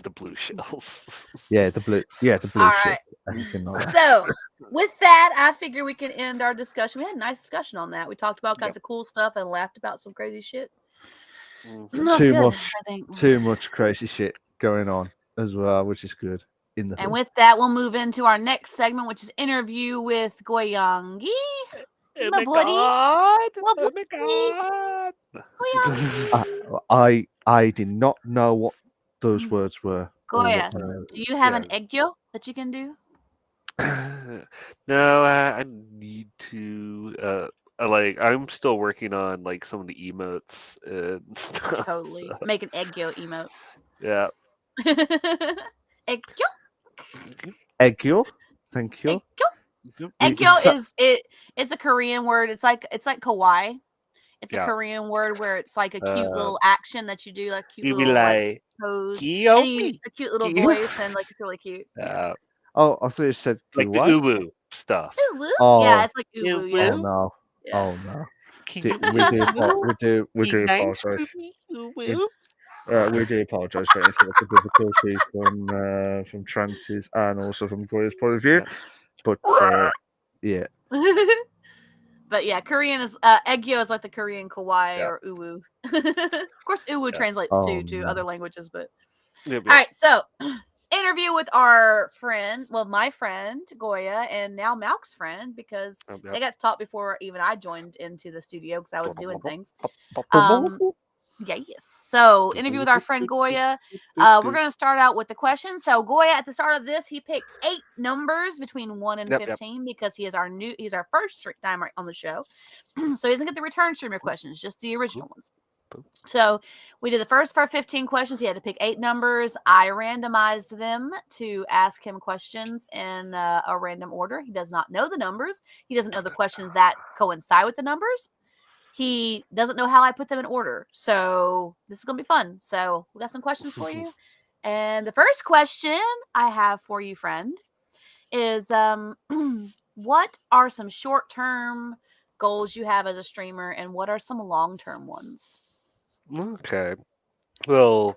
the blue shells. Yeah, the blue All shit, right. anything like that. So, with that, I figure we can end our discussion. We had a nice discussion on that. We talked about all kinds of cool stuff and laughed about some crazy shit. That's Too good, much, I think. too much crazy shit going on as well, which is good. In the And hood. with that, we'll move into our next segment, which is interview with Goyangi. Oh my god! Oh my god! I did not know what those words were. Goya, do you have an eggyo that you can do? No, I need to. I'm still working on like some of the emotes and stuff. Totally. So. Make an eggyo emote. Yeah. Eggyo? Eggyo? Thank you. Eggyo is it's a Korean word. It's like kawaii. It's a Yeah. Korean word where it's like a cute little action that you do, like cute You be little like pose, "Gyo and me, a cute little gyo." voice, and like it's really cute. Yeah. Oh, I thought you said Like the what? uwu stuff. Uwu? Oh, Yeah, it's like uwu. oh Yeah. no. Yeah. Oh no. Can We you do be nice apologize. to me, We, uwu? we do apologize for any technical difficulties from Trance's and also from Goya's point of view. But yeah, But yeah, Korean is Egyo is like the Korean kawaii Yeah. or uwu. Of course, uwu Yeah. translates Oh to other no. languages, but Yep. all Yep. right. So interview with our friend, well, my friend Goya, and now Malk's friend because Yep. they Yep. got to talk before even I joined into the studio because I was doing things. Um, yes. So interview with our friend Goya. We're gonna start out with the questions. So Goya, at the start of this, he picked 8 numbers between 1 and Yep. Yep. 15 because he's our first timer on the show. So he doesn't get the return streamer questions, just the original ones. So we did the first for 15 questions. He had to pick 8 numbers. I randomized them to ask him questions in a random order. He does not know the numbers. He doesn't know the questions that coincide with the numbers. He doesn't know how I put them in order. So this is going to be fun. So we got some questions for you. And the first question I have for you, friend, is what are some short-term goals you have as a streamer and what are some long-term ones? Okay. Well,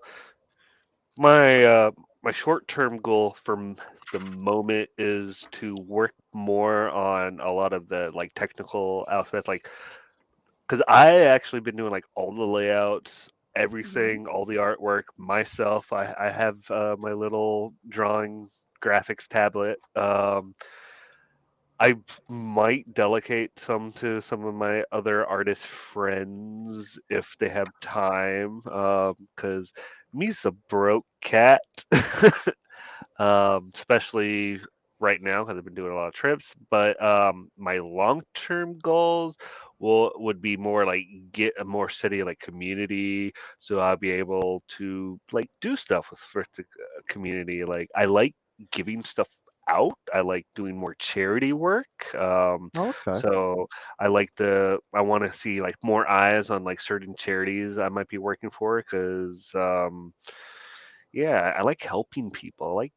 my short term goal from the moment is to work more on a lot of the like technical aspects, like because I actually been doing like all the layouts, Mhm. everything, all the artwork myself. I have my little drawing graphics tablet. I might delegate some to some of my other artist friends if they have time, because me's a broke cat. Especially right now because I've been doing a lot of trips. But my long-term goals would be more like get a more steady like community, so I'll be able to like do stuff with the community. Like I like giving stuff out. I like doing more charity work. Okay. So I want to see like more eyes on like certain charities I might be working for because yeah, I like helping people. I like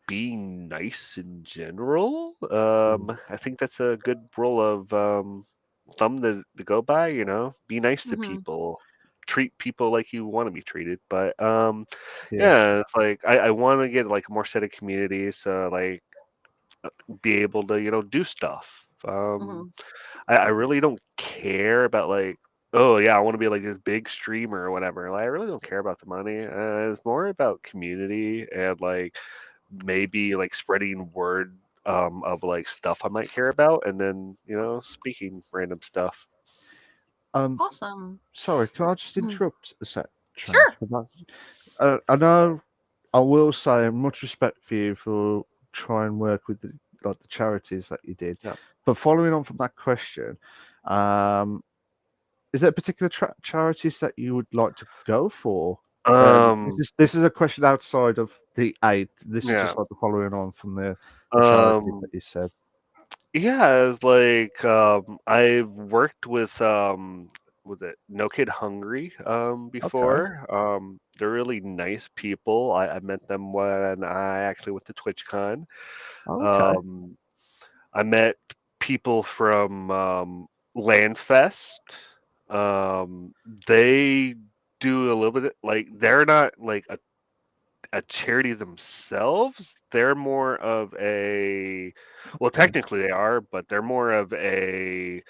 being nice in general. Mm. I think that's a good rule of thumb to go by, be nice to Mhm. people. Treat people like you want to be treated. But Yeah. yeah, it's like I want to get like a more set of communities, so like be able to, do stuff. Mhm. I really don't care about like, oh yeah, I want to be like this big streamer or whatever. Like, I really don't care about the money. It's more about community and like maybe like spreading word of like stuff I might care about, and then speaking random stuff. Um. Awesome. Sorry, can I just Mhm. interrupt a sec, Chad? Sure. For that? I know. I will say much respect for you for trying and work with the charities that you did. Yeah. But following on from that question, um, is there particular charities that you would like to go for? Um. This is a question outside of the 8. This is Yeah. just like the following on from the charities that Um. you said. Yeah. It's like I've worked with it No Kid Hungry Okay. before. They're really nice people. I met them when I actually went to TwitchCon. Okay. Um. I met people from Landfest. Um, they do a little bit like they're not like a charity themselves. They're more of a well, technically they are, but they're more of a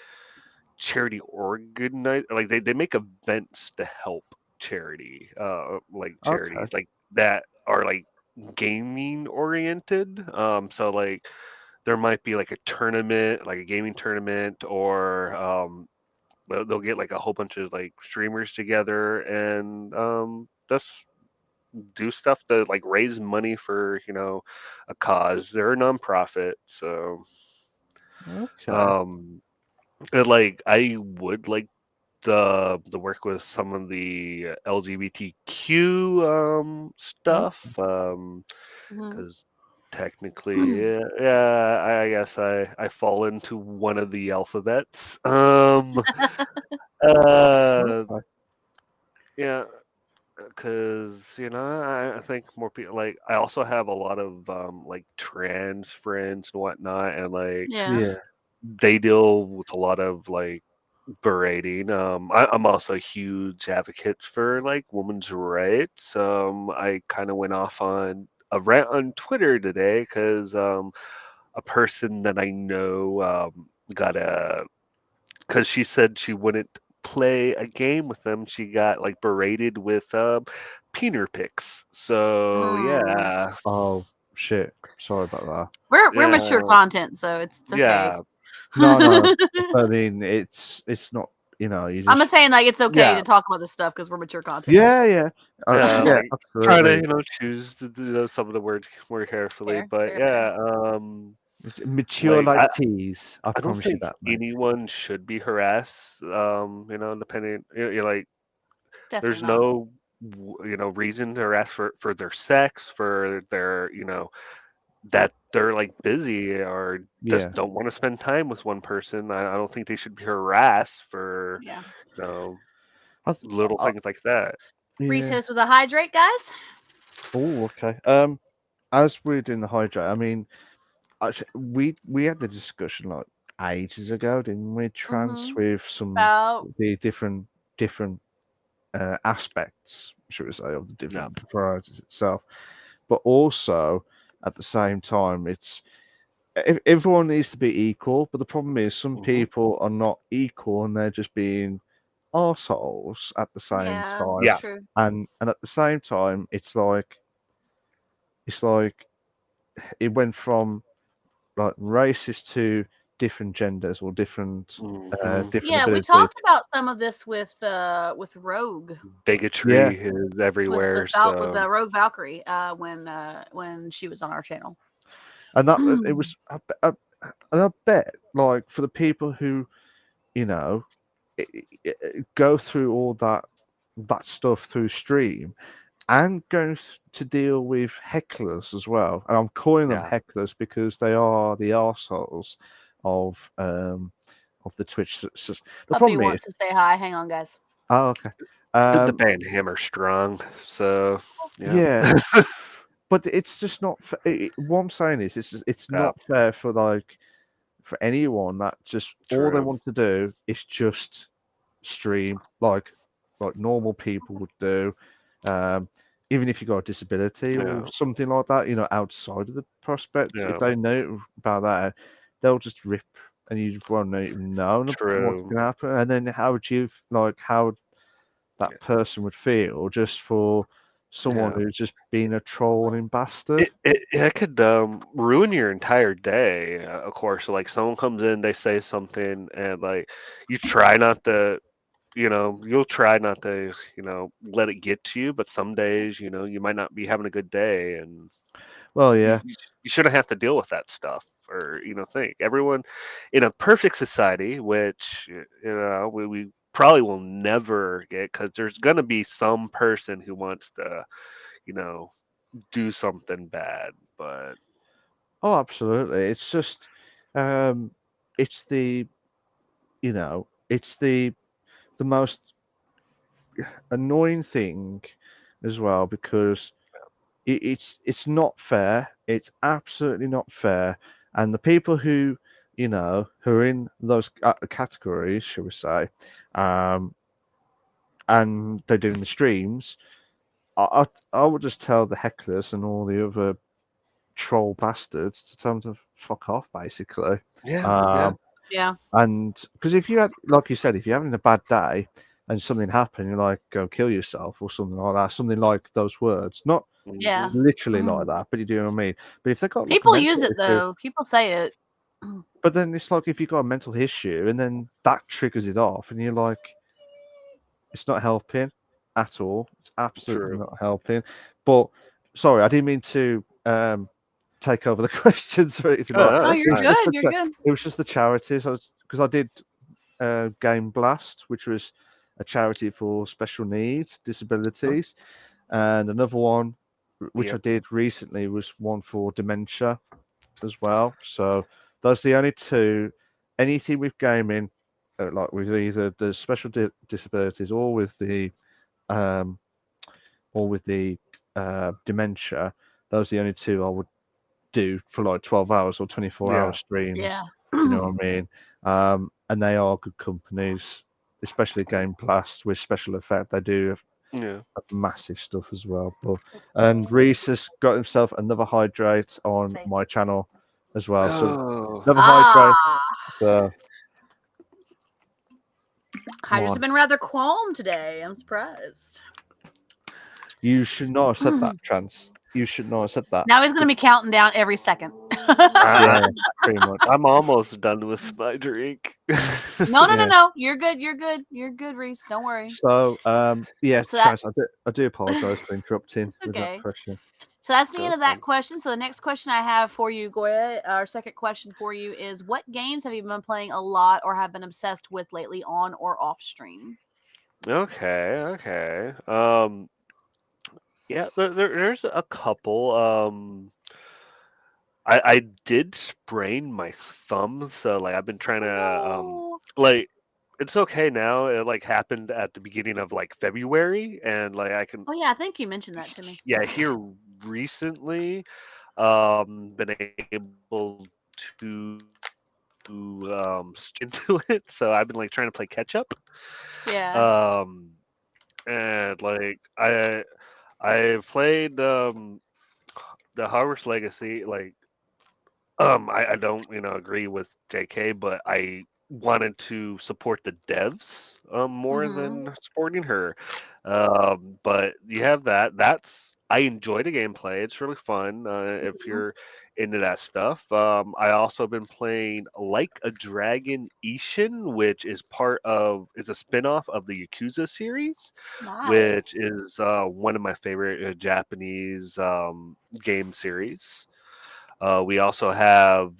charity organize. Like they make events to help charity, like Okay. charities like that are like gaming oriented. So like there might be like a tournament, like a gaming tournament, or they'll get like a whole bunch of like streamers together and just do stuff to like raise money for a cause. They're a nonprofit, so Okay. um, and, like I would like the work with some of the LGBTQ stuff. Mhm. Because technically, yeah, I guess I fall into one of the alphabets. Uh, Okay. yeah, because I think more people like I also have a lot of like trans friends and whatnot, and like Yeah. Yeah. they deal with a lot of like berating. I'm also a huge advocate for like women's rights. I kind of went off on a rant on Twitter today because a person that I know got a because she said she wouldn't play a game with them. She got like berated with peener picks. So Mm. yeah, Oh shit! Sorry about that. We're mature yeah, content, so it's okay. yeah, No, no. I mean, it's not. You know, you I'm just just saying, like, it's okay yeah, to talk about this stuff because we're mature content. yeah, yeah, yeah. yeah, Like trying to absolutely. choose some of the words more carefully, Fair, but fair, fair. yeah, It's mature like like cheese. I I don't promise you think that, mate. anyone should be harassed. Depending, you're like, Definitely there's not. no, reason to harass for their sex, for their, that they're like busy or just Yeah, don't want to spend time with one person. I don't think they should be harassed for, Yeah. you know, I, little things like that. Reese yeah. hit us with a hydrate, guys. Oh, okay. As we're doing the hydrate, I mean, actually, we had the discussion like ages ago, didn't we? Trans Mm-hmm. with some About the different aspects, should we say, of the Yeah. different varieties itself. But also at the same time, everyone needs to be equal. But the problem is, some Hmm. people are not equal, and they're just being arseholes at the same yeah, time. that's Yeah. true. And at the same time, it's like it went from like racist to different genders or Hmm. different Yeah, we ability. talked about some of this with Rogue. Yeah, Bigotry is With everywhere. So Rogue Valkyrie when she was on our channel. and that it was. And I bet, like for the people who you know go through all that stuff through stream and going to deal with hecklers as well. And I'm calling them yeah, hecklers because they are the arseholes of the Twitch. The Puppy problem is, wants to say hi. Hang on, guys. oh, okay, the um, band Hammer strong. So yeah, yeah, but it's just not. What I'm saying is, it's yeah, not fair for for anyone that just all they true. want to do is just stream like normal people would do. Um, even if you got a disability or Yeah, something like that, outside of the prospect, if yeah, they know about that, they'll just rip and you won't even know what's true. going to happen. And then how would that person would feel just for someone Yeah. who's just being a trolling bastard? It could ruin your entire day. Of course, like someone comes in, they say something, and like you try not to, you'll try not to, let it get to you. But some days, you might not be having a good day, and Well, you yeah. you, you shouldn't have to deal with that stuff. Or think everyone in a perfect society, which we probably will never get, because there's gonna be some person who wants to, you know, do something bad, but Oh, absolutely. It's just, um, it's it's the most annoying thing as well because it's not fair. It's absolutely not fair. And the people who are in those categories, shall we say, um, and they're doing the streams, I would just tell the hecklers and all the other troll bastards to tell them to fuck off, basically. yeah, yeah, Um, Yeah. And because if you had, like you said, if you're having a bad day and something happened, you're like, go kill yourself or something like that, something like those words, not Yeah. hmm, literally like Mhm. that, but you do what I mean. But if they've got like a People use mental it issue, though. People say it. but then it's like if you've got a mental issue and then that triggers it off, and you're like, it's not helping at all. It's absolutely true. not helping. But sorry, I didn't mean to take over the questions or anything Oh, like no, that. Oh, that's you're fine. good. You're good. It was just the charities. Because I did Game Blast, which was a charity for special needs, disabilities, and another one which I Yep. did recently was one for dementia as well. So those are the only two. Anything with gaming, like with either the special disabilities um, or with the dementia, those are the only two I would do for like 12 hours or 24-hour Yeah. streams. Yeah. You know what I mean? And they are good companies, especially Game Blast with special effect. They do Yeah. massive stuff as well. And Reese has got himself another hydrate on Safe. my channel. as well. So Oh, never hydrate. Ah, So come Hydras have on, been rather calm today. I'm surprised. you should not have said that, Chance. You should not have said that. Now he's going to be counting down every second. I, Yeah, pretty much. I'm almost done with my drink. No, no, no, Yeah. no. You're good. You're good. You're good, Reese. Don't worry. So yeah, So that Chance. I do apologise for interrupting with that okay. question. So that's the end of that Okay. question. So the next question I have for you, Goya, our second question for you is: what games have you been playing a lot or have been obsessed with lately, on or off stream? Okay. Yeah, there's a couple. I did sprain my thumb, so like I've been trying to No. like it's okay now. It like happened at the beginning of like February, and like I can Oh yeah, I think you mentioned that to me. yeah here recently been able to into it. So I've been like trying to play catch up. Yeah. Um, and like I played the Hogwarts Legacy. Like I don't agree with JK, but I wanted to support the devs more Mm-hmm. than supporting her. But you have that. That's I enjoy the gameplay. It's really fun if you're into that stuff. I also been playing Like a Dragon Ishin, which is is a spin-off of the Yakuza series, which Nice. is one of my favorite Japanese game series. We also have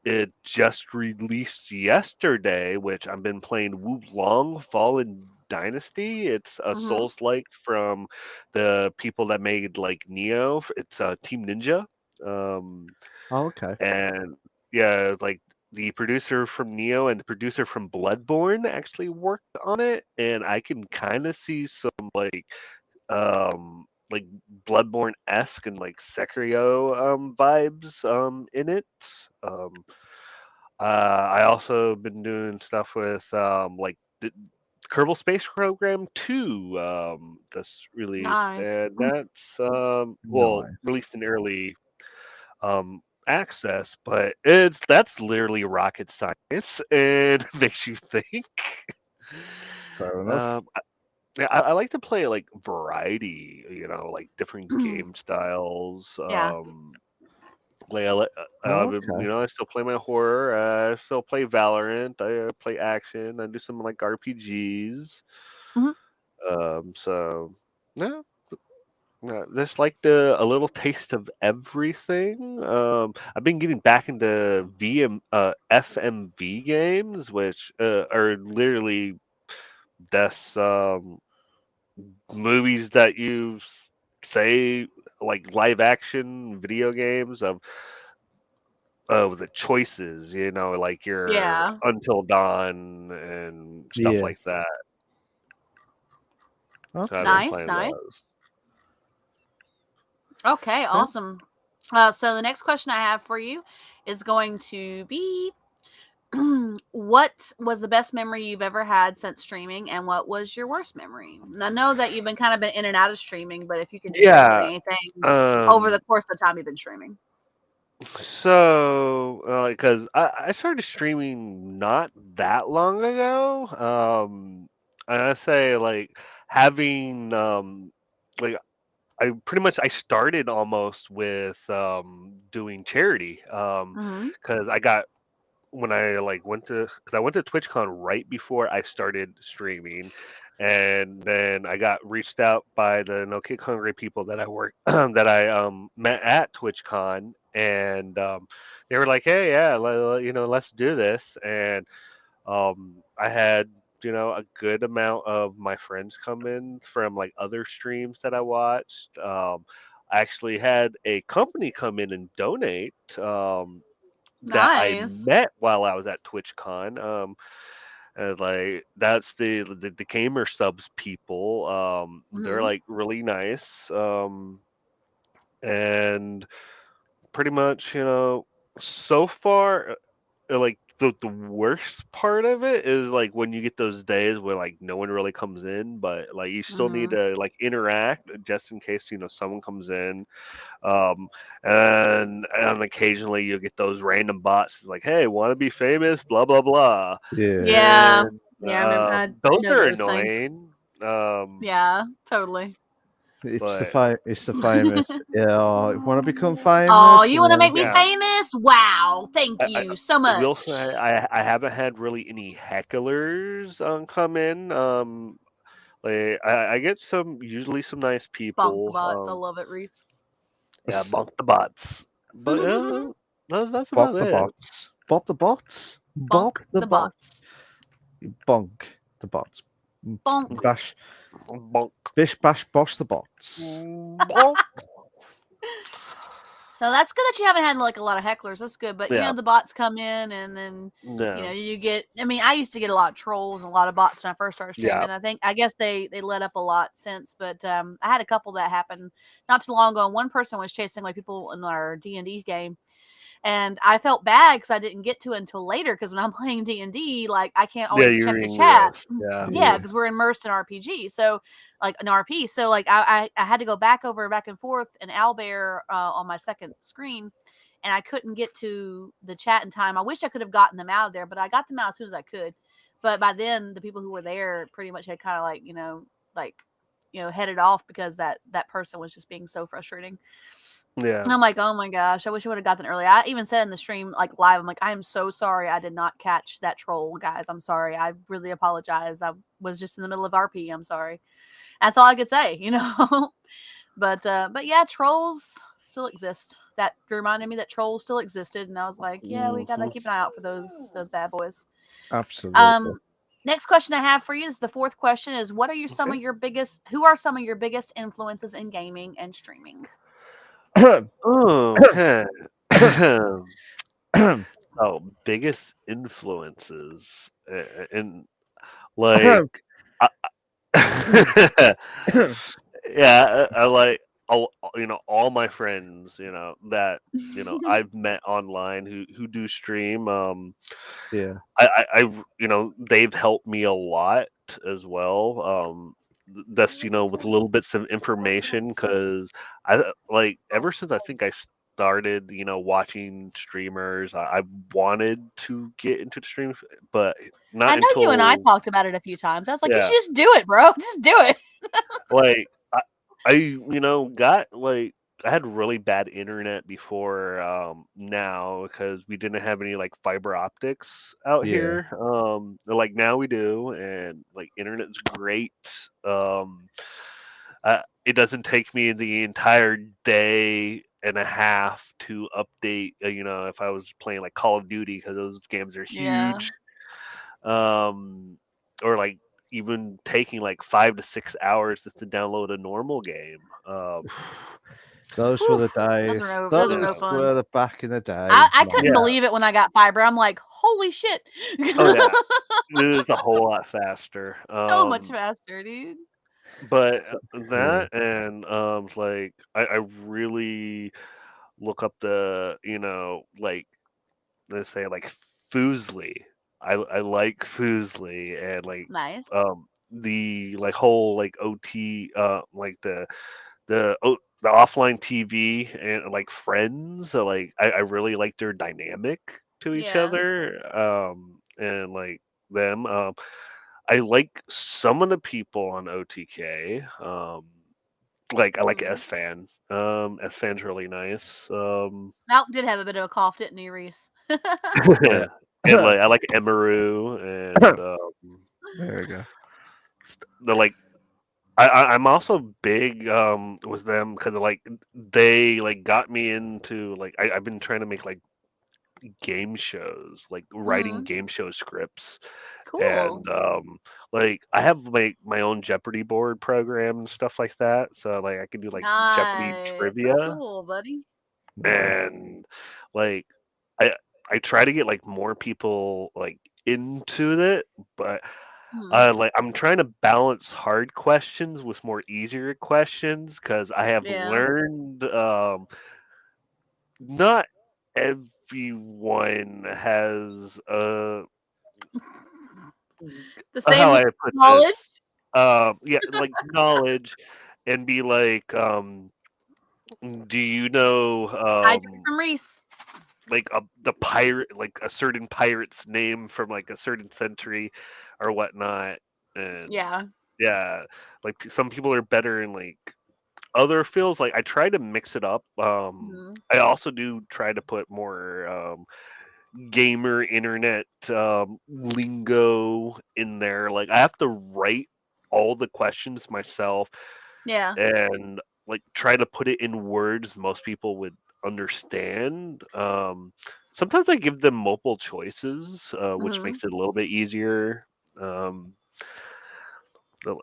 it just released yesterday, which I've been playing Wulong Fallen Dynasty. It's a Mm-hmm. Souls-like from the people that made like Neo. It's Team Ninja. Um, Oh, okay. and yeah, like the producer from Neo and the producer from Bloodborne actually worked on it, and I can kind of see some like Bloodborne-esque and like Sekiro vibes in it. Um, I also been doing stuff with like the Kerbal Space Program 2 that's released, Nice. and that's well Nice. released in early um access, but that's literally rocket science and makes you think. Fair enough. Um, yeah, I like to play like variety, like different game styles. Yeah. Like Oh, okay. I still play my horror. I still play Valorant. I play action. I do some like RPGs. Mhm. So yeah, just like a little taste of everything. I've been getting back into FMV games, which are literally that's movies that say like live action video games of the choices, like your Yeah. Until Dawn and stuff Yeah. like that. So I've Okay. been Nice. playing Nice. those. Okay. Yeah. Awesome. So the next question I have for you is going to be what was the best memory you've ever had since streaming, and what was your worst memory? And I know that you've been kind of been in and out of streaming, but if you could just share with Yeah. me anything over the Um. course of the time you've been streaming. So, because I started streaming not that long ago. And I say like having like I started almost with doing charity Mm-hmm. because I got when I like went to because I went to TwitchCon right before I started streaming, and then I got reached out by the No Kick Hungry people that I work that I met at TwitchCon, and they were like, "Hey, yeah, let's do this." And I had a good amount of my friends come in from like other streams that I watched. I actually had a company come in and donate. That I Nice. met while I was at TwitchCon. And like that's the gamer subs people. They're Mm-hmm. like really nice. And pretty much, so far, like the worst part of it is like when you get those days where like no one really comes in, but like you still need Hmm. to like interact just in case someone comes in. Um, and occasionally you'll get those random bots like, hey, want to be famous, blah blah blah, Yeah, Yeah. and Yeah, I remember. I those know are those things. annoying. Um, Yeah, totally. but it's the famous. Yeah, want to become Oh, famous? you want to Yeah. make me yeah, famous? Wow. Thank I you so will say much. I haven't had really any hecklers come in. Like I get usually some nice Bonk the people. bots. I love it, Reese. Yeah, bunk the bots. But yeah, that's Bop about the it. bots. Bop the bots. Bop Bonk the the bots. bots. Bonk the bots. Bonk. Bash. Bunk. Bish bash bosh the bots. Bonk. So that's good that you haven't had like a lot of hecklers. That's good. But Yeah, the bots come in and then yeah, you get. I mean, I used to get a lot of trolls and a lot of bots when I first started yeah, streaming. I guess they let up a lot since. But I had a couple that happened not too long ago. And one person was chasing like people in our D&D game. And I felt bad because I didn't get to it until later. Because when I'm playing D&D, like I can't yeah. always You're check the chat. engrossed. Yeah, Yeah, Yeah. because we're immersed in RPG. So like an RP. So like I had to go back and forth and Owlbear on my second screen, and I couldn't get to the chat in time. I wish I could have gotten them out of there, but I got them out as soon as I could. But by then, the people who were there pretty much had kind of like headed off because that person was just being so frustrating. yeah. And I'm like, oh my gosh, I wish I would have gotten early. I even said in the stream, like live, I'm like, I am so sorry I did not catch that troll, guys. I'm sorry. I really apologize. I was just in the middle of RP. I'm sorry. That's all I could say. But yeah, trolls still exist. That reminded me that trolls still existed, and I was like, yeah, we gotta Hmm. keep an eye out for those bad boys. Absolutely. Um, next question I have for you is the fourth question: is what are some Okay. of your biggest? Who are some of your biggest influences in gaming and streaming? Okay. Oh, biggest influences, and like, I, yeah, I like all my friends, that I've met online who do stream. Yeah. They've helped me a lot as well. That's with little bits of information because I like ever since I think I started, watching streamers. I wanted to get into the stream, but I not know you and I until talked about it a few times. I was like, you yeah, should just do it, bro. Just do it. like I got like I had really bad internet before now because we didn't have any like fiber optics out Yeah. here. Like now we do, and like internet's great. Um, it doesn't take me the entire day and a half to update. If I was playing like Call of Duty because those games are Yeah. huge. Um, or like even taking like 5 to 6 hours just to download a normal game. Those were Whew. the Those are days. those are Those no Yeah, fun. were the back in the day, I couldn't man. yeah, believe it when I got fiber. I'm like, holy shit. oh yeah, it is a whole lot faster. So much faster, dude. But Yeah. that and like I really look up the like let's say like Foosley. I like Foosley and like Nice. the like whole like OT like the offline TV and like friends. So like I really like their dynamic to each Yeah. other. And like them. I like some of the people on OTK. Like I like Mm. S Fan. S Fan's really nice. Malcolm did have a bit of a cough, didn't he, Reese? Yeah. And like I like Emaru and There we go. they're like I'm also big with them because like they like got me into like I've been trying to make like game shows, like writing Mm. game show scripts, Cool. and like I have my own Jeopardy board program and stuff like that, so like I can do like Jeopardy Nice. That's trivia, cool, buddy. Wow. and like I I try to get like more people like into it, but Mm. like I'm trying to balance hard questions with more easier questions because I have Yeah. learned not everyone has The how same I put knowledge. this, yeah, like knowledge, and be like, do you know, Hydrate from Reese. like the pirate, like a certain pirate's name from like a certain century or whatnot? And Yeah. yeah, like some people are better in like other fields. Like I try to mix it up. Mhm. I also do try to put more gamer internet lingo in there. Like I have to write all the questions myself Yeah. and like try to put it in words most people would understand. Sometimes I give them multiple choices, which Hmm. makes it a little bit easier. Um,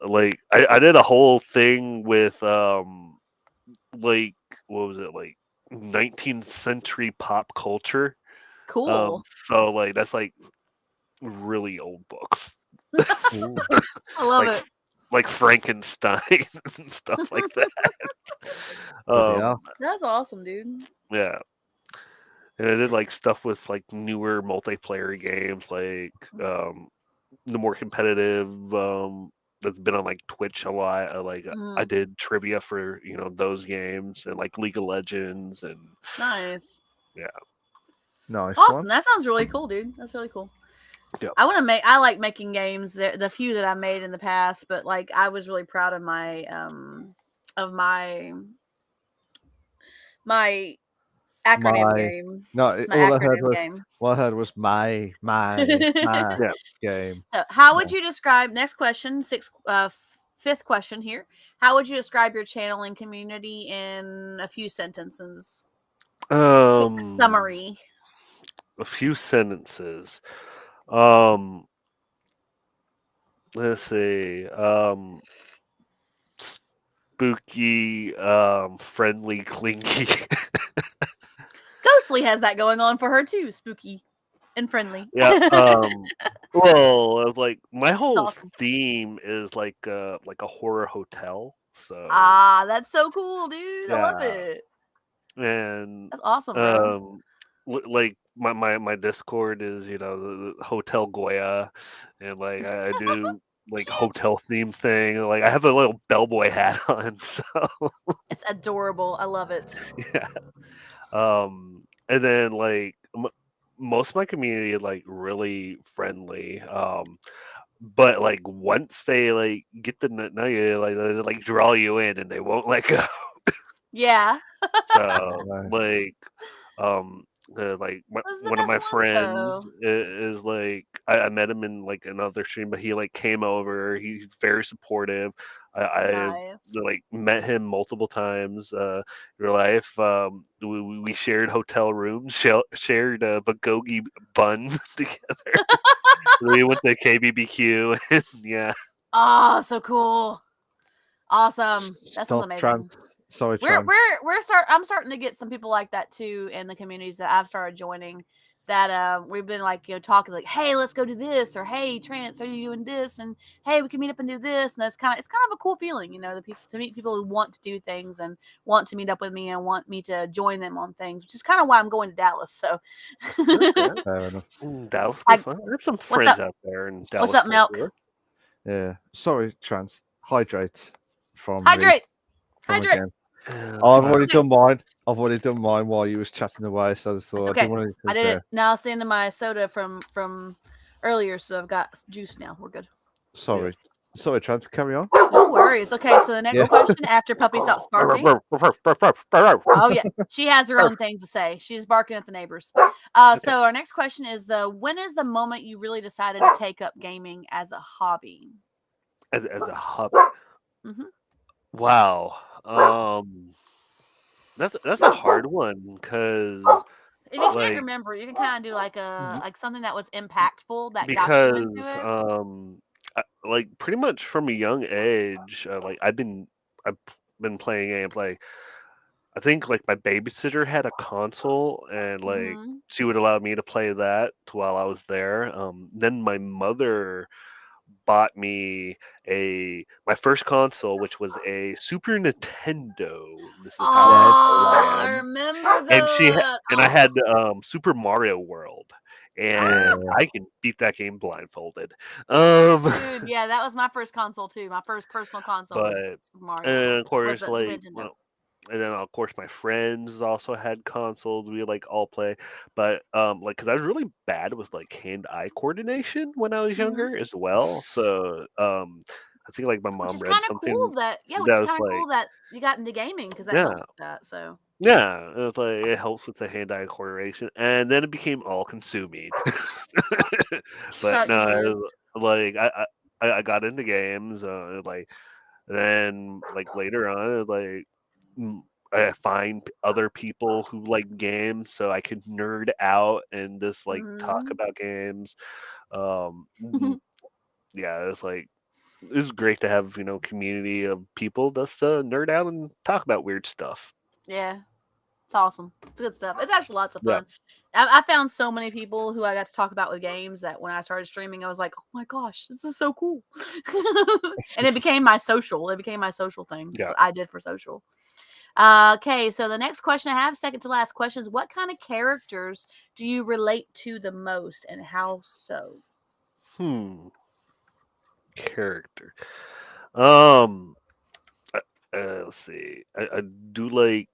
like I did a whole thing with like what was it, like 19th century pop culture. Cool. So like that's like really old books, Ooh, I love like it. like Frankenstein and stuff like that. bloody hell. That's awesome, dude. Yeah, and I did like stuff with like newer multiplayer games, like the more competitive that's been on like Twitch a lot. Like I Mhm. did trivia for those games and like League of Legends and Nice. yeah, Nice Awesome. one. That sounds really cool, dude. That's really cool. yeah. I want to make. I like making games. The few that I made in the past, but like I was really proud of of my acronym My game. no, My all I heard acronym was game. my game. So, how would No. you describe? Next question, fifth question here. How would you describe your channel and community in a few sentences? Quick Um, summary. a few sentences. Um, let's see. Spooky, friendly, clingy. Ghostly has that going on for her too. Spooky and friendly. Yeah. Well, like my It's whole awesome. theme is like a horror hotel. So Ah, that's so cool, dude. I love yeah, it. and That's awesome, bro. um, like my Discord is the Hotel Goya, and like I do like Cute. hotel theme thing. Like I have a little bellboy hat on, so It's adorable. I love it. yeah. And then like most of my community is like really friendly. But like once they like get to know you, like they like draw you in and they won't let go. Yeah. So Right. like um like Those are the one of best my ones friends though. is like I met him in like another stream, but he like came over. He's very supportive. I Nice. like met him multiple times in real life. We shared hotel rooms, shared a bulgogi bun together. We went to KBBQ, and yeah, Oh, so cool. Awesome. That sounds Stop amazing. trans. Sorry, We're trans. we're we're start. I'm starting to get some people like that too in the communities that I've started joining. That we've been like talking like, hey, let's go do this, or hey, Trance, are you doing this? And hey, we can meet up and do this. And that's it's kind of a cool feeling, to meet people who want to do things and want to meet up with me and want me to join them on things, which is kind of why I'm going to Dallas. So, okay. Fair enough. Dallas would be I, fun. I have some what's friends up? out there in What's Dallas, up, Fort Milk? Worth. Yeah. Sorry, trans. Hydrate from Reese. Hydrate, Come hydrate. again. Uh, Oh, I've uh, already Okay. done mine. I've already done mine while you was chatting away, so I just It's thought I okay. didn't want I to did it. there. Now it's the end of my soda from earlier, so I've got juice now. We're good. Sorry. yes. Sorry, trans. Carry on. No worries. Okay, so the next Yeah. question after Puppy stops barking. Oh yeah, she has her own things to say. She's barking at the neighbors. Okay. So our next question is when is the moment you really decided to take up gaming as a hobby? As a hub. Hmm. Wow. That's a hard one because If you can't like remember, you can kind of do like b- something that was impactful that got you into because it. like pretty much from a young age, like I've been playing games. Like I think like my babysitter had a console and like Hmm. she would allow me to play that while I was there. Then my mother bought me my first console, which was a Super Nintendo. This is how Yeah. old I Oh, I am. remember And that. I Oh. had Super Mario World, and Yeah. I can beat that game blindfolded. Um, Dude, yeah, that was my first console too. My first personal console was but Super Mario and World. of Was course, that Super like Nintendo? well, and then of course my friends also had consoles. We like all play, but like because I was really bad with like hand-eye coordination when I was Hmm. younger as well. So I think like my Which mom is read kind of something cool that which that is was kind of like cool that you got into gaming because that yeah. helps with that. So Yeah, it's like it helps with the hand-eye coordination, and then it became all-consuming. But starting no, it years. was, like I got into games, like then like later on, like mm, I find other people who like games, so I can nerd out and just like talk Hmm. about games. Yeah, it's like it's great to have community of people just nerd out and talk about weird stuff. Yeah, it's awesome. It's good stuff. It's actually lots of Yeah. fun. I found so many people who I got to talk about with games that when I started streaming, I was like, oh my gosh, this is so cool. And it became my social. It became my social thing. That's Yeah. what I did for social. Okay, so the next question I have, second to last question, is what kind of characters do you relate to the most and how so? Hmm. Character. Um. Let's see. I do like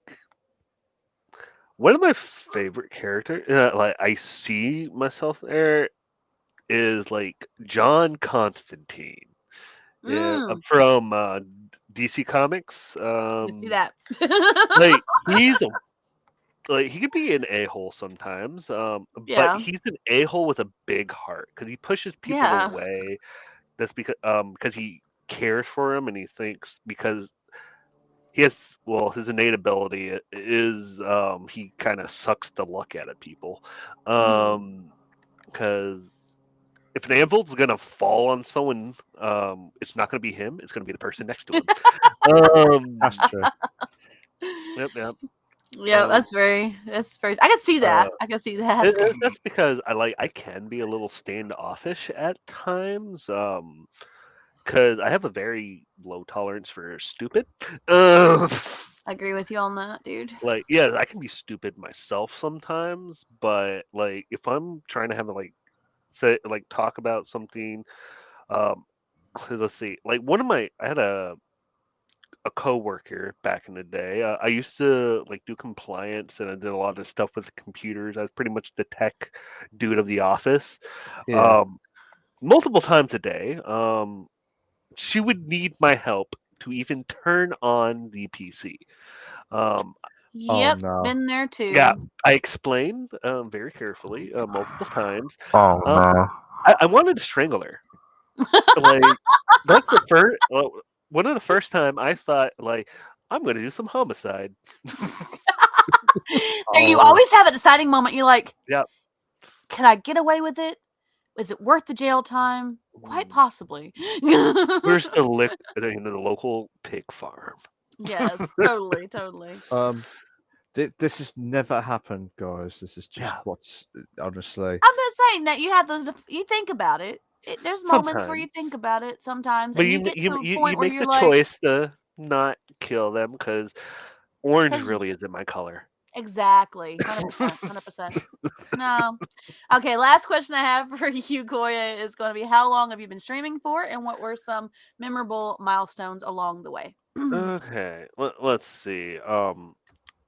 one of my favorite characters. Like I see myself there is like John Constantine. Yeah, Mm, from DC Comics. you see that. Like like he can be an a-hole sometimes, but Yeah. he's an a-hole with a big heart because he pushes people Yeah. away. That's because he cares for him and he thinks because he has his innate ability is he kind of sucks the luck out of people. Hmm. Because if an anvil's gonna fall on someone, it's not gonna be him. It's gonna be the person next to him. That's Um, true. yep, yep. Yeah, Um, that's very I can see uh, that. I can see that. that's because I can be a little standoffish at times. Because I have a very low tolerance for stupid. Um, I agree with you on that, dude. like yeah, I can be stupid myself sometimes, but like if I'm trying to have a like say like talk about something, um, let's see, like I had a coworker back in the day. I used to like do compliance and I did a lot of stuff with computers. I was pretty much the tech dude of the office. Yeah. Um, multiple times a day. She would need my help to even turn on the PC. Um, Oh Yep, no. been there yeah, too. I explained very carefully multiple times. Oh Um, no. I wanted to strangle her. Like that's the first one of the first time I thought like I'm gonna do some homicide. There you Oh. always have a deciding moment. You're like, Yeah. could I get away with it? Is it worth the jail time? Quite Mm. possibly. Where's the local pig farm? Yes, totally, totally. Um. This has never happened, guys. This is just Yeah. what's honestly. I'm just saying that you have those. You think about it. There's moments where you Sometimes, think about it sometimes, but and you get to a you point where make you're the like, choice to not kill them because orange because really isn't my color. exactly, 100%, 100%. No. Okay, last question I have for you, Goya, is going to be how long have you been streaming for, and what were some memorable milestones along the way? Okay, let's see.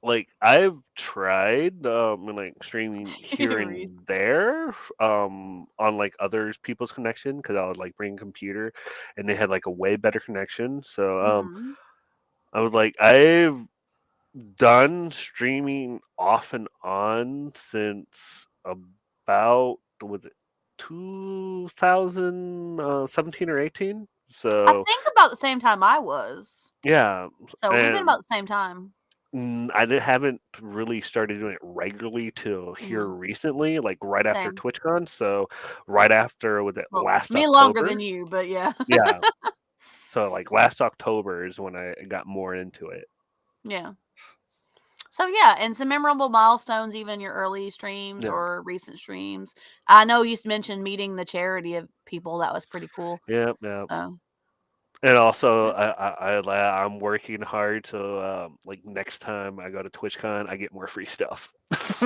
Like I've tried like streaming here Reese. and there on like other people's connection because I would like bring a computer and they had like a way better connection. So Mhm. I was like I've done streaming off and on since about was it 2017 or 18. I So think about the same time I was. yeah, So we've been and about the same time. haven't really started doing it regularly till here Mhm. recently, like right after Same. TwitchCon. So right after was it Well, last me longer than October? you, but yeah. Yeah. So like last October is when I got more into it. Yeah. So yeah, and some memorable milestones, even in your early streams Yeah. or recent streams. I know you mentioned meeting the charity of people. That was pretty cool. Yep, yep. So And also, that's I'm working hard to like next time I go to TwitchCon, I get more free stuff.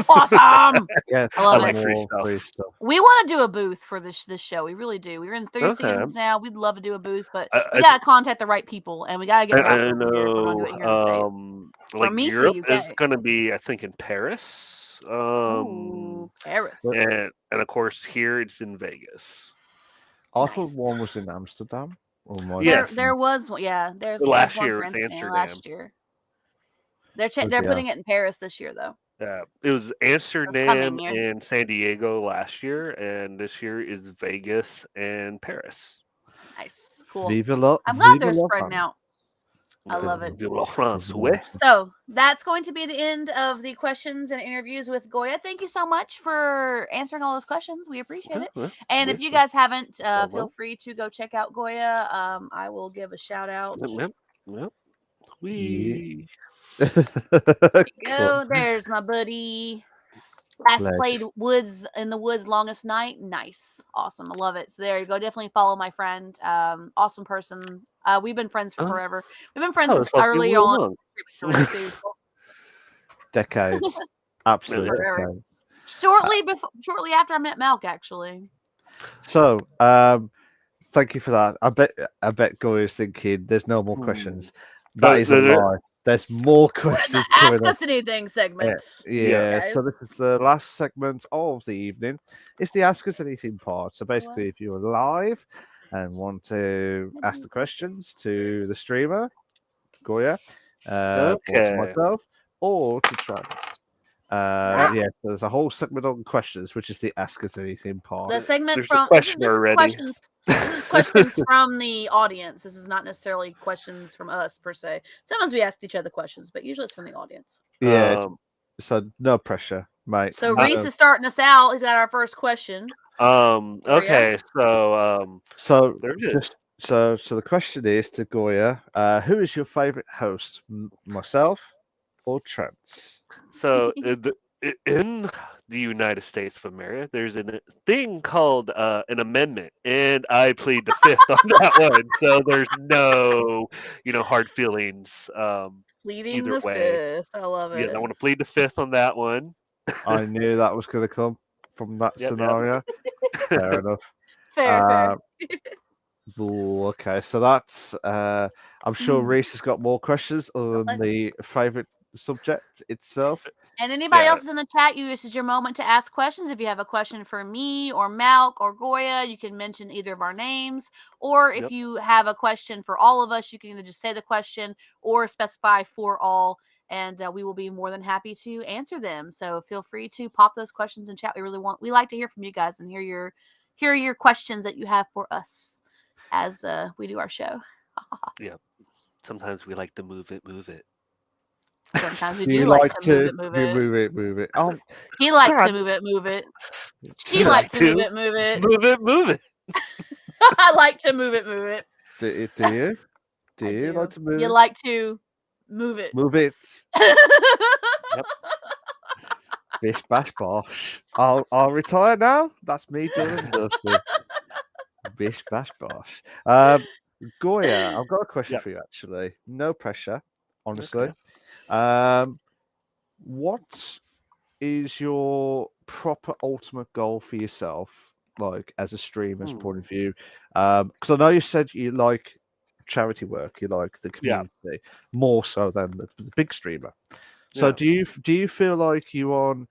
awesome. Yeah, I I love some it. like free more stuff. free stuff. We want to do a booth for this show. We really do. We're in 3 Okay. seasons now. We'd love to do a booth, but I, we I, gotta contact the right people, and we gotta get I wrapped up here if we're gonna do know, it here in the States. Or like me to the Europe is UK. gonna be, I think, in Paris. Ooh, Paris. But And of course here it's in Vegas. I thought Nice. one was in Amsterdam. Or my Yes. There was one. Yeah, there's Last one year for it was Amsterdam Amsterdam. last year. They're Yeah. putting it in Paris this year though. It was It's coming Amsterdam year. and San Diego last year, and this year is Vegas and Paris. Nice, cool. Viva la, I'm glad Viva they're la spreading France. out. I love it. Vive la France, Viva oui. la France. So that's going to be the end of the questions and interviews with Goya. Thank you so much for answering all those questions. We appreciate it. And if you guys haven't, feel free to go check out Goya. I will give a shout out. Yep. We. Go, there's my buddy. Last Pledge. played Woods in the Woods longest night. Nice, awesome, I love it. So there you go. Definitely follow my friend. Awesome person. We've been friends for forever. We've been friends since early on. Decades. Absolute Forever. decades. Shortly after I met Malk, actually. So, thank you for that. I bet Goya's thinking there's no more questions. That is a lie. There's more questions. Ask us anything segment. Yeah. So this is the last segment of the evening. It's the Ask Us Anything part. So basically, if you're live and want to ask the questions to the streamer, Goya, or to myself, or to Trent. So there's a whole segment on questions, which is the Ask Us Anything part. The segment There's from a question already. This is questions from the audience. This is not necessarily questions from us per se. Sometimes we ask each other questions, but usually it's from the audience. Yeah, so no pressure, mate. So Reese is starting us out. He's got our first question. Okay, so so the question is to Goya, who is your favorite host, myself or Trent? So in the United States of America, there's a thing called an amendment, and I plead the fifth on that one. So there's no, hard feelings. Pleading either the way. fifth. I love it. Yeah, I want to plead the fifth on that one. I knew that was going to come from that scenario. Fair enough. Fair. Okay, so that's. I'm sure Reese has got more questions other than the favorite subject itself. And anybody else is in the chat, this is your moment to ask questions. If you have a question for me or Malk or Goya, you can mention either of our names. Or if you have a question for all of us, you can either just say the question or specify for all. And we will be more than happy to answer them. So feel free to pop those questions in chat. We like to hear from you guys and hear your questions that you have for us as we do our show. Yeah. Sometimes we like to move it. Sometimes we do like to move it. Oh, he liked to move it. She liked to move it. Move it. I like to move it. Do you? Do you like to move it? You like to move it. Move it. Yep. Bish, bash, bosh. I'll retire now. That's me doing dusty. Bish, bash, bosh. Goya, I've got a question for you actually. No pressure, honestly. What is your proper ultimate goal for yourself, like as a streamer's point of view? Because I know you said you like charity work, you like the community more so than the big streamer. So do you feel like you on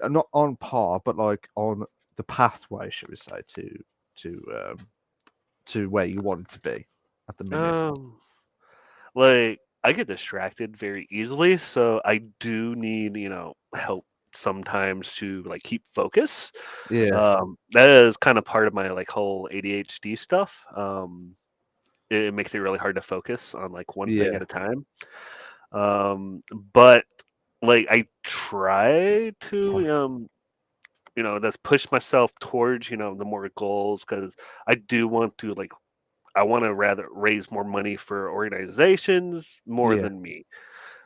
not on par, but like on the pathway, should we say, to where you want it to be at the minute? Like I get distracted very easily, so I do need help sometimes to like keep focus. That is kind of part of my like whole ADHD stuff. It makes it really hard to focus on like one thing at a time. But like I try to that's push myself towards the more goals, because I do want to I want to rather raise more money for organizations more than me.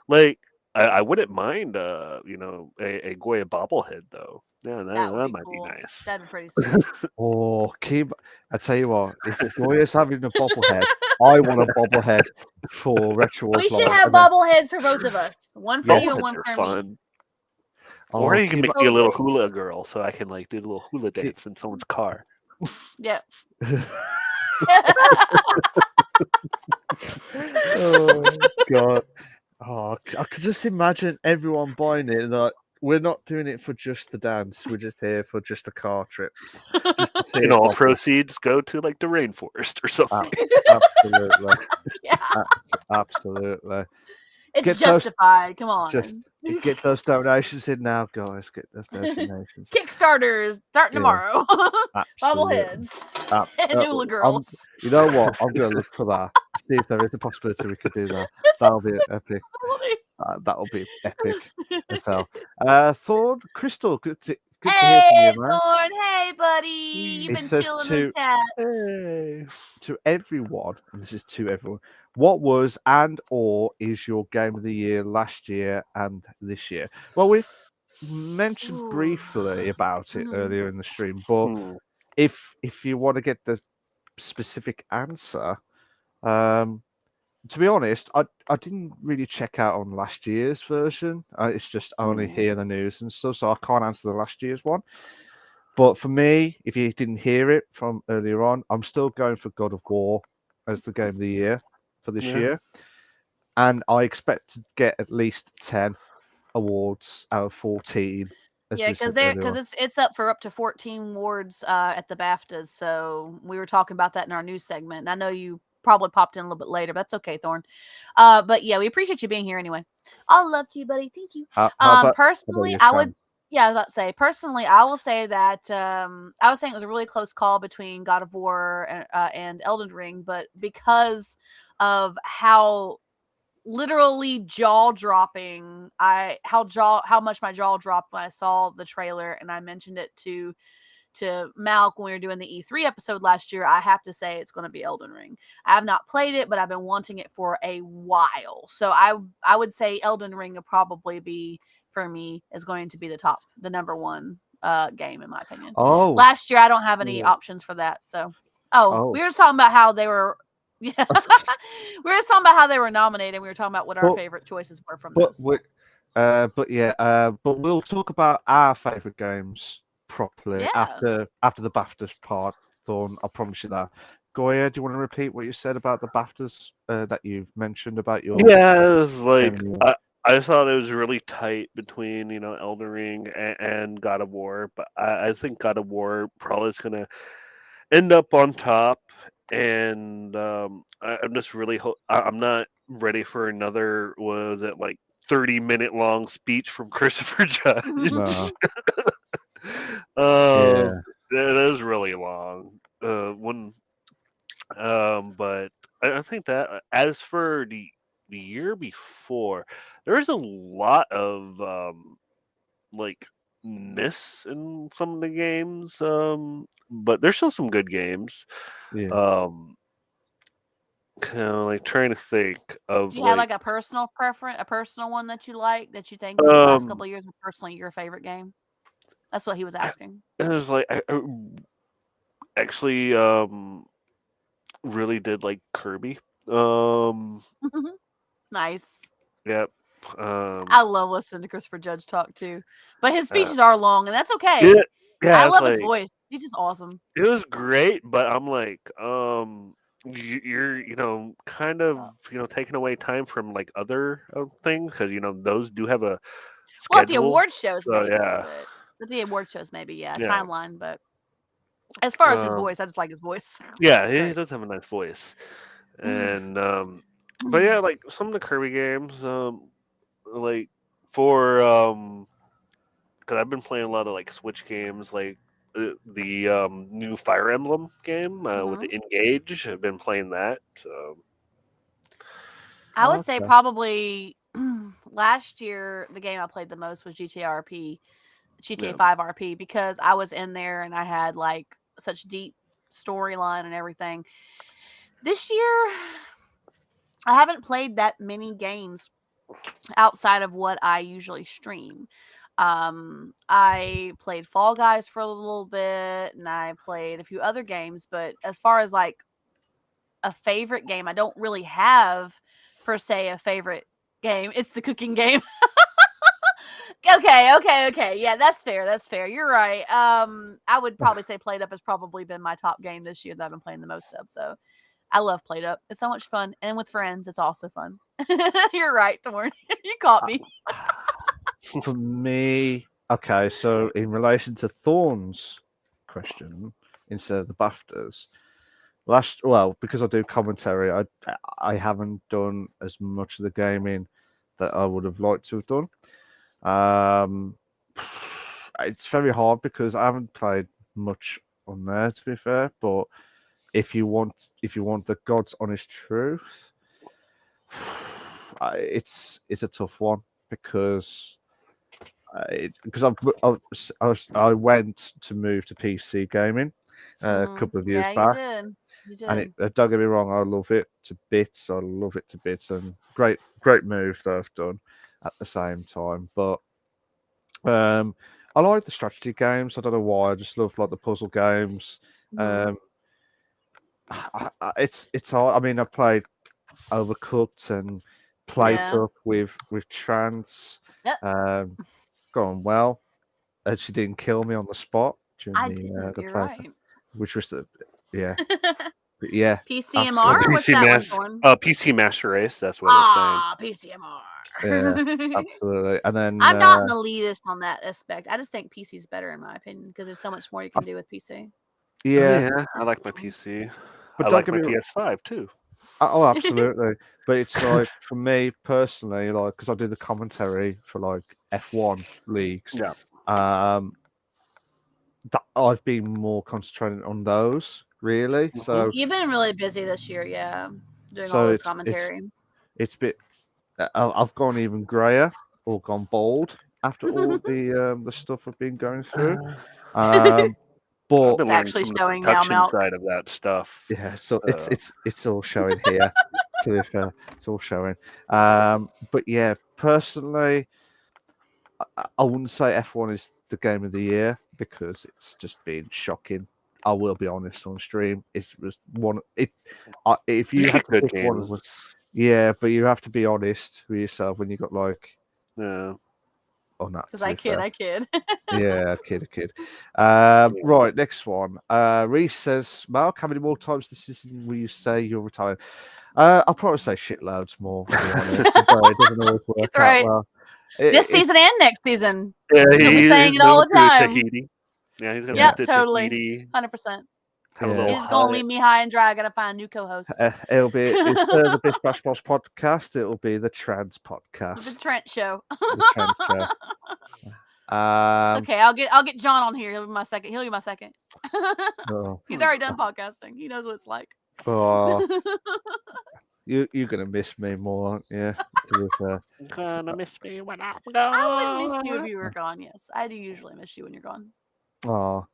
Like I wouldn't mind a Goya bobblehead though. Yeah, That would that be might be cool. nice. That'd be pretty sweet. Oh, keep. I tell you what, if Goya's having a bobblehead, I want a bobblehead for Retro We should Live. have bobbleheads for both of us. One for you Yes. and Bobbleheads one are for me. fun. Or Oh, you can keep. make me a little Totally. hula girl, so I can like do a little hula keep. dance in someone's car. Yep. Oh God. Oh, I could just imagine everyone buying it. And like, we're not doing it for just the dance. We're just here for just the car trips, just to see And it all bubble. proceeds go to like the rainforest or something. Absolutely, Yeah. absolutely. It's Get those, justified. Come just on. get those donations in now, guys. Get those donations. Kickstarters starting Yeah, tomorrow. absolutely. Bobbleheads and Hula I'm. Girls. You know what? I'm gonna look for that. See if there is a possibility we could do that. That'll be epic. That'll be epic as hell. Thorn, Crystal, good to hear from Hey, you, man. Thorn. Hey, buddy. You've He been says chilling in the chat. Hey. to everyone, and this is to everyone, what was and or is your game of the year last year and this year? Well, we've mentioned Ooh. briefly about it Mhm. earlier in the stream, but Hmm. if you want to get the specific answer, to be honest, I didn't really check out on last year's version. It's just only Hmm. hear the news and stuff, so I can't answer the last year's one. But for me, if you didn't hear it from earlier on, I'm still going for God of War as the game of the year for this Yeah. year, and I expect to get at least 10 awards out of 14, as Yeah, we said earlier on. it's up to 14 awards at the BAFTAs. So we were talking about that in our news segment. And I know you probably popped in a little bit later, but that's okay, Thorn. But yeah, we appreciate you being here anyway. All love to you, buddy. Thank you. How about Personally, you, I Sam? would yeah, I was about to say personally, I will say that I was saying it was a really close call between God of War and Elden Ring, but because of how literally jaw dropping how much my jaw dropped when I saw the trailer, and I mentioned it to Malk when we were doing the E3 episode last year. I have to say it's going to be Elden Ring. I have not played it, but I've been wanting it for a while. So I would say Elden Ring will probably be, for me, is going to be the number one game in my opinion. Oh, Last year I don't have any Yeah. options for that. So we oh, were just talking about how they were yeah. We were just talking about how they were nominated. We were talking about what our but favorite choices were from but those. but we'll talk about our favorite games properly Yeah. after the BAFTAs part. Thorn, I promise you that. Goya, do you want to repeat what you said about the BAFTAs that you've mentioned about your Yeah, it was like game? I thought it was really tight between Elden Ring and God of War, but I think God of War probably is gonna end up on top, and I'm just really I'm not ready for another was it like 30-minute long speech from Christopher Judge. No, um, yeah, that is really long. One but I think that as for the year before, there was a lot of like miss in some of the games. But there's still some good games. yeah. Um, kind of like trying to think of Do you have like like a personal preference, a personal one that you like, that you think these last um couple of years were personally your favorite game? That's what he was asking. it was like I actually really did like Kirby. Um, Nice. yep. I love listening to Christopher Judge talk too, but his Uh, speeches are long, and that's yeah, okay. I yeah. It's love his like voice. He's just awesome. it was great, but I'm like, you're, kind of, taking away time from like other things because those do have a Well, at the schedule. award shows, So maybe, yeah, but at the award shows, maybe, yeah, yeah, timeline. But as far as his um, voice, I just like his voice. yeah. It's He great. does have a nice voice, and but yeah, like some of the Kirby games, like for because I've been playing a lot of like Switch games, like the new Fire Emblem game with Mhm. the Engage. I've been playing that. So I would say Okay. probably last year the game I played the most was GTA yeah. 5 RP, because I was in there and I had like such deep storyline and everything. This year I haven't played that many games outside of what I usually stream. I played Fall Guys for a little bit, and I played a few other games. But as far as like a favorite game, I don't really have per se a favorite game. It's the cooking game. Okay. Yeah, that's fair. That's fair. You're right. I would probably say Played Up has probably been my top game this year that I've been playing the most of. So I love Played Up. It's so much fun, and with friends, it's also fun. You're right, Thorn. You caught me. For me, okay, so in relation to Thorn's question, instead of the BAFTAs, because I do commentary, I haven't done as much of the gaming that I would have liked to have done. It's very hard because I haven't played much on there, to be fair. But if you want the God's honest truth, it's a tough one because I went to move to PC gaming a couple of years Yeah, you back, did. You and did. don't get me wrong, I love it to bits. I love it to bits, and great move that I've done at the same time. But I like the strategy games. I don't know why. I just love like the puzzle games. Mhm. It's hard. I mean, I played Overcooked and Plate Yeah. Up with Trans. Yep. Gone well. She didn't kill me on the spot during I didn't. the You're play, right. which was yeah, but yeah, PCMR? Oh, absolutely, What's PC that one, Mass, Thorn? PC Master Race. That's what it's saying. PCMR. yeah, absolutely. And then I'm not an elitist on that aspect. I just think PC is better in my opinion because there's so much more you can do with PC. Oh, yeah, yeah, I like my PC. but I don't like get my me wrong. PS5 too. Oh, absolutely. But it's like for me personally, like because I do the commentary for like F1 leagues. Yeah. That I've been more concentrating on those really. Mhm. You've been really busy this year, yeah, doing all So those it's commentary. it's a bit. I've gone even grayer or gone bald after all the stuff I've been going through. Um, I've but been It's learning actually some of the showing now, production Milk. side of that stuff. yeah, so Uh, it's all showing here. To be fair, it's all showing. But yeah, personally, I wouldn't say F1 is the game of the year because it's just been shocking. I will be honest on stream. It was one. If you you had get to good pick one of games. them, yeah, but you have to be honest with yourself when you got like Yeah. on that. Because To be fair, I kid. yeah, a kid. Right, next one. Reese says, Mark, how many more times this season will you say you're retired? I'll probably say shitloads more, to be honest. It doesn't always He's work out right. well. This It, season and next season. Yeah, He'll be saying he's it all moving the to time. Tahiti. Yeah, he's gonna yeah, move Yep, to totally. Tahiti. 100%. Have a yeah. little He's going to hut. leave me high and dry. I got to find a new co-host. Instead of the Bish Bash Bosh podcast, it'll be the Trans The podcast. Trent show. The Trans show. It's okay. I'll get John on here. He'll be my second. Oh, He's already done podcasting. He knows what it's like. oh, you're gonna miss me more, aren't you? To be fair. Gonna miss me when I'm I would miss you if gone. you were gone. Yes, I do usually miss you when you're gone. Oh,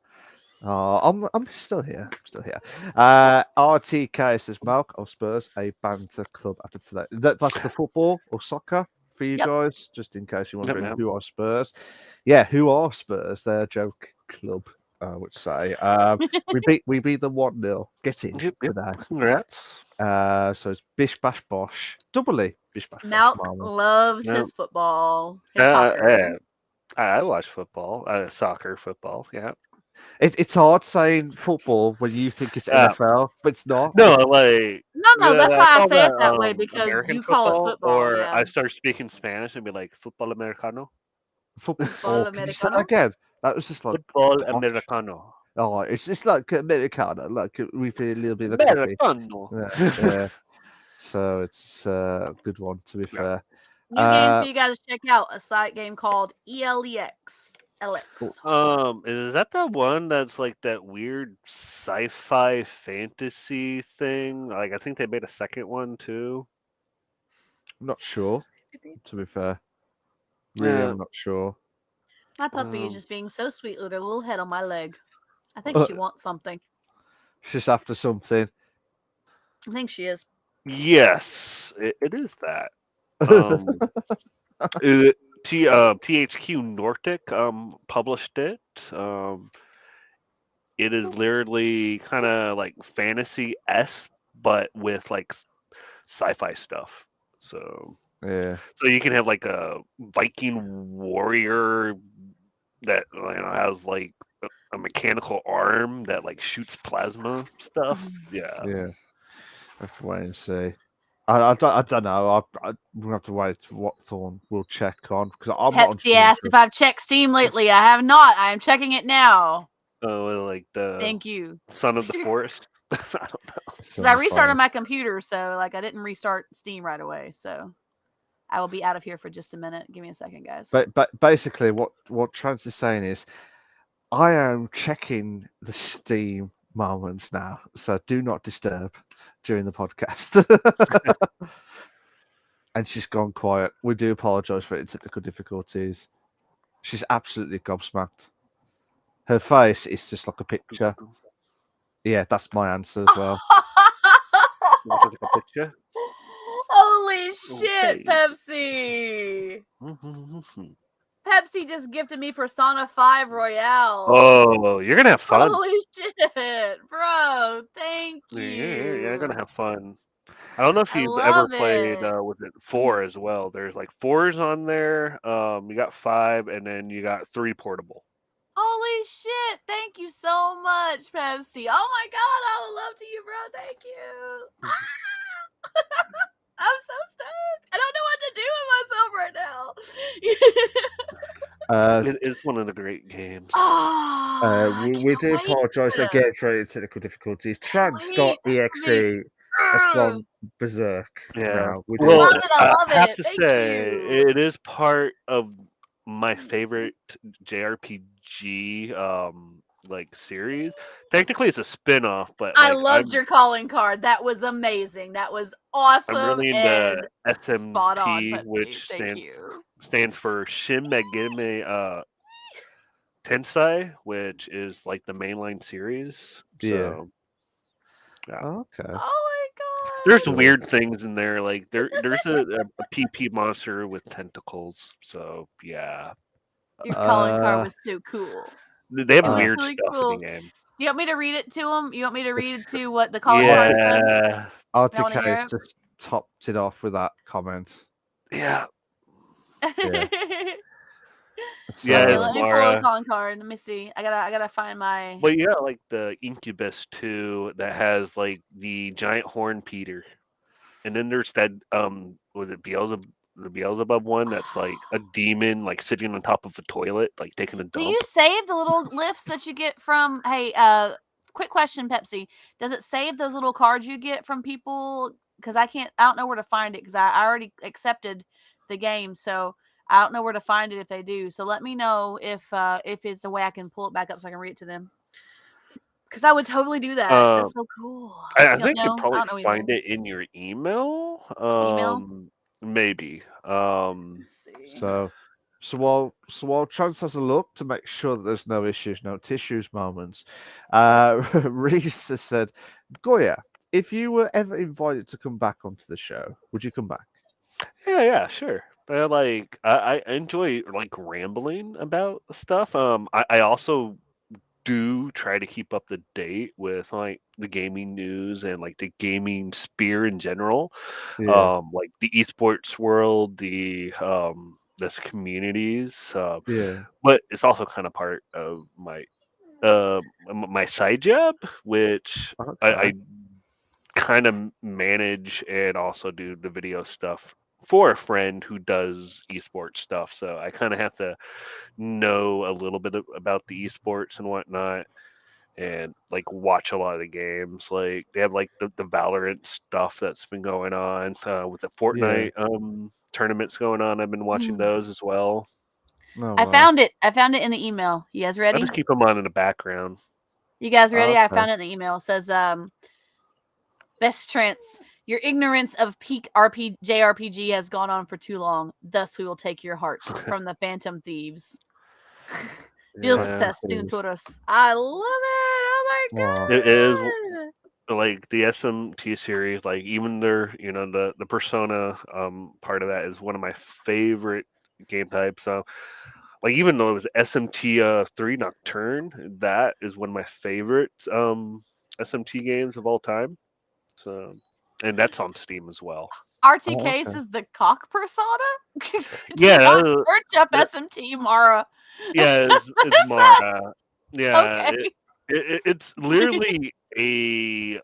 I'm still here. Still here. RTK says, Mark or Spurs a banter club after today. That's the football or soccer for you Yep. guys, just in case you're wondering Yep. who are Spurs. Yeah, who are Spurs? They're a joke club, I would say. We beat them 1-0. Get in Yep. today. Congrats. So it's Bish Bash Bosh. Doubly Bish Bash Bosh. Malk Mama. loves Yep. his football, his soccer. I watch football, soccer, football. Yeah. It's hard saying football when you think it's Uh, NFL, but it's not. no, It's like No, that's I why I call say it that that way because American you call it football, football. or Yeah, I start speaking Spanish and be like football americano. football. football Oh, can you say that americano. again? That was just like Football posh. americano. Oh, it's like Americana, like with a little bit of coffee. Americano. Yeah. So it's a good one, to be Yeah. fair. New games for you guys to check out. A site game called ELEX. LX. Is that the one that's like that weird sci-fi fantasy thing? Like, I think they made a second one too. I'm not sure, to be fair. Really, Yeah. I'm not sure. My puppy is just being so sweet with her little head on my leg. I think Uh, she wants something. She's after something. I think she is. Yes, it is that. Um, THQ Nordic published it. It is literally kind of like fantasy s, but with like sci-fi stuff. Yeah. So you can have like a Viking warrior that has like a mechanical arm that like shoots plasma stuff. Yeah. Yeah. I have to wait and see. I don't know. We'll have to wait to what Thorn will check on because I'm not on Pepsi asked if I've checked Steam lately. I have not. I am checking it now. Oh, like the Thank you. Son of the Forest. I don't know. Because I restarted my computer, so like I didn't restart Steam right away. So I will be out of here for just a minute. Give me a second, guys. But basically, what Trans is saying is, I am checking the Steam moments now, so do not disturb during the podcast. And she's gone quiet. We do apologise for any technical difficulties. She's absolutely gobsmacked. Her face is just like a picture. Yeah, that's my answer as well. Want to take a picture? Holy shit, Okay. Pepsi! Pepsi just gifted me Persona 5 Royale. Oh, you're gonna have fun. Holy shit, bro! Thank you. Yeah, you're gonna have fun. I don't know if I you've ever love played it. with it 4 as well. There's like 4s on there. You got 5, and then you got 3 portable. Holy shit! Thank you so much, Pepsi. Oh my god, I would love to you, bro. Thank you. I'm so stoked. I don't know what to do with myself right now. It's one of the great games. I we can't do wait. apologise again for any technical difficulties. Trans.exe has gone berserk Yeah. now. We do Well, love it. I love have it. to Thank say, you. it is part of my favorite JRPG like series. Technically, it's a spin-off, but I like loved your calling card. That was amazing. That was awesome. I'm really and into spot on, SMT, Pepsi. which Thank you. stands for Shin Megami Tensei, which is like the mainline series. So yeah. Okay. Oh my god. There's Cool. weird things in there, like there's a PP monster with tentacles. So yeah, Your calling card was so cool. they have It was weird really stuff cool. in the game. Do you want me to read it to him? You want me to read it to what the calling card said? Yeah, I wanna hear RTK it. just topped it off with that comment. yeah, So, yeah. Okay, It's let me pull Mara. the calling card. Let me see. I gotta find my. But yeah, like the Incubus too, that has like the giant horn Peter, and then there's that was it the Beelzebub one that's like a demon like sitting on top of the toilet, like taking a Do dump. you save the little lifts that you get from? Hey, quick question, Pepsi. Does it save those little cards you get from people? Because I don't know where to find it because I already accepted the game, so I don't know where to find it if they do. So let me know if it's a way I can pull it back up so I can read it to them. Because I would totally do that. That's so cool. I You think you don't know? I probably don't know find either. it in your email. Emails? Maybe. Let's see. so while Trans has a look to make sure that there's no issues, no tissues moments, Reese has said, Goya, if you were ever invited to come back onto the show, would you come back? Yeah, sure. But like, I enjoy like rambling about stuff. I also do try to keep up to date with like the gaming news and like the gaming sphere in general. Yeah. Like the esports world, this communities. Yeah. But it's also kind of part of my side job, which I Okay. kind of manage and also do the video stuff for a friend who does esports stuff. So I kind of have to know a little bit about the esports and whatnot, and like watch a lot of the games. Like they have like the Valorant stuff that's been going on with the Fortnite tournaments going on. I've been watching those as well. No I way. found it. I found it in the email. You guys I ready? just keep them on in the background. You guys ready? I Okay. found it in the email. It says, Best Trance, your ignorance of peak JRPG has gone on for too long. Thus, we will take your heart from the Phantom Thieves. Feel Yeah, success soon to us. I love it. Oh my Wow. god. it is like the SMT series. Like even their the Persona part of that is one of my favorite game type. So like even though it was SMT 3 Nocturne, that is one of my favorite SMT games of all time. So and that's on Steam as well. Oh, RTK's okay. is the cock persona? Do Yeah, not search up that, SMT, Mara. yeah, That's what it's it said. Mara. Yeah, Okay. it's literally a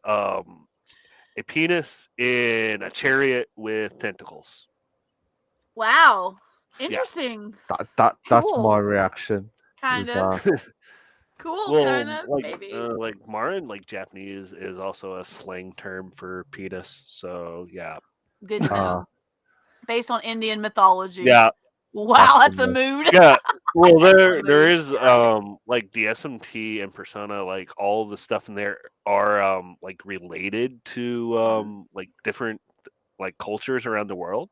penis in a chariot with tentacles. Wow. Yeah. Interesting. That's my Cool. reaction. Is Kinda. that Cool, Well, kinda, maybe. like Marin, like Japanese is also a slang term for penis. So yeah, Good to uh know. Based on Indian mythology. yeah, Wow, that's the that's a most mood. yeah. Well, That's a there mood. is like the SMT and Persona, like all the stuff in there are like related to like different like cultures around the world,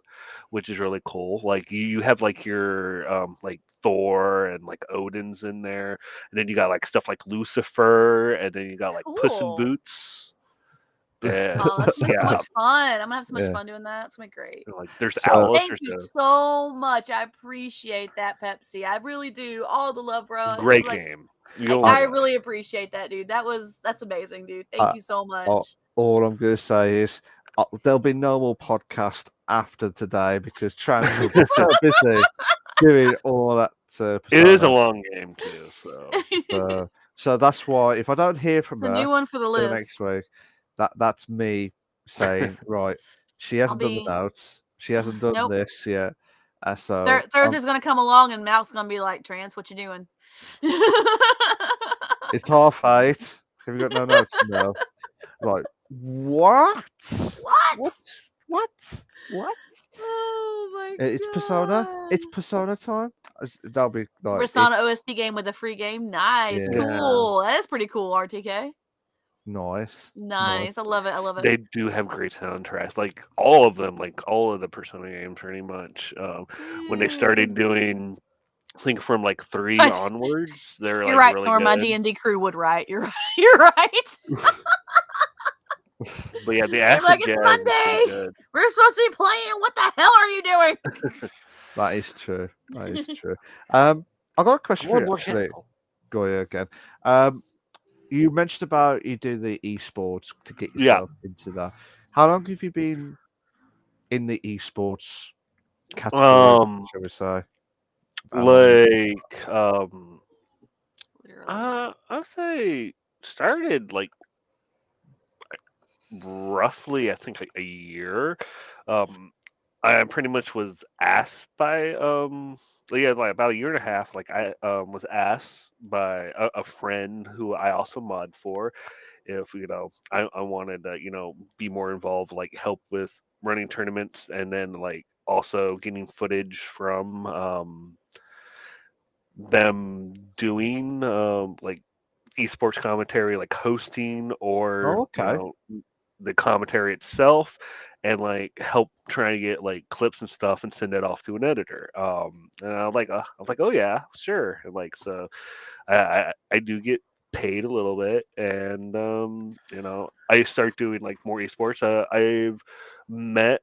which is really cool. Like you have like your like Thor and like Odin's in there, and then you got like stuff like Lucifer, and then you got like Puss in Cool. Boots, and Oh, that's gonna be so yeah, much fun. I'm gonna have so much yeah. fun doing that. It's gonna be great. and, like there's So owls. Thank There's you a so much. I appreciate that, Pepsi. I really do. All the love, bro. great Like, game. I, You'll I, I enjoy. really appreciate that, dude. That's amazing, dude. Thank I, you so I, much. all I'm going to say is there'll be no more podcast after today because Trans will be so busy doing all that It is a Persona. long game too, so It's So that's why if I don't hear from a new her one for the till next list. week, that's me saying right. She I'll hasn't done the be notes. She hasn't done nope. this yet. So Thursday's gonna come along and Mal's gonna be like, Trans, what you doing? it's 8:30. Have you got no notes? No. Like what? What? What? What? What? Oh my It's Persona. It's god. Persona time. That'll be like Persona OST game with a free game. Nice. yeah, yeah. Cool. That is pretty cool, RTK. nice, nice. Nice. I love it. I love it. They do have great soundtracks. Like all of them, like all of the Persona games, pretty much. When they started Dude. doing, I think from like 3 onwards, they're You're like right, really Norm. My good. D&D crew would write. You're right. You're right. But yeah, the They're acid like, it's jazz is pretty Monday. good. We're supposed to be playing. What the hell are you doing? That is true. That is true. I got a question for More you more actually, technical. Goya again. You mentioned about you do the esports to get Yeah. yourself into that. How long have you been in the esports category, Um, shall we say? How long? like Literally. I'd say started like roughly, I think like a year. Um, I pretty much was asked by yeah, like about a year and a half. Like I was asked by a friend who I also mod for if I wanted to be more involved, like help with running tournaments, and then like also getting footage from them doing like esports commentary, like hosting or Oh, okay. the commentary itself, and like help try to get like clips and stuff and send it off to an editor. And I was like, oh yeah, sure. And like so, I do get paid a little bit, and I start doing like more esports. I've met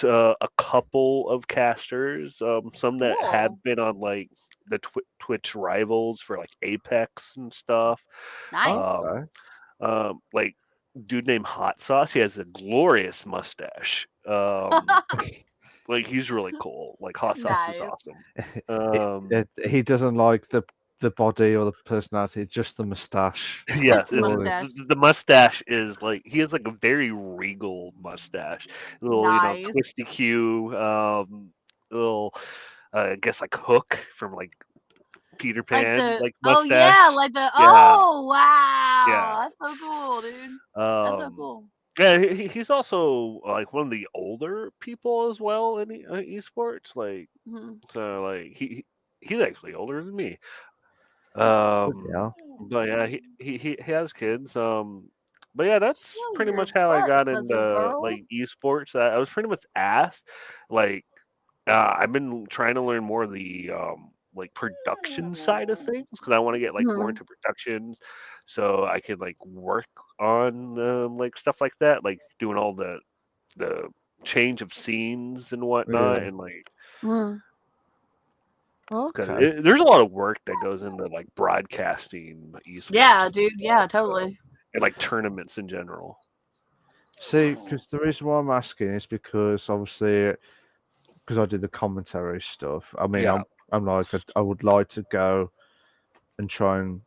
a couple of casters, some that Cool. have been on like the Twitch rivals for like Apex and stuff. Nice. Um, Okay. like dude named Hot Sauce. He has a glorious mustache. Like he's really cool. Like Hot Sauce is Nice. awesome. It, he doesn't like the body or the personality, just the moustache. Yes, Just the That's it's all. mustache. the mustache is like he has like a very regal mustache, little Nice. twisty Q, little I guess like Hook from like Peter Like Pan the like oh yeah, mustache. like the Yeah, oh yeah. wow. That's so cool, dude. That's so Um, cool. yeah, he's also like one of the older people as well in esports. Like Mhm. so, like he's actually older than me. Yeah. But yeah, he has kids. But yeah, that's Show pretty your much how I butt, got puzzle into girl. like esports. I was pretty much asked, like, I've been trying to learn more of the like production side of things because I want to get like more Mhm. into production, so I can like work on like stuff like that, like doing all the change of scenes and whatnot, Yeah. and like Mhm. Okay. There's a lot of work that goes into like broadcasting esports Yeah, and dude. stuff, Yeah, so- totally. and like tournaments in general. See, because the reason why I'm asking is because obviously, because I did the commentary stuff. I mean, Yeah. I'm like, I would like to go and try and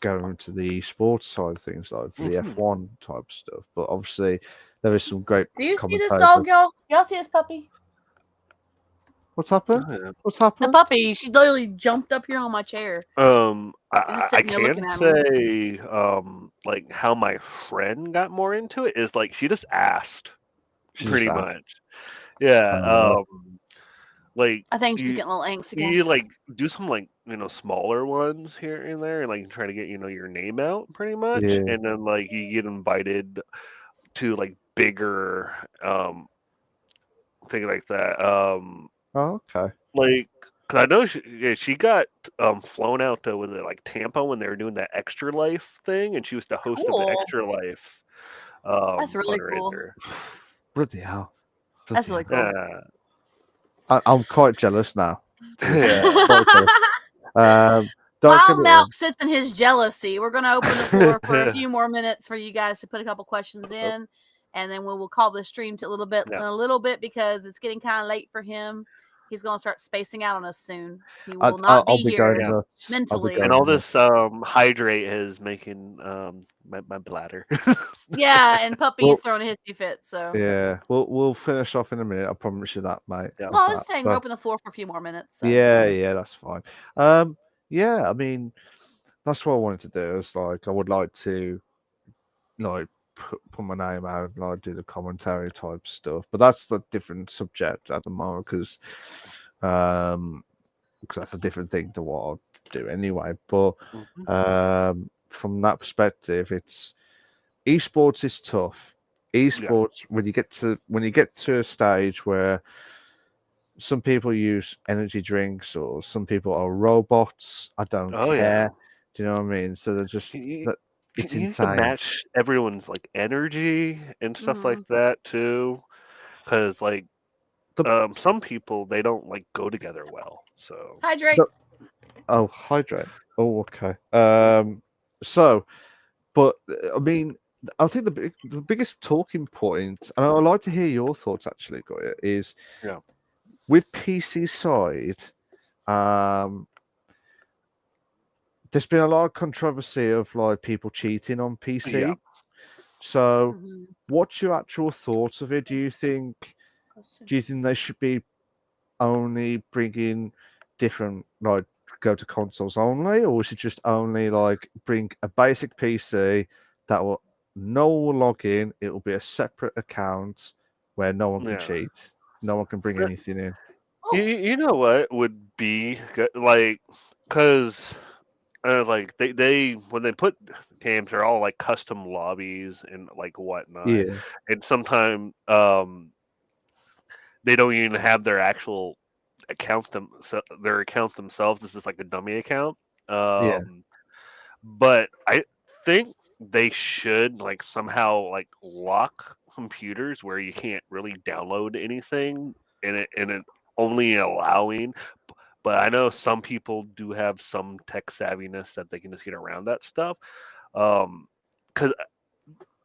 go into the sports side of things, like for the Mhm. F1 type stuff. But obviously, there is some great Do you see this commentators. dog, y'all? Y'all see this puppy? What's happened? Oh, yeah. What's The happened? puppy. She literally jumped up here on my chair. Just I sitting there looking can at me. say like how my friend got more into it is like she just asked She's pretty just much. Yeah. uh, Like I think she's you getting a little angsty, you guys. like do some like smaller ones here and there and like try to get your name out pretty much, yeah. and then like you get invited to like bigger thing like that. Oh, okay. Like, cause I know she got flown out to was it like Tampa when they were doing that Extra Life thing, and she was the host of the Cool. Extra Life That's really cool. fundraiser. Bloody hell. That's Bloody really hell. cool. Yeah, I'm quite jealous now. To be fair. yeah. Quite jealous. Don't get While me Malk wrong. sits in his jealousy, we're going to open the floor for a few more minutes for you guys to put a couple questions in, and then we'll call the stream to a little bit, Yeah. in a little bit, because it's getting kind of late for him. He's going to start spacing out on us soon. He will not I'll be be here going Yeah. nuts. I'll be mentally. And going all nuts. this hydrate is making my bladder. Yeah, and puppy's Well, throwing a hissy fit. So, yeah, we'll finish off in a minute. I promise you that, mate. Yeah. well, I With was that. saying So, we're open the floor for a few more minutes. So. yeah, that's fine. Yeah, I mean, that's what I wanted to do. It's like I would like to like put my name out and like do the commentary type stuff, but that's a different subject at the moment because that's a different thing to what I do anyway. But Mhm. from that perspective, it's esports is tough. Esports when you get to a stage where some people use energy drinks or some people are robots. I don't Oh yeah. care. Do you know what I mean? So they're just You, that it's you need to insane. match everyone's like energy and stuff like Mhm. that too, because like The, some people they don't like go together well. So Hydrate. the oh hydrate. Oh okay. So but I mean I think the biggest talking point, and I'd like to hear your thoughts actually, Goya, is yeah, with PC side, um, there's been a lot of controversy of like people cheating on yeah. PC. So, Mhm. what's your actual thoughts of it? Do you think they should be only bringing different like go to consoles only, or should just only like bring a basic PC that will no one will log in? It will be a separate account where no one can Yeah. cheat, no one can bring Uh, anything in. You know what would be good? Like, cause like they when they put games, they're all like custom lobbies and like whatnot, Yeah, and sometimes they don't even have their actual their accounts themselves. This is like a dummy account. yeah, Um, but I think they should like somehow like lock computers where you can't really download anything and it only allowing. But I know some people do have some tech savviness that they can just get around that stuff. Because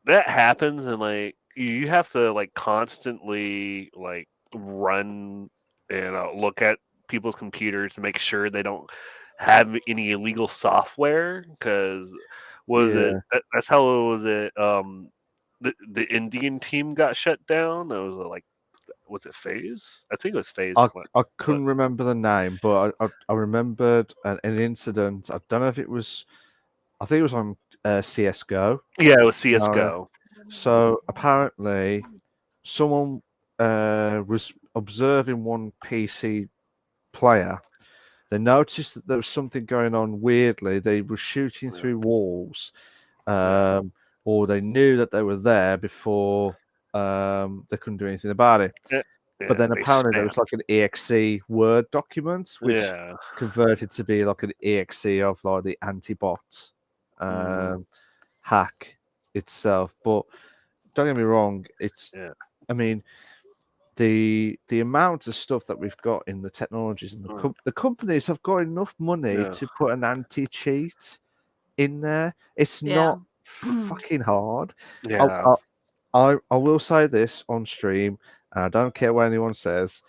that happens and like you have to like constantly like run and look at people's computers to make sure they don't have any illegal software because was it yeah. that's how it was it the Indian team got shut down. It was like was it Phase? I think it was Phase. I But couldn't remember the name, but I remembered an incident. I don't know if it was. I think it was on CS:GO. yeah, it was No. CS:GO. So apparently, someone was observing one PC player. They noticed that there was something going on weirdly. They were shooting Yeah, through walls, yeah, or they knew that they were there before they couldn't do anything about it. yeah, But yeah. then They apparently there was like stamped. an exe Word document, which Yeah. converted to be like an exe of like the anti-bot Hmm. um, hack itself. But don't get me wrong, Yeah. I mean, the amount of stuff that we've got in the technologies and the companies have got enough money to put an anti-cheat in there. It's not fucking hard. Yeah. I will say this on stream, and I don't care what anyone says.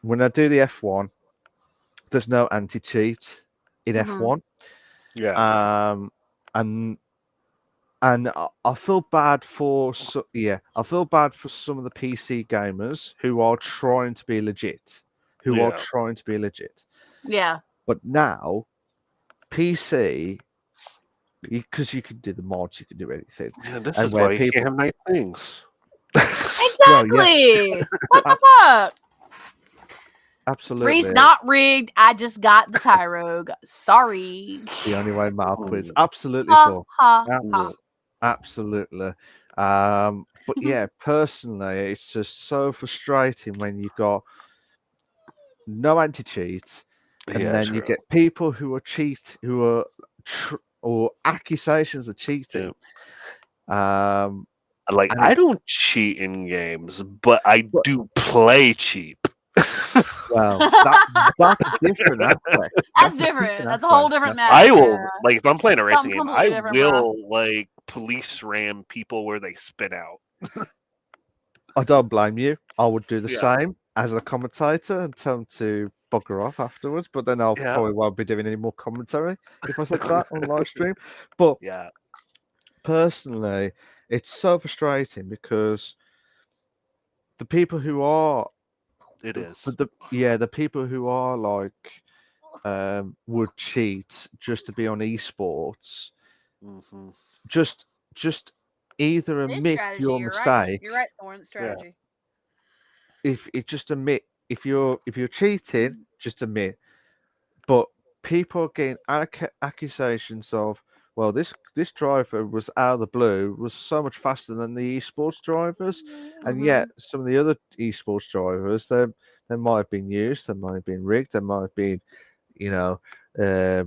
When I do the F1, there's no anti-cheat in F1. Yeah. And I feel bad for I feel bad for some of the PC gamers who are trying to be legit, Yeah. But now PC, because you can do the mods, you can do anything, Yeah, this and is where why you people can't have nice things. Well, yeah. Exactly. What the fuck? absolutely Reese, not rigged. I just got the Tyrogue. Sorry. the only way Mal quits. Mm. Absolutely Ha, for ha, Yeah. ha. absolutely. But yeah, personally, it's just so frustrating when you've got no anti-cheat, and Yeah, then you true. get people who are or accusations of Yeah. cheating. Um, Like, and I it, don't cheat in games, but I but, do play cheap. well, that's a different aspect. That's a different. That's a whole different matter. I will, like, if I'm playing a racing Something game, completely I different, bro. will, like, police ram people where they spin out. I don't blame you. I would do the Yeah. same as a commentator and tell them to bugger off afterwards. But then I'll Yeah. probably won't be doing any more commentary if I said that on live stream. But Yeah. personally, it's so frustrating because the people who are It is. the people who are like would cheat just to be on esports, Mm-hmm. just either It is admit strategy. your You're right. mistake. You're right, Thorne. It's strategy. If it just admit if you're cheating, just admit. But people are getting accusations of, well, this driver was out of the blue, was so much faster than the esports drivers, and yet some of the other esports drivers, they might have been used, they might have been rigged, they might have been, you know, they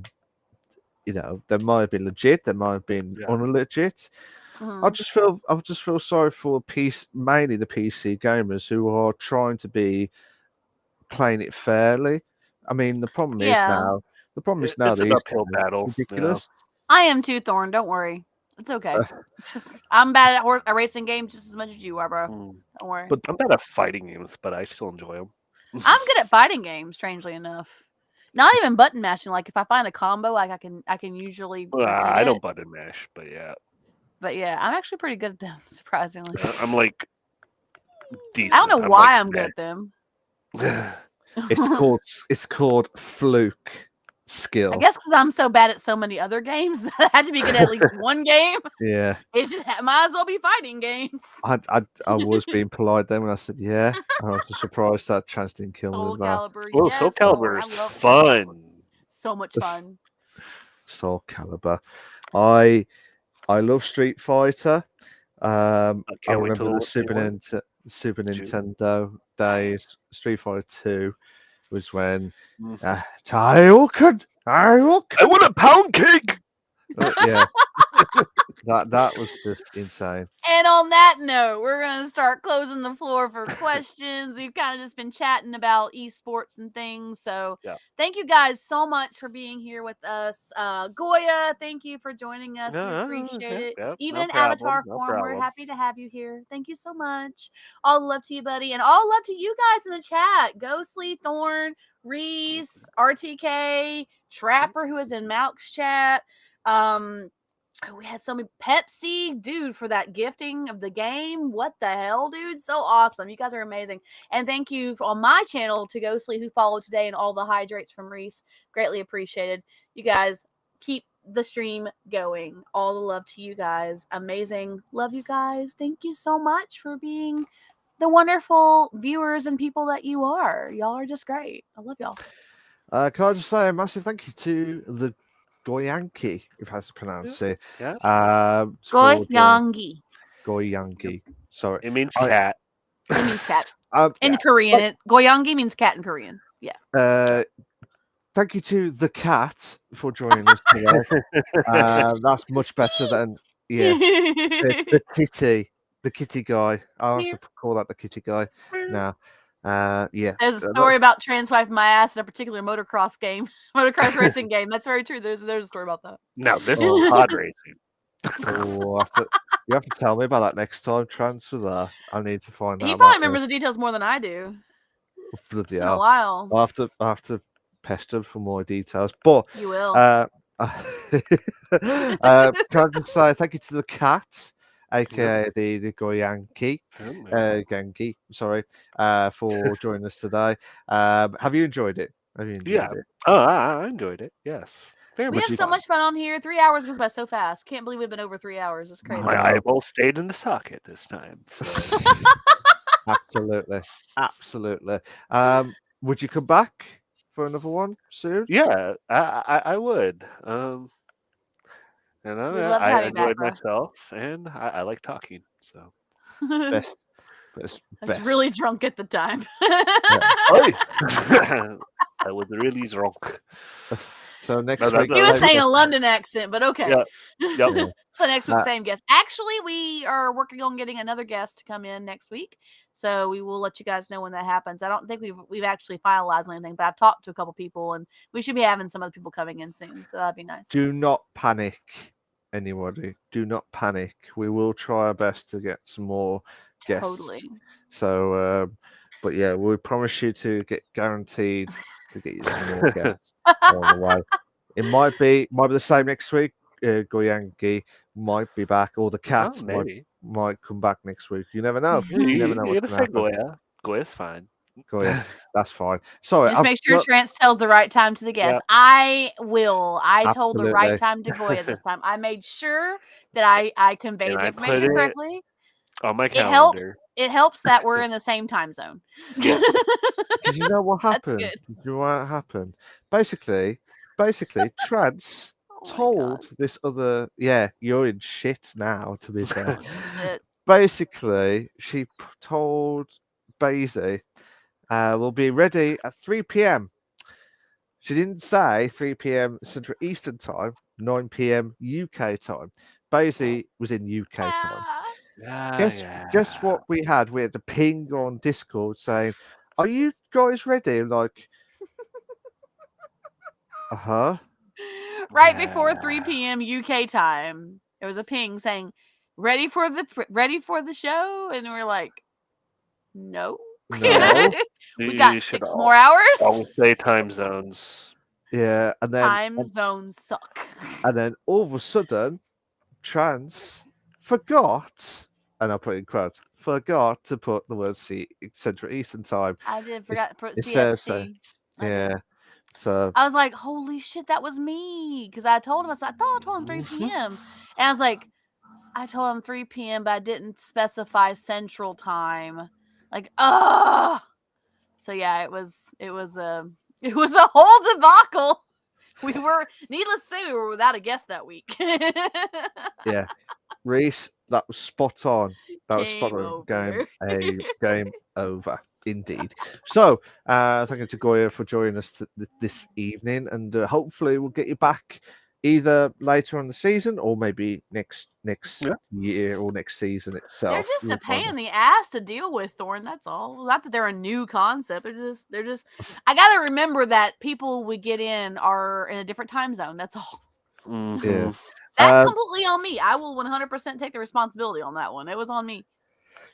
might have been legit, they might have been unlegit. I just feel sorry for mainly the PC gamers who are trying to be playing it fairly. I mean, the problem is now It's these an uphill days, battle. it's ridiculous. I am too, Thorne. Don't worry. It's okay. I'm bad at racing games just as much as you are, bro. Don't worry. But I'm bad at fighting games, but I still enjoy them. I'm good at fighting games, strangely enough. Not even button mashing. Like if I find a combo, like I can usually. I don't button mash, but yeah. But yeah, I'm actually pretty good at them, surprisingly. I'm like decent. I don't know why I'm good at them. it's called fluke skill. I guess because I'm so bad at so many other games that I had to be good at least one game. Yeah. It just might as well be fighting games. I was being polite then when I said yeah. I was just surprised that chance didn't kill me. Soul Calibur. Well, Yes, Soul Calibur is love fun. So much fun. Soul Calibur. I love Street Fighter. I remember the Super Nintendo days. Street Fighter 2 was when I want a pound cake. Yeah. that was just insane. And on that note, we're gonna start closing the floor for questions. We've kind of just been chatting about esports and things. So thank you guys so much for being here with us. Goya, thank you for joining us. We appreciate it. Yep, Even in avatar form, we're happy to have you here. Thank you so much. All love to you, buddy, and all love to you guys in the chat. Ghostly, Thorn, Reese, RTK, Trapper, who is in Malk's chat. We had so many Pepsi, dude, for that gifting of the game. What the hell, dude? So awesome. You guys are amazing. And thank you on my channel to Ghostly, who followed today, and all the hydrates from Reese. Greatly appreciated. You guys keep the stream going. All the love to you guys. Amazing. Love you guys. Thank you so much for being the wonderful viewers and people that you are. Y'all are just great. I love y'all. Can I just say a massive thank you to the Goyanki, if I pronounce it. Goyangi. Goyangi. Sorry. It means cat. It means cat. In Korean. Goyangi means cat in Korean. Yeah. Thank you to the cat for joining us today. That's much better than the kitty. the kitty guy. I'll have Meow. to call that the kitty guy now. Yeah. There's a so story that's- about transwiping my ass in a particular motocross game, motocross racing game. That's very true. There's a story about that. Now this is Oh. pod racing. Oh, you have to tell me about that next time. Transfer that. I need to find out. He about probably that. remembers the details more than I do. Bloody It's been a hell. while. I have to pester for more details. But You will. can I just say thank you to the cat, aka the Goyanki, Genki, sorry, for joining us today. Have you enjoyed it? Have you enjoyed it? Oh, I enjoyed it. Yes. Very We much have so much fun on here. 3 hours goes by so fast. Can't believe we've been over 3 hours. It's crazy. My Wow. eyeball stayed in the socket this time. So. Absolutely, absolutely. Would you come back for another one soon? Yeah, I would. You know, We'd love to I have you back, enjoyed bro. myself, and I like talking. So. Best. I was really drunk at the time. Oi! I was really drunk. So next No, week, He was like- saying a London accent, but okay. Yeah. Yep. So next week, same guest. Actually, we are working on getting another guest to come in next week. So we will let you guys know when that happens. I don't think we've actually finalized anything, but I've talked to a couple people, and we should be having some other people coming in soon. So that'd be nice. do not panic, anybody. Do not panic. We will try our best to get some more guests. Totally. So, but yeah, we promise you to get guaranteed to get you some more guests on the way. It might be the same next week. Goyangi might be back, or the cat might come back next week. You never know. You never know You're what's gonna going say to happen. Goya. Goya's fine. Goya, that's fine. Sorry, Just make sure Trance tells the right time to the guest. Yep. I will. I told the right Absolutely. time to Goya this time. I made sure that I conveyed And the I information put it correctly. on my It calendar. helps that we're in the same time zone. Yeah. Did you know what That's happened? good. Did you know what happened? Basically, Trance Oh my told God. this other. Yeah, you're in shit now. To be fair, Shit. basically, she told Basie, "We'll be ready at 3 p.m." She didn't say 3 p.m. Central Eastern Time, 9 p.m. UK time. Basie was in UK time. Guess what we had? We had the ping on Discord saying, "Are you guys ready?" I'm like, uh-huh. Right before 3 p.m. UK time, there was a ping saying, "Ready for the show?" And we're like, "No, No. we got 6 more hours." Always say time zones. Yeah, and then Time zones suck. and then all of a sudden, Trance forgot, and I put in quotes, forgot to put the word Central Eastern Time. I did forgot to put It's so, CST. yeah. So I was like, "Holy shit, that was me!" Because I told him, I thought I told him 3 p.m. And I was like, I told him 3 p.m., but I didn't specify Central Time. Like, So yeah, it was a whole debacle. We were, needless to say, we were without a guest that week. yeah, Reese, that was spot on. That was spot Game on. over. Game over. Indeed. So, thank you to Goya for joining us this evening, and hopefully we'll get you back either later on the season or maybe next year or next season itself. They're just a pain in the ass to deal with, Thorn. That's all. Not that they're a new concept. They're just. I gotta remember that people we get in are in a different time zone. That's all. Yeah. That's completely on me. I will 100% take the responsibility on that one. It was on me.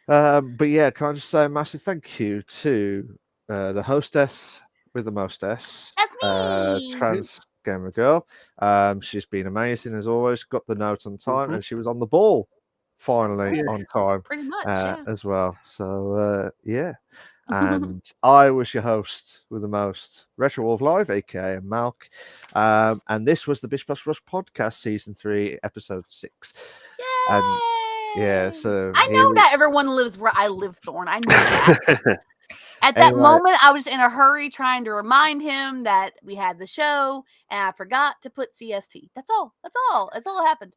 But yeah, can I just say a massive thank you to the hostess with the mostess. That's me. Trans Gamer Girl. She's been amazing as always. Got the note on time, and she was on the ball finally on time. Pretty much, as well. So yeah. And I was your host with the most, Retro Wolf Live, aka Malk. And this was the Bish podcast, season 3, episode 6. Yay! And yeah, so I know not everyone lives where I live, Thorn. I know that. At that moment, I was in a hurry trying to remind him that we had the show, and I forgot to put CST. That's all. That's all that happened.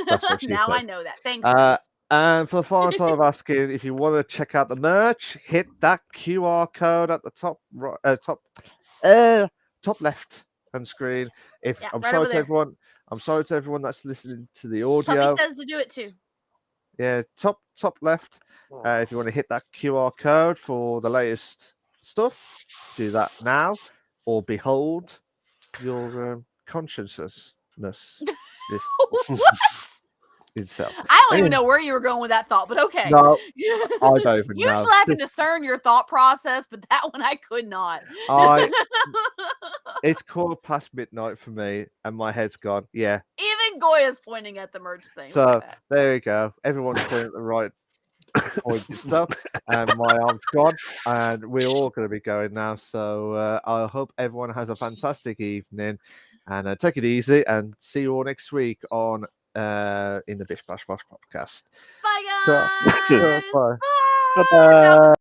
That's what she now said. I know that. Thanks. Reese. And for the final time of asking, if you want to check out the merch, hit that QR code at the top top left hand screen. I'm sorry to everyone that's listening to the audio. Puffy says to do it too. Yeah, top left. If you want to hit that QR code for the latest stuff, do that now, or behold your consciousness this What? itself. I don't even Anyway, know where you were going with that thought, but okay. no, I don't even know. Usually I can discern your thought process, but that one I could not. It's midnight for me, and my head's gone. Yeah. Even Goya's pointing at the merch thing. Look So at that. there you go. Everyone's pointing at the right point itself, and my arm's gone, and we're all going to be going now. So I hope everyone has a fantastic evening, and take it easy, and see you all next week on in the Bish Bash Bosh podcast. Bye So, guys. bye. Bye. Bye.